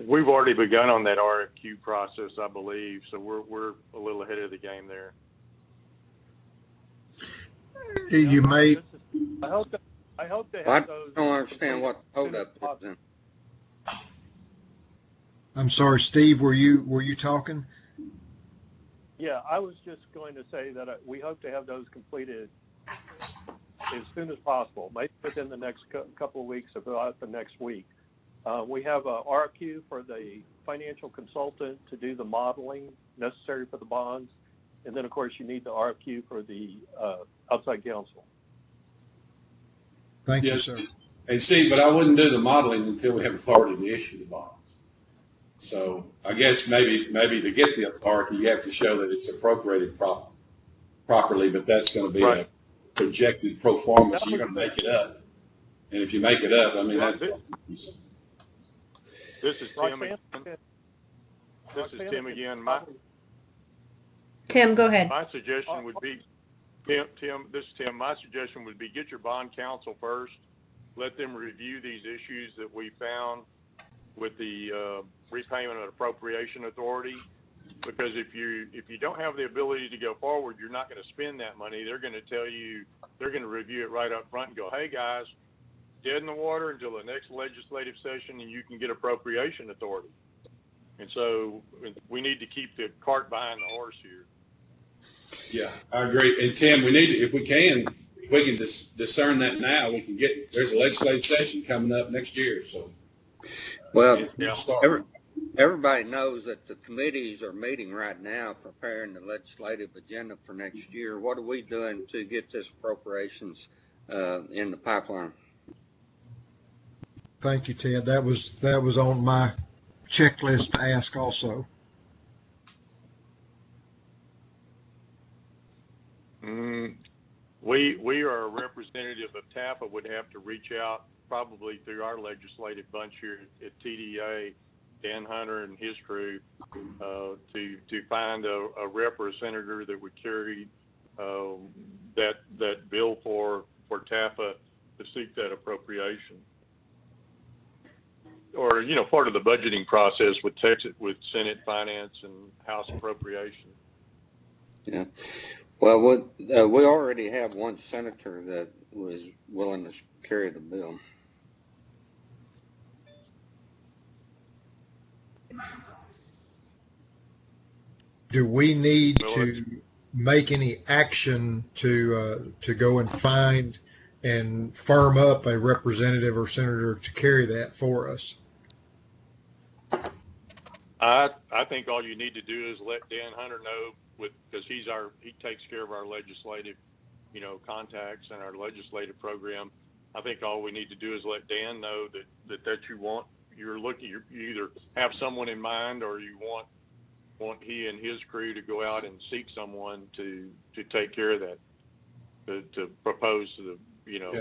Speaker 15: We've already begun on that RFQ process, I believe, so we're a little ahead of the game there.
Speaker 7: You may.
Speaker 16: I hope to have
Speaker 2: I
Speaker 16: those.
Speaker 2: don't understand what the holdup is. Then.
Speaker 7: I'm sorry, Steve. Were you talking?
Speaker 16: Yeah, I was just going to say that we hope to have those completed as soon as possible, maybe within the next couple of weeks, about the next week. We have a RFQ for the financial consultant to do the modeling necessary for the bonds. And then, of course, you need the RFQ for the outside counsel.
Speaker 7: Thank you, sir.
Speaker 3: And Steve, but I wouldn't do the modeling until we have authority to issue the bonds. So I guess maybe to get the authority, you have to show that it's appropriated properly, but that's going to be a projected pro forma, so you're going to make it up. And if you make it up, I mean,
Speaker 15: This is Tim again. This is Tim again.
Speaker 1: Tim, go ahead.
Speaker 15: My suggestion would be, Tim, this is Tim. My suggestion would be get your bond counsel first. Let them review these issues that we found with the repayment and appropriation authority. Because if you don't have the ability to go forward, you're not going to spend that money. They're going to tell you, they're going to review it right up front and go, hey guys, dead in the water until the next legislative session and you can get appropriation authority. And so we need to keep the cart behind the horse here.
Speaker 3: Yeah, I agree. And Tim, we need to, if we can discern that now, we can there's a legislative session coming up next year. So,
Speaker 2: well, everybody knows that the committees are meeting right now, preparing the legislative agenda for next year. What are we doing to get this appropriations in the pipeline?
Speaker 7: Thank you, Ted. That was on my checklist to ask also.
Speaker 15: we are a representative of TAFA would have to reach out probably through our legislative bunch here at TDA, Dan Hunter and his crew, to find a rep or a senator that would carry that bill for TAFA to seek that appropriation. Or, part of the budgeting process with Senate Finance and House Appropriation.
Speaker 2: Yeah. Well, we already have one senator that was willing to carry the bill.
Speaker 7: Do we need to make any action to go and find and firm up a representative or senator to carry that for us?
Speaker 15: I think all you need to do is let Dan Hunter know, because he takes care of our legislative, contacts and our legislative program. I think all we need to do is let Dan know that you either have someone in mind, or you want he and his crew to go out and seek someone to take care of that, to propose to the,
Speaker 7: Yeah.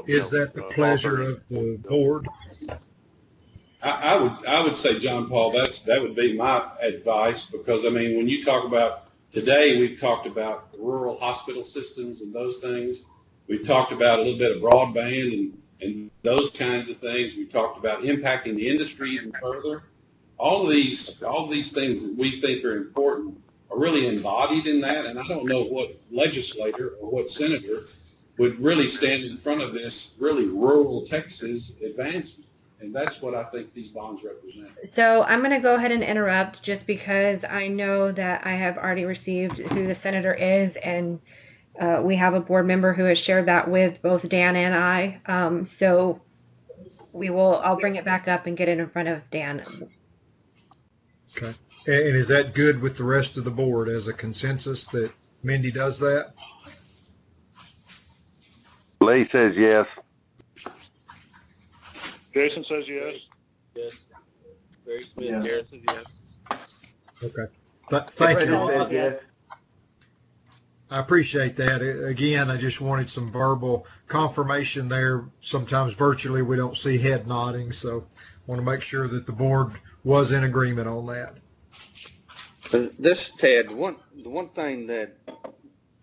Speaker 7: Is that the pleasure of the board?
Speaker 3: I would say, John Paul, that would be my advice, because when you talk about today, we've talked about rural hospital systems and those things. We've talked about a little bit of broadband and those kinds of things. We've talked about impacting the industry even further. All of these things that we think are important are really embodied in that. And I don't know what legislator or what senator would really stand in front of this really rural Texas advancement. And that's what I think these bonds represent.
Speaker 1: So I'm going to go ahead and interrupt, just because I know that I have already received who the senator is, and we have a board member who has shared that with both Dan and I. So I'll bring it back up and get it in front of Dan.
Speaker 7: Okay. And is that good with the rest of the board as a consensus that Mindy does that?
Speaker 4: Lee says yes.
Speaker 6: Jason says yes.
Speaker 14: Yes. Barry Smith,
Speaker 8: Yeah.
Speaker 14: Garrett says yes.
Speaker 7: Okay. Thank you.
Speaker 12: Says yes.
Speaker 7: I appreciate that. Again, I just wanted some verbal confirmation there. Sometimes virtually we don't see head nodding, so I want to make sure that the board was in agreement on that.
Speaker 2: This, Ted, the one thing that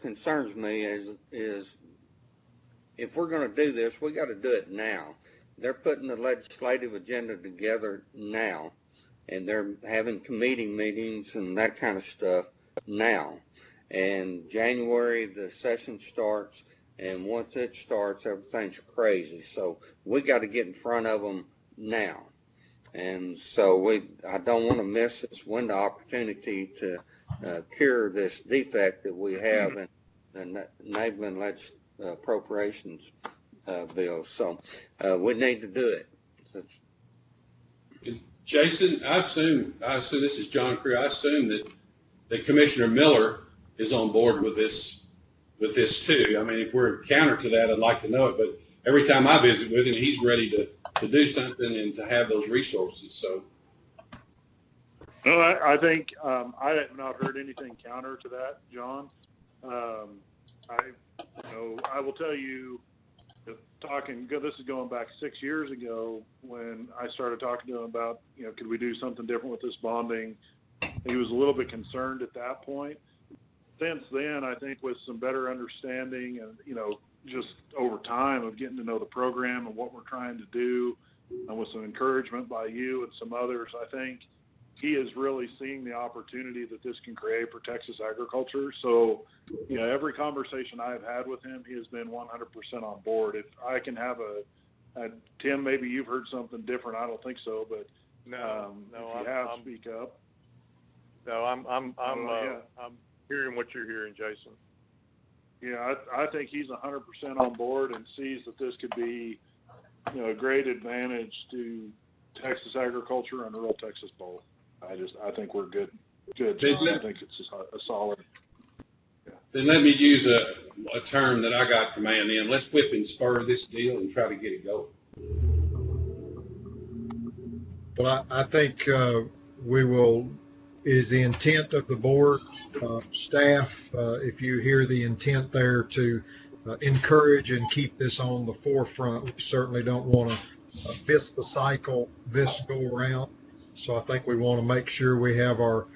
Speaker 2: concerns me is if we're going to do this, we got to do it now. They're putting the legislative agenda together now, and they're having committee meetings and that kind of stuff now. And January, the session starts, and once it starts, everything's crazy. So we got to get in front of them now. And so I don't want to miss this window opportunity to cure this defect that we have in the enabling appropriations bill. So we need to do it.
Speaker 3: Jason, I assume this is John Crew. I assume that Commissioner Miller is on board with this too. If we're counter to that, I'd like to know it. But every time I visit with him, he's ready to do something and to have those resources. So,
Speaker 6: No, I think I have not heard anything counter to that, John. I will tell you, this is going back 6 years ago when I started talking to him about, could we do something different with this bonding? He was a little bit concerned at that point. Since then, I think with some better understanding and, just over time of getting to know the program and what we're trying to do, and with some encouragement by you and some others, I think he is really seeing the opportunity that this can create for Texas agriculture. So, every conversation I've had with him, he has been 100% on board. If I can have Tim, maybe you've heard something different. I don't think so, but speak up.
Speaker 15: No, I'm hearing what you're hearing, Jason.
Speaker 6: Yeah, I think he's 100% on board and sees that this could be, a great advantage to Texas agriculture and rural Texas both. I think we're good. I think it's a solid. Yeah.
Speaker 3: Then let me use a term that I got from A&M. Let's whip and spur this deal and try to get it going.
Speaker 7: Well, I think we will it is the intent of the board, staff, if you hear the intent there to encourage and keep this on the forefront. We certainly don't want to miss the cycle this go around. So I think we want to make sure we have our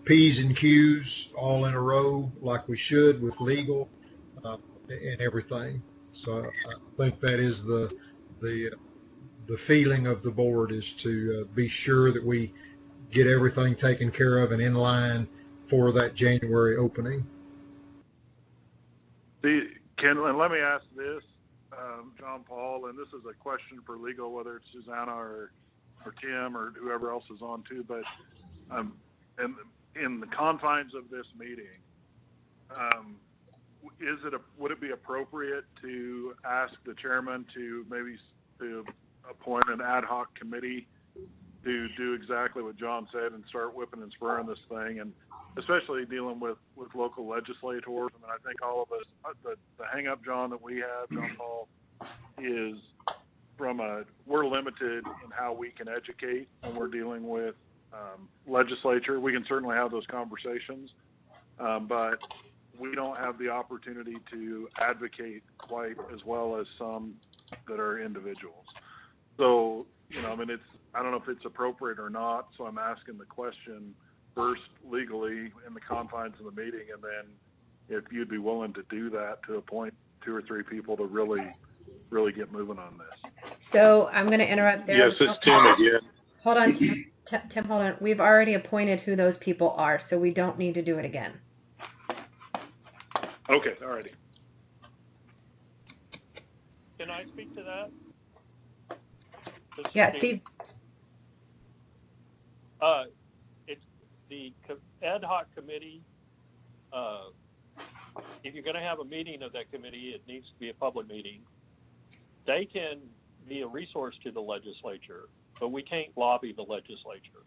Speaker 7: P's and Q's all in a row like we should with legal and everything. So I think that is the feeling of the board, is to be sure that we get everything taken care of and in line for that January opening.
Speaker 6: Ken, let me ask this, John Paul, and this is a question for legal, whether it's Susanna or Tim or whoever else is on too, but in the confines of this meeting, would it be appropriate to ask the chairman to maybe to appoint an ad hoc committee to do exactly what John said and start whipping and spurring this thing, and especially dealing with local legislators? I mean, I think all of us, the hang up, John, that we have, John Paul, is we're limited in how we can educate when we're dealing with legislature. We can certainly have those conversations, but we don't have the opportunity to advocate quite as well as some that are individuals. So, I mean, I don't know if it's appropriate or not, so I'm asking the question first legally in the confines of the meeting, and then if you'd be willing to do that, to appoint 2 or 3 people to really get moving on this.
Speaker 1: So I'm going to interrupt there.
Speaker 6: Yes, it's Tim again.
Speaker 1: Hold on, Tim, hold on. We've already appointed who those people are, so we don't need to do it again.
Speaker 6: Okay, all righty.
Speaker 16: Can I speak to that?
Speaker 1: Yeah, Steve.
Speaker 16: It's the ad hoc committee. If you're going to have a meeting of that committee, it needs to be a public meeting. They can be a resource to the legislature, but we can't lobby the legislature.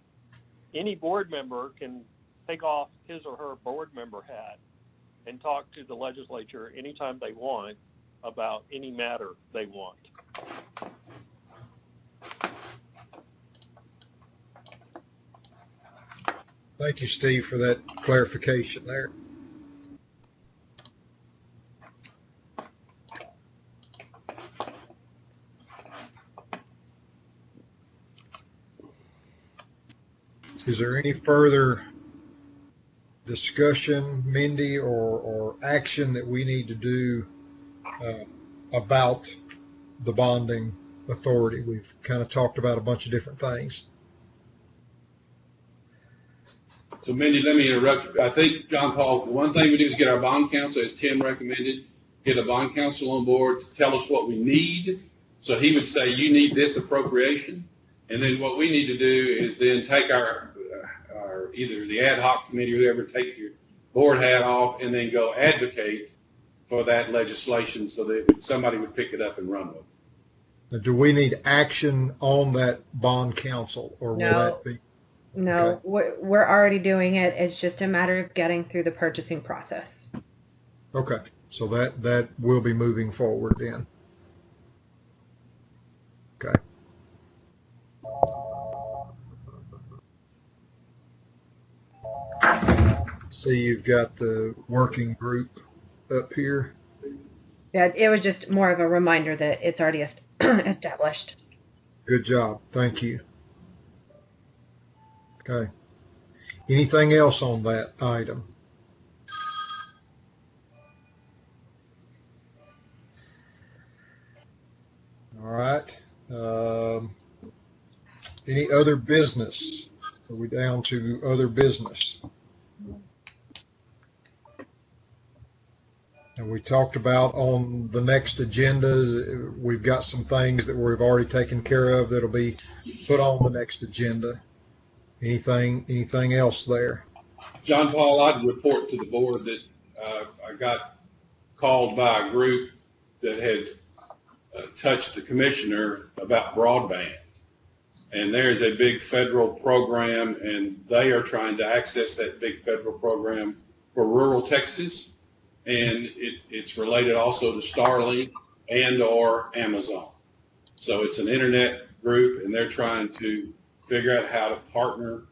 Speaker 16: Any board member can take off his or her board member hat and talk to the legislature anytime they want about any matter they want.
Speaker 7: Thank you, Steve, for that clarification there. Is there any further discussion, Mindy, or action that we need to do about the bonding authority? We've kind of talked about a bunch of different things.
Speaker 3: So Mindy, let me interrupt you. I think, John Paul, the one thing we do is get our bond counsel, as Tim recommended, get a bond counsel on board to tell us what we need. So he would say, you need this appropriation. And then what we need to do is then take our either the ad hoc committee or whoever, take your board hat off and then go advocate for that legislation so that somebody would pick it up and run with it.
Speaker 7: Now, do we need action on that bond council, or will that be?
Speaker 1: No, okay. We're already doing it. It's just a matter of getting through the purchasing process.
Speaker 7: Okay, so that will be moving forward then. Okay. See, you've got the working group up here.
Speaker 1: Yeah, it was just more of a reminder that it's already established.
Speaker 7: Good job. Thank you. Okay. Anything else on that item? All right. Any other business? Are we down to other business? And we talked about on the next agenda, we've got some things that we've already taken care of that'll be put on the next agenda. Anything else there?
Speaker 3: John Paul, I'd report to the board that I got called by a group that had touched the commissioner about broadband. And there's a big federal program, and they are trying to access that big federal program for rural Texas. And it's related also to Starlink and or Amazon. So it's an internet group, and they're trying to figure out how to partner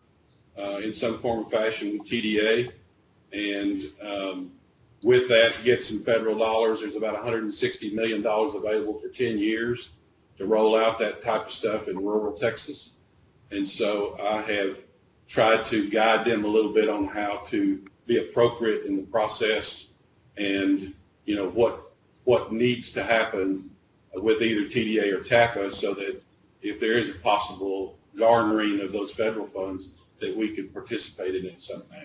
Speaker 3: in some form or fashion with TDA. And with that, to get some federal dollars, there's about $160 million available for 10 years to roll out that type of stuff in rural Texas. And so I have tried to guide them a little bit on how to be appropriate in the process and, you know, what needs to happen with either TDA or TAFA so that if there is a possible garnering of those federal funds, that we could participate in it somehow.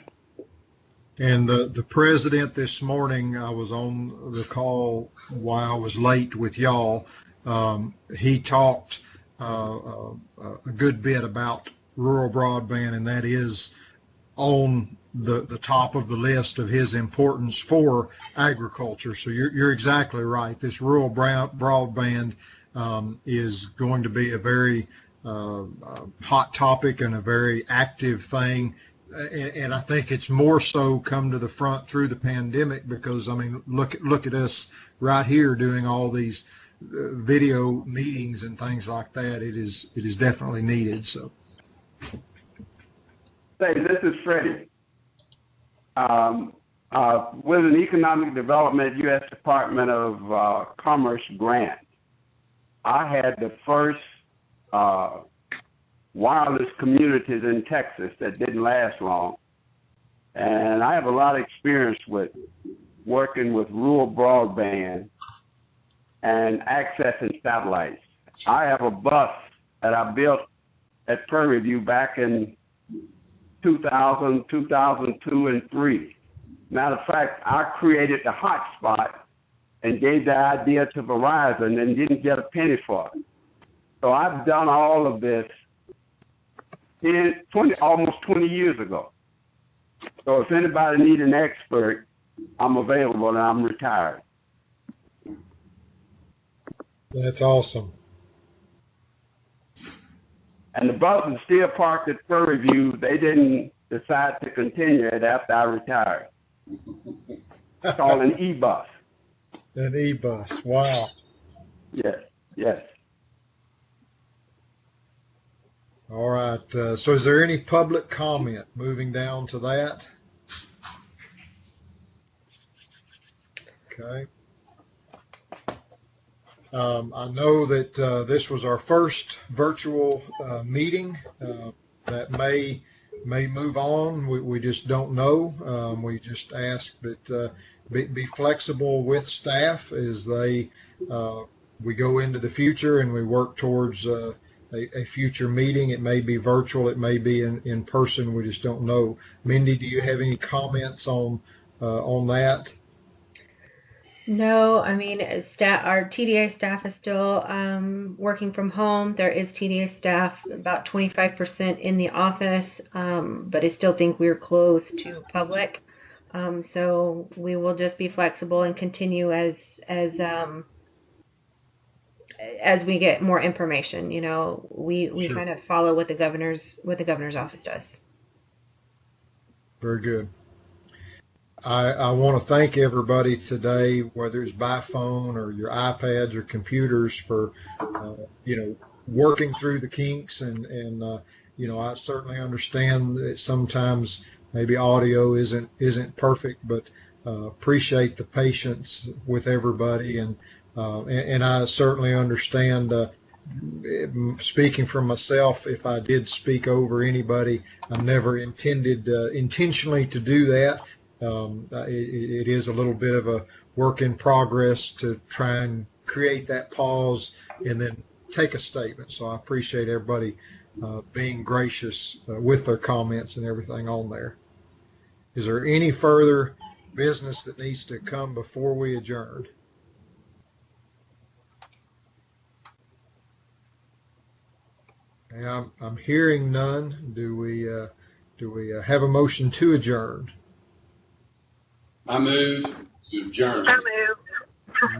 Speaker 7: And the president this morning, I was on the call while I was late with y'all. He talked a good bit about rural broadband, and that is on the top of the list of his importance for agriculture. So you're exactly right. This rural broadband is going to be a very hot topic and a very active thing. And I think it's more so come to the front through the pandemic because, I mean, look at us right here doing all these video meetings and things like that. It is definitely needed. So.
Speaker 12: Hey, this is Freddie. With an economic development U.S. Department of Commerce grant, I had the first wireless communities in Texas that didn't last long. And I have a lot of experience with working with rural broadband and accessing satellites. I have a bus that I built at Prairie View back in 2000, 2002, and 3. Matter of fact, I created the hotspot and gave the idea to Verizon and didn't get a penny for it. So I've done all of this almost 20 years ago. So if anybody needs an expert, I'm available and I'm retired.
Speaker 7: That's awesome.
Speaker 12: And the bus is still parked at Prairie View. They didn't decide to continue it after I retired. It's called an e-bus.
Speaker 7: An e-bus. Wow.
Speaker 12: Yes.
Speaker 7: All right. So is there any public comment moving down to that? Okay. I know that this was our first virtual meeting. That may move on. We just don't know. We just ask that be flexible with staff as we go into the future and we work towards a future meeting. It may be virtual. It may be in person. We just don't know. Mindy, do you have any comments on that?
Speaker 1: No, I mean, our TDA staff is still working from home. There is TDA staff, about 25% in the office, but I still think we're close to public. So we will just be flexible and continue as we get more information. You know, we
Speaker 7: Sure.
Speaker 1: kind of follow what the governor's office does.
Speaker 7: Very good. I want to thank everybody today, whether it's by phone or your iPads or computers, for working through the kinks and I certainly understand that sometimes maybe audio isn't perfect, but appreciate the patience with everybody and I certainly understand. Speaking for myself, if I did speak over anybody, I never intended intentionally to do that. It is a little bit of a work in progress to try and create that pause and then take a statement. So I appreciate everybody being gracious with their comments and everything on there. Is there any further business that needs to come before we adjourn? I'm hearing none. Do we have a motion to adjourn?
Speaker 3: I move to adjourn.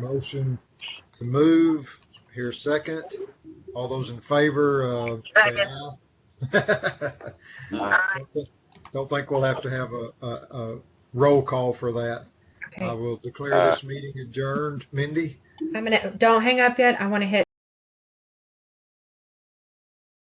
Speaker 7: Motion to move. Here a second. All those in favor, say aye. Don't think we'll have to have a roll call for that.
Speaker 1: Okay.
Speaker 7: I will declare this meeting adjourned. Mindy?
Speaker 1: Don't hang up yet. I want to hit